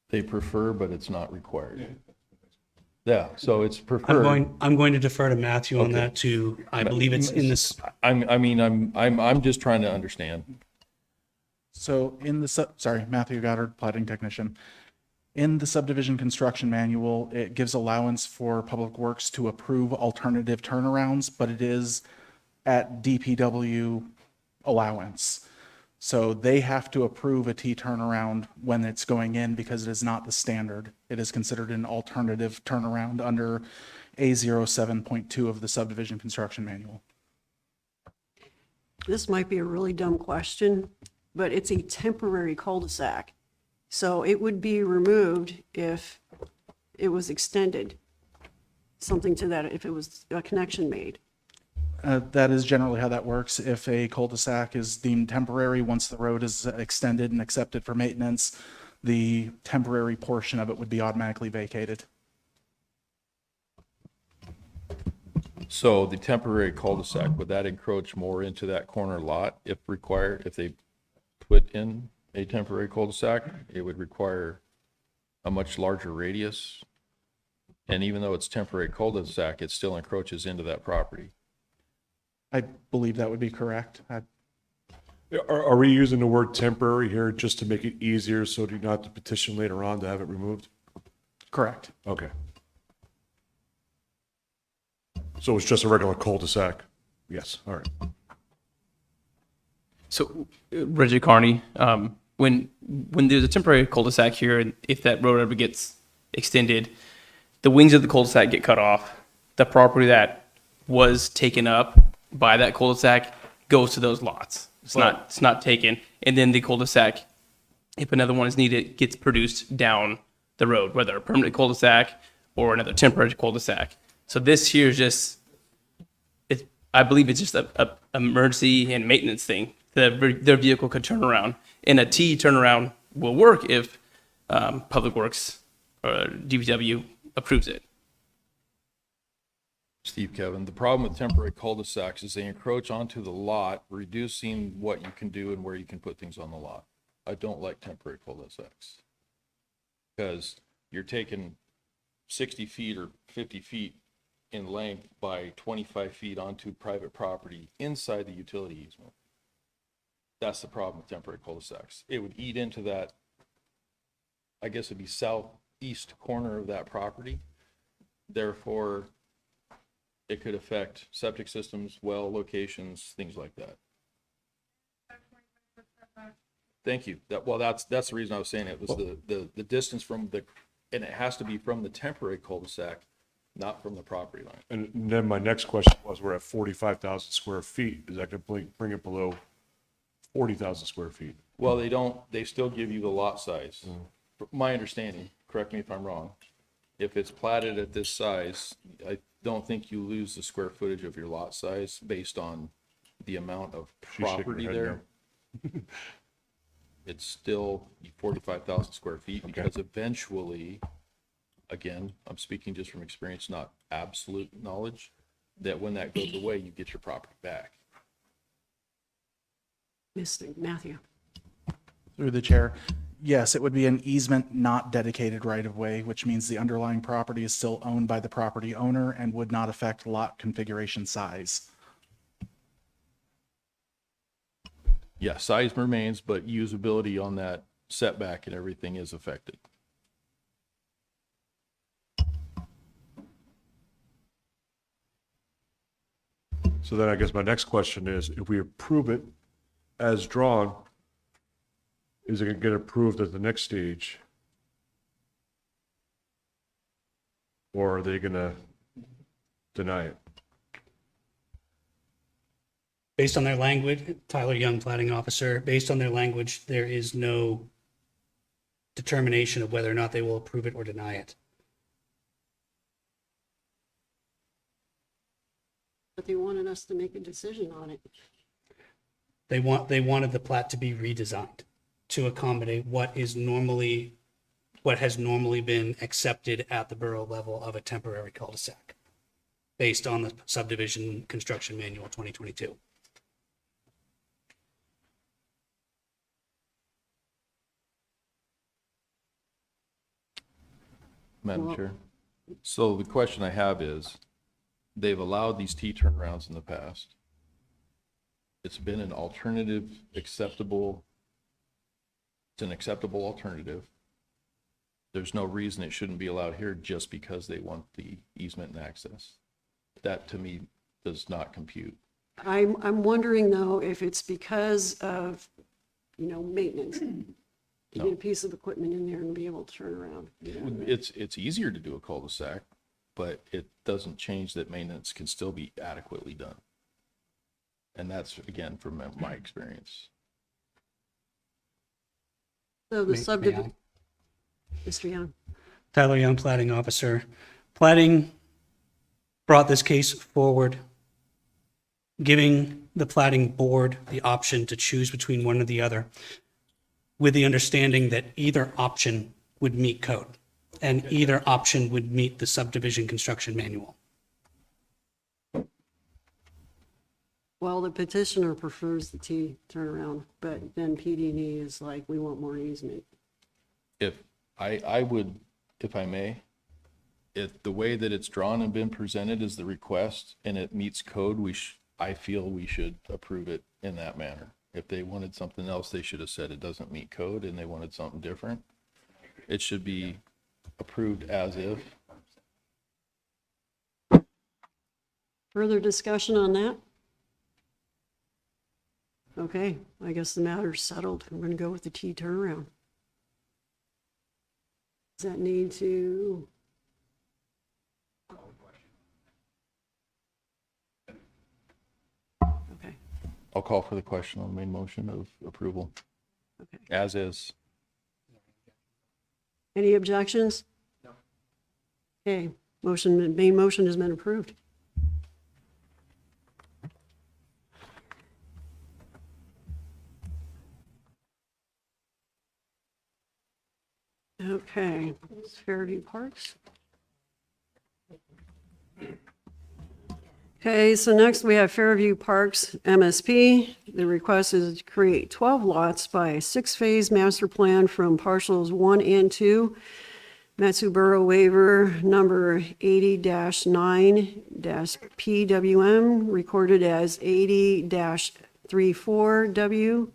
They prefer, but it's not required. Yeah, so it's preferred. I'm going to defer to Matthew on Okay. that too. I believe it's in this. I'm just trying to understand. So in the, sorry, Matthew Goddard, plating technician. In the subdivision construction manual, it gives allowance for Public Works to approve alternative turnarounds, but it is at DPW allowance. So they have to approve a T turnaround when it's going in because it is not the standard. It is considered an alternative turnaround under A07.2 of the subdivision construction manual. This might be a really dumb question, but it's a temporary cul-de-sac. So it would be removed if it was extended, something to that, if it was a connection made. That is generally how that works. If a cul-de-sac is deemed temporary, once the road is extended and accepted for maintenance, the temporary portion of it would be automatically vacated. So the temporary cul-de-sac, would that encroach more into that corner lot if required, if they put in a temporary cul-de-sac? It would require a much larger radius. And even though it's temporary cul-de-sac, it still encroaches into that property. I believe that would be correct. Are we using the word temporary here just to make it easier so do you not have to petition later on to have it removed? Correct. Okay. So it's just a regular cul-de-sac? Yes, all right. So, Reggie Carney, when there's a temporary cul-de-sac here, and if that road ever gets extended, the wings of the cul-de-sac get cut off. The property that was taken up by that cul-de-sac goes to those lots. It's not taken. And then the cul-de-sac, if another one is needed, gets produced down the road, whether a permanent cul-de-sac or another temporary cul-de-sac. So this here is just, I believe it's just a emergency and maintenance thing. Their vehicle could turn around. And a T turnaround will work if Public Works or DPW approves it. Steve, Kevin, the problem with temporary cul-de-sacs is they encroach onto the lot, reducing what you can do and where you can put things on the lot. I don't like temporary cul-de-sacs because you're taking 60 feet or 50 feet in length by 25 feet onto private property inside the utility easement. That's the problem with temporary cul-de-sacs. It would eat into that, I guess it'd be southeast corner of that property. Therefore, it could affect septic systems, well locations, things like that. Thank you. That's the reason I was saying it was the distance from the, and it has to be from the temporary cul-de-sac, not from the property line. And then my next question was, we're at 45,000 square feet. Is that going to bring it below 40,000 square feet? Well, they still give you the lot size. My understanding, correct me if I'm wrong, if it's platted at this size, I don't think you lose the square footage of your lot size based on the amount of property there. It's still 45,000 square feet because eventually, again, I'm speaking just from experience, not absolute knowledge, that when that goes away, you get your property back. Mr. Matthew. Through the chair. Yes, it would be an easement not dedicated right-of-way, which means the underlying property is still owned by the property owner and would not affect lot configuration size. Yeah, size remains, but usability on that setback and everything is affected. So then I guess my next question is, if we approve it as drawn, is it going to get approved at the next stage? Or are they going to deny it? Based on their language, Tyler Young, Platting Officer, based on their language, there is no determination of whether or not they will approve it or deny it. But they wanted us to make a decision on it. They wanted the plat to be redesigned to accommodate what has normally been accepted at the borough level of a temporary cul-de-sac, based on the subdivision construction manual 2022. Madam Chair. So the question I have is, they've allowed these T turnarounds in the past. It's been an alternative, it's an acceptable alternative. There's no reason it shouldn't be allowed here just because they want the easement and access. That to me does not compute. I'm wondering though, if it's because of, maintenance. To get a piece of equipment in there and be able to turn around. It's easier to do a cul-de-sac, but it doesn't change that maintenance can still be adequately done. And that's, again, from my experience. So the May subdivision. Mr. Young. Tyler Young, Platting Officer. Platting brought this case forward, giving the Platting Board the option to choose between one or the other, with the understanding that either option would meet code and either option would meet the subdivision construction manual. Well, the petitioner prefers the T turnaround, but then PD&E is like, we want more easement. If I would, if I may, the way that it's drawn and been presented as the request and it meets code, I feel we should approve it in that manner. If they wanted something else, they should have said it doesn't meet code and they wanted something different. It should be approved as if. Further discussion on that? Okay, I guess the matter's settled. We're going to go with the T turnaround. Does that need to? Okay. I'll call for the question on the main motion of approval. Okay. As is. Any objections? No. Okay, main motion has been approved. Okay, Fairview Parks. Okay, so next we have Fairview Parks MSP. The request is to create 12 lots by a 6-phase master plan from parcels 1 and 2. Matsuboro waiver number 80-9-PWM, recorded as 80-34W,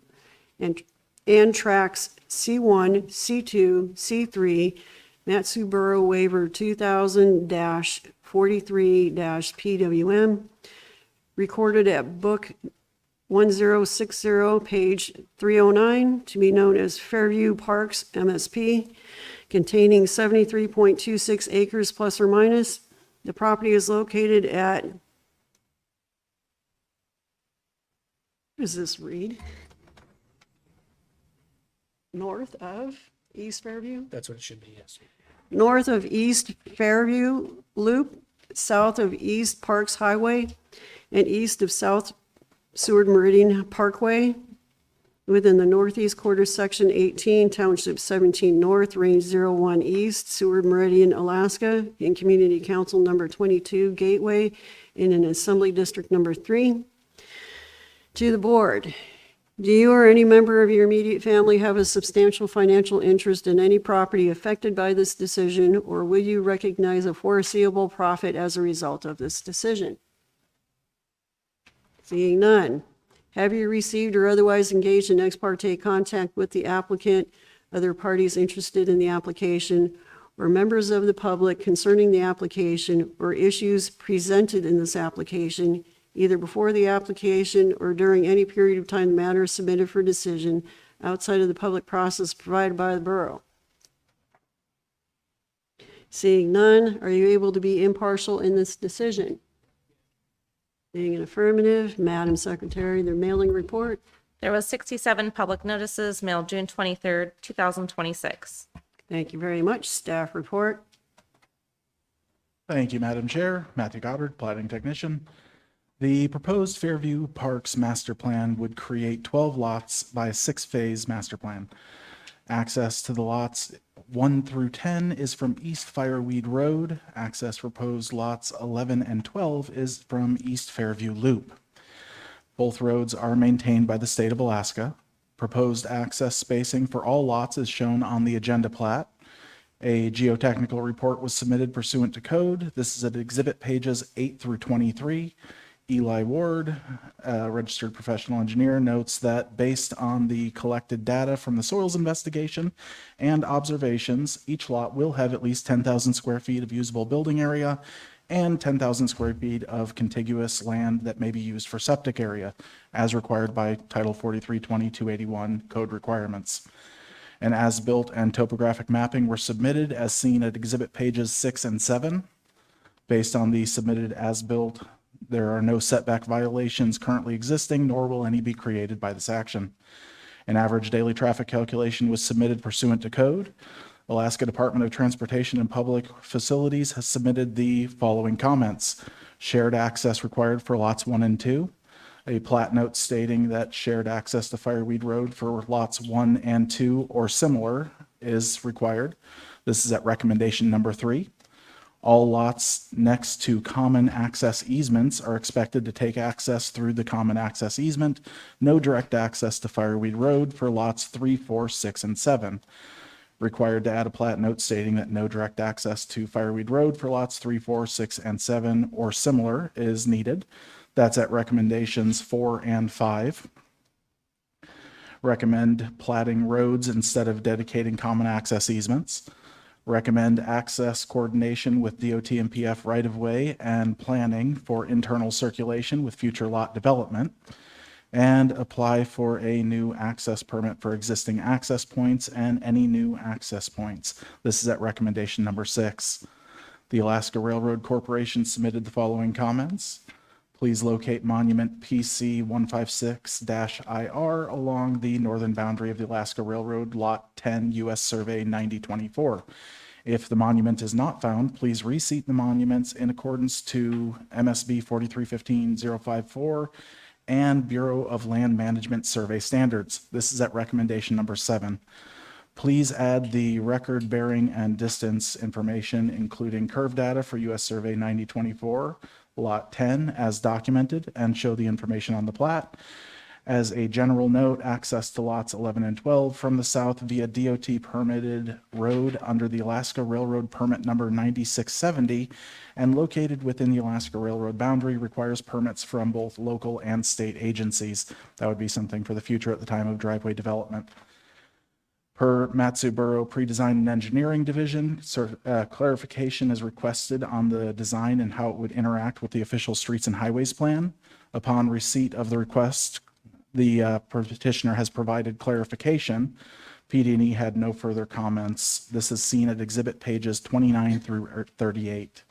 and tracks C1, C2, C3, Matsuboro waiver 2000-43-PWM, recorded at book 1060, page 309, to be known as Fairview Parks MSP, containing 73.26 acres plus or minus. The property is located at, what does this read? North of East Fairview? That's what it should be, yes. North of East Fairview Loop, south of East Parks Highway, and east of South Seward Meridian Parkway, within the northeast quarter, section 18, township 17 north, range 01 east, Seward Meridian, Alaska, in community council number 22, Gateway, in an assembly district number 3. To the board, do you or any member of your immediate family have a substantial financial interest in any property affected by this decision, or will you recognize a foreseeable profit as a result of this decision? Seeing none. Have you received or otherwise engaged in ex parte contact with the applicant, other parties interested in the application, or members of the public concerning the application or issues presented in this application, either before the application or during any period of time the matter is submitted for decision outside of the public process provided by the borough? Seeing none, are you able to be impartial in this decision? Being an affirmative, Madam Secretary, their mailing report. There was 67 public notices mailed June 23rd, 2026. Thank you very much. Staff report. Thank you, Madam Chair. Matthew Goddard, Platting Technician. The proposed Fairview Parks Master Plan would create 12 lots by a 6-phase master plan. Access to the lots 1 through 10 is from East Fireweed Road. Access proposed lots 11 and 12 is from East Fairview Loop. Both roads are maintained by the state of Alaska. Proposed access spacing for all lots is shown on the agenda plat. A geotechnical report was submitted pursuant to code. This is at exhibit pages 8 through 23. Eli Ward, registered professional engineer, notes that based on the collected data from the soils investigation and observations, each lot will have at least 10,000 square feet of usable building area and 10,000 square feet of contiguous land that may be used for septic area, as required by Title 43-20-281 code requirements. An as-built and topographic mapping were submitted as seen at exhibit pages 6 and 7. Based on the submitted as-built, there are no setback violations currently existing, nor will any be created by this action. An average daily traffic calculation was submitted pursuant to code. Alaska Department of Transportation and Public Facilities has submitted the following comments. Shared access required for lots 1 and 2. A plat note stating that shared access to Fireweed Road for lots 1 and 2 or similar is required. This is at recommendation number 3. All lots next to common access easements are expected to take access through the common access easement. No direct access to Fireweed Road for lots 3, 4, 6, and 7. Required to add a plat note stating that no direct access to Fireweed Road for lots 3, 4, 6, and 7 or similar is needed. That's at recommendations 4 and 5. Recommend platting roads instead of dedicating common access easements. Recommend access coordination with DOT and PF right-of-way and planning for internal circulation with future lot development. And apply for a new access permit for existing access points and any new access points. This is at recommendation number 6. The Alaska Railroad Corporation submitted the following comments. Please locate monument PC 156-IR along the northern boundary of the Alaska Railroad, Lot 10, U.S. Survey 9024. If the monument is not found, please reseat the monuments in accordance to MSB 4315-054 and Bureau of Land Management Survey Standards. This is at recommendation number 7. Please add the record bearing and distance information, including curve data for U.S. Survey 9024, Lot 10, as documented, and show the information on the plat. As a general note, access to lots 11 and 12 from the south via DOT permitted road under the Alaska Railroad permit number 9670 and located within the Alaska Railroad boundary requires permits from both local and state agencies. That would be something for the future at the time of driveway development. Per Matsu Borough Pre-Design and Engineering Division, clarification is requested on the design and how it would interact with the official streets and highways plan. Upon receipt of the request, the petitioner has provided clarification. PD&E had no further comments. This is seen at exhibit pages 29 through 38.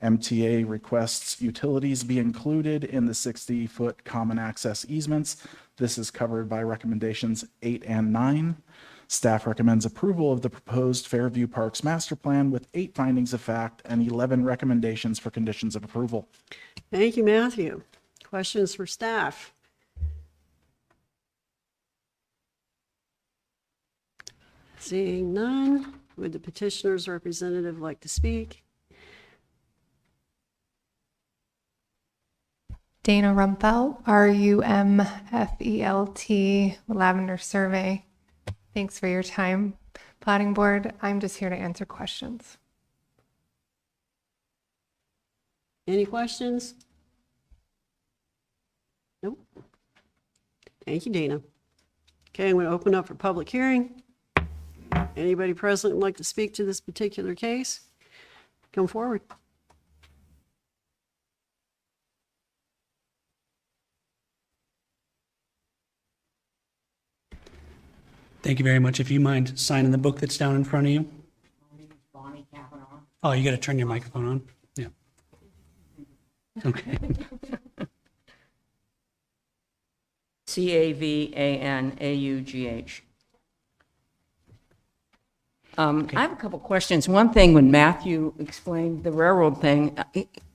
MTA requests utilities be included in the 60-foot common access easements. This is covered by recommendations 8 and 9. Staff recommends approval of the proposed Fairview Parks Master Plan with 8 findings of fact and 11 recommendations for conditions of approval. Thank you, Matthew. Questions for staff? Seeing none, would the petitioner's representative like to speak? Dana Rumpfelt, RUMFELT, Lavender Survey. Thanks for your time, Planning Board. I'm just here to answer questions. Any questions? Nope. Thank you, Dana. Okay, I'm going to open up for public hearing. Anybody present would like to speak to this particular case? Come forward. Thank you very much. If you mind signing the book that's down in front of you. Oh, you got to turn your microphone on? Yeah. Okay. Cavanaugh. I have a couple questions. One thing, when Matthew explained the railroad thing,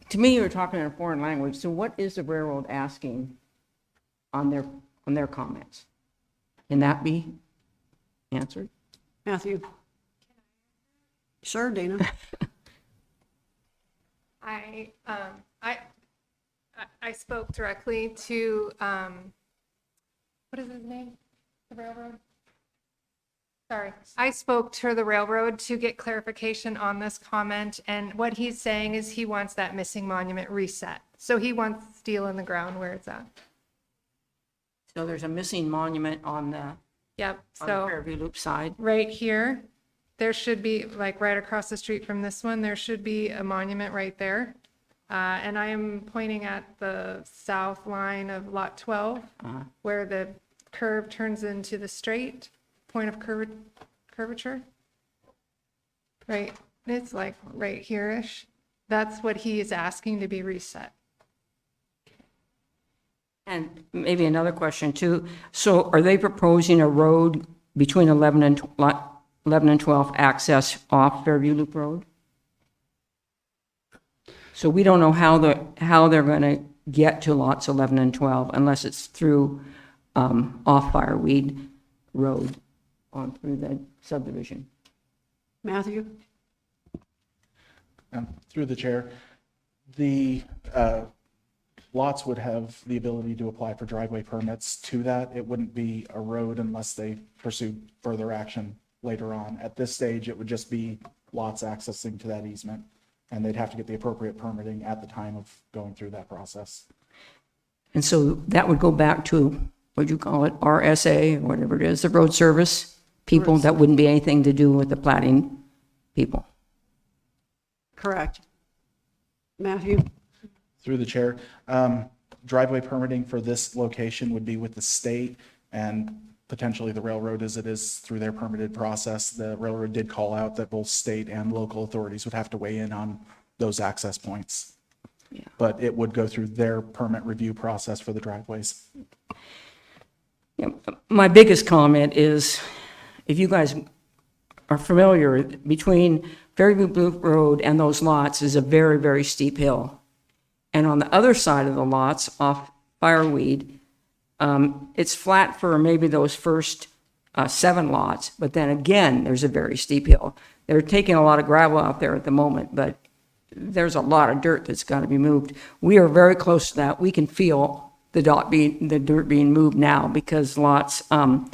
to me, you were talking in a foreign language. So what is the railroad asking on their comments? Can that be answered? Matthew. Sure, Dana. I spoke directly to, what is his name? The railroad? Sorry. I spoke to the railroad to get clarification on this comment, and what he's saying is he wants that missing monument reset. So he wants steel in the ground where it's at. So there's a missing monument on the, Yep, on the so Fairview Loop side. right here, there should be, like right across the street from this one, there should be a monument right there. And I am pointing at the south line of Lot 12, where the curve turns into the straight point of curvature. Right, it's like right here-ish. That's what he is asking to be reset. And maybe another question too. So are they proposing a road between 11 and 12 access off Fairview Loop Road? So we don't know how they're going to get to lots 11 and 12 unless it's through off Fireweed Road on through the subdivision. Matthew? Through the chair, the lots would have the ability to apply for driveway permits to that. It wouldn't be a road unless they pursued further action later on. At this stage, it would just be lots accessing to that easement, and they'd have to get the appropriate permitting at the time of going through that process. And so that would go back to, what'd you call it, RSA, or whatever it is, the road service people. That wouldn't be anything to do with the platting people. Correct. Matthew? Through the chair, driveway permitting for this location would be with the state and potentially the railroad as it is through their permitted process. The railroad did call out that both state and local authorities would have to weigh in on those access points. Yeah. But it would go through their permit review process for the driveways. Yeah, my biggest comment is, if you guys are familiar, between Fairview Loop Road and those lots is a very, very steep hill. And on the other side of the lots off Fireweed, it's flat for maybe those first 7 lots, but then again, there's a very steep hill. They're taking a lot of gravel out there at the moment, but there's a lot of dirt that's got to be moved. We are very close to that. We can feel the dirt being moved now because lots A8,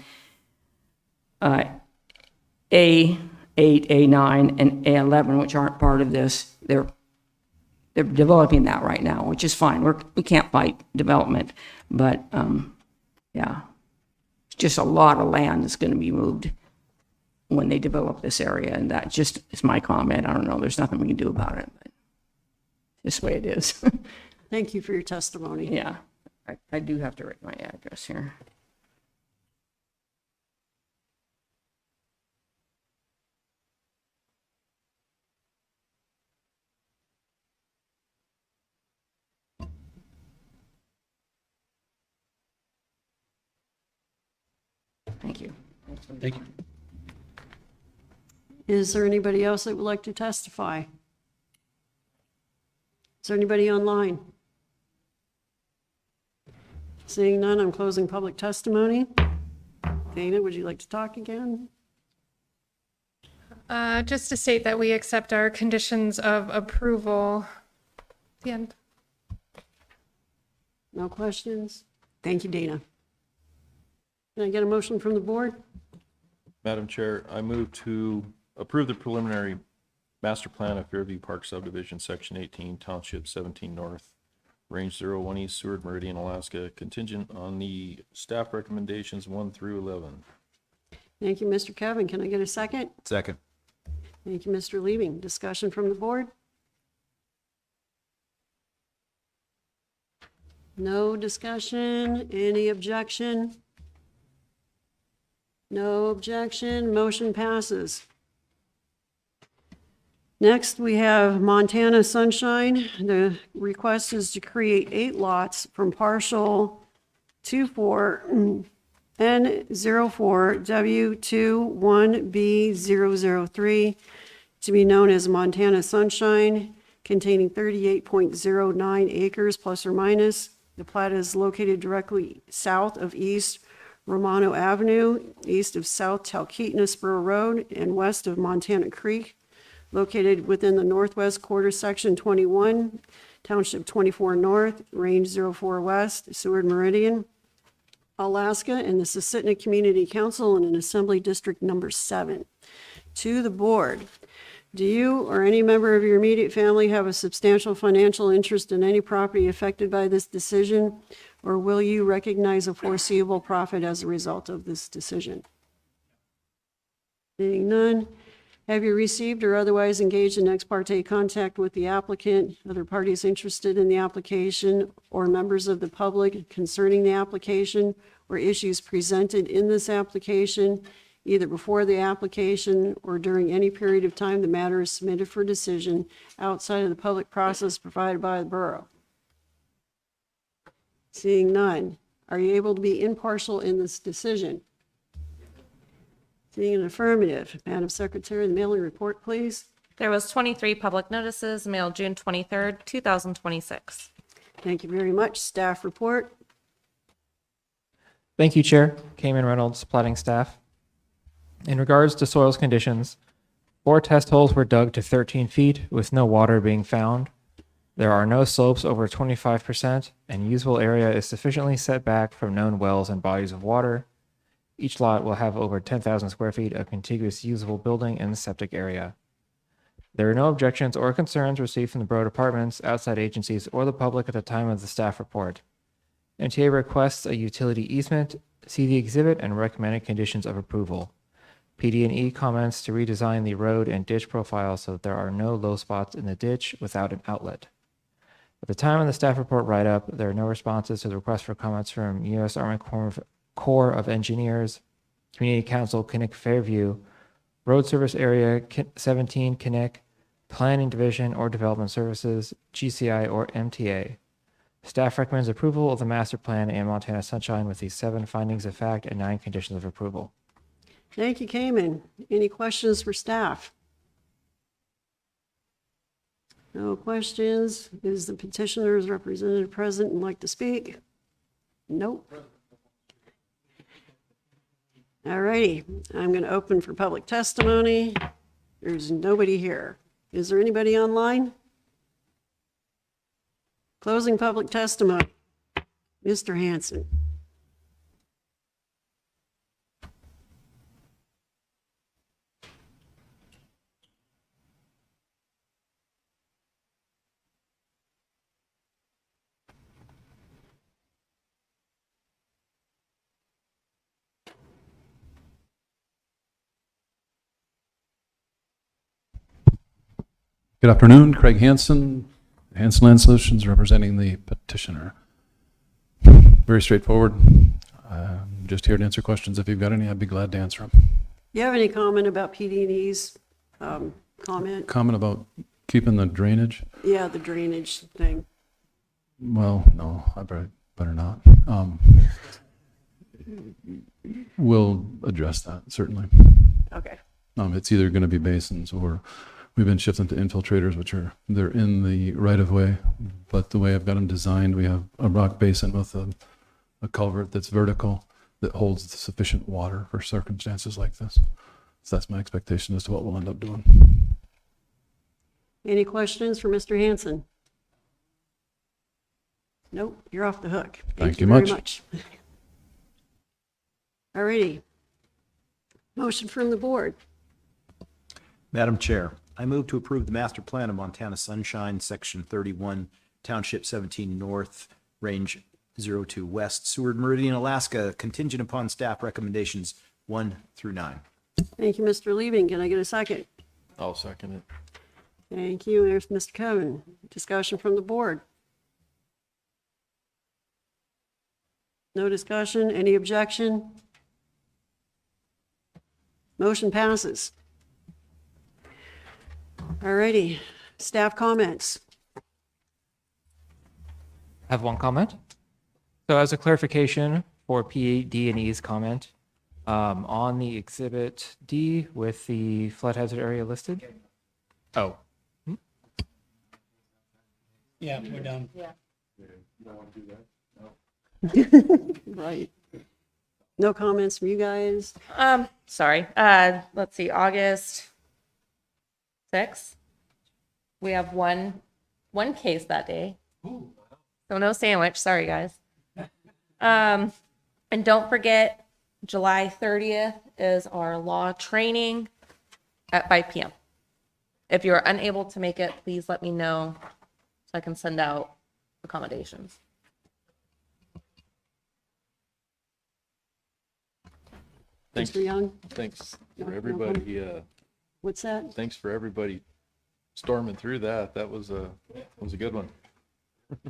A9, and A11, which aren't part of this, they're developing that right now, which is fine. We can't fight development, but yeah, it's just a lot of land that's going to be moved when they develop this area, and that just is my comment. I don't know. There's nothing we can do about it, but it's the way it is. Thank you for your testimony. Yeah, I do have to write my address here. Thank you. Thank you. Is there anybody else that would like to testify? Is there anybody online? Seeing none, I'm closing public testimony. Dana, would you like to talk again? Just to state that we accept our conditions of approval. The end. No questions? Thank you, Dana. Can I get a motion from the board? Madam Chair, I move to approve the preliminary master plan of Fairview Park subdivision, section 18, township 17 north, range 01 east, Seward Meridian, Alaska, contingent on the staff recommendations 1 through 11. Thank you, Mr. Kevin. Can I get a second? Second. Thank you, Mr. Leaving. Discussion from the board? No discussion. Any objection? No objection. Motion passes. Next, we have Montana Sunshine. The request is to create 8 lots from partial 24 N04W21B003 to be known as Montana Sunshine, containing 38.09 acres plus or minus. The plat is located directly south of East Romano Avenue, east of South Talkeetna Spur Road, and west of Montana Creek, located within the northwest quarter section 21, township 24 north, range 04 west, Seward Meridian, Alaska, and the Susitna Community Council in an Assembly District number 7. To the board, do you or any member of your immediate family have a substantial financial interest in any property affected by this decision, or will you recognize a foreseeable profit as a result of this decision? Seeing none, Have you received or otherwise engaged in ex parte contact with the applicant, other parties interested in the application, or members of the public concerning the application or issues presented in this application, either before the application or during any period of time the matter is submitted for decision outside of the public process provided by the borough? Seeing none, are you able to be impartial in this decision? Seeing an affirmative, Madam Secretary, the mailing report, please. There was 23 public notices mailed June 23rd, 2026. Thank you very much. Staff report. Thank you, Chair. Cayman Reynolds, Platting staff. In regards to soils conditions, 4 test holes were dug to 13 feet with no water being found. There are no slopes over 25%, and usable area is sufficiently set back from known wells and bodies of water. Each lot will have over 10,000 square feet of contiguous usable building and septic area. There are no objections or concerns received from the borough departments, outside agencies, or the public at the time of the staff report. MTA requests a utility easement, see the exhibit, and recommended conditions of approval. PD&E comments to redesign the road and ditch profile so that there are no low spots in the ditch without an outlet. At the time of the staff report write-up, there are no responses to the request for comments from U.S. Army Corps of Engineers, Community Council, Kinnick Fairview, Road Service Area 17, Kinnick, Planning Division or Development Services, GCI or MTA. Staff recommends approval of the master plan and Montana Sunshine with these 7 findings of fact and 9 conditions of approval. Thank you, Cayman. Any questions for staff? No questions. Is the petitioner's representative present and like to speak? Nope. All righty, I'm going to open for public testimony. There's nobody here. Is there anybody online? Closing public testimony. Mr. Hanson. Good afternoon, Craig Hansen, Hansen Land Solutions, representing the petitioner. Very straightforward. I'm just here to answer questions. If you've got any, I'd be glad to answer them. You have any comment about PD&E's comment? Comment about keeping the drainage? Yeah, the drainage thing. Well, no, I better not. We'll address that, certainly. Okay. It's either going to be basins or we've been shifting to infiltrators, they're in the right of way, but the way I've got them designed, we have a rock basin with a culvert that's vertical that holds sufficient water for circumstances like this. So that's my expectation as to what we'll end up doing. Any questions for Mr. Hansen? Nope, you're off the hook. Thank you very much. much. All righty. Motion from the board. Madam Chair, I move to approve the master plan of Montana Sunshine, Section 31, Township 17 North, Range 02 West, Seward Meridian, Alaska, contingent upon staff recommendations 1 through 9. Thank you, Mr. Liebing. Can I get a second? I'll second it. Thank you. There's Mr. Cohen. Discussion from the board. No discussion. Any objection? Motion passes. All righty. Staff comments. I have one comment. So as a clarification for PD&E's comment, on the exhibit D with the flood hazard area listed. Oh. Yeah, we're done. Yeah. Right. No comments from you guys? Sorry. Let's see, August 6th. We have one case that day. So no sandwich. Sorry, guys. And don't forget, July 30th is our law training at 5 p.m. If you're unable to make it, please let me know so I can send out accommodations. Thanks, Mr. Young? thanks No, for no everybody What's that? Thanks for everybody storming through that. That was a good one.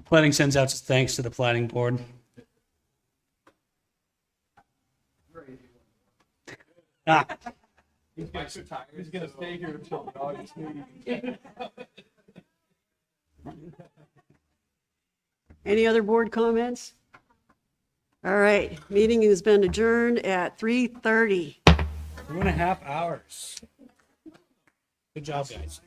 Planning sends out its thanks to the planning board. Ah, He's gonna stay here until the August meeting. Any other board comments? All right, meeting has been adjourned at 3:30. 2.5 hours. Good job, guys.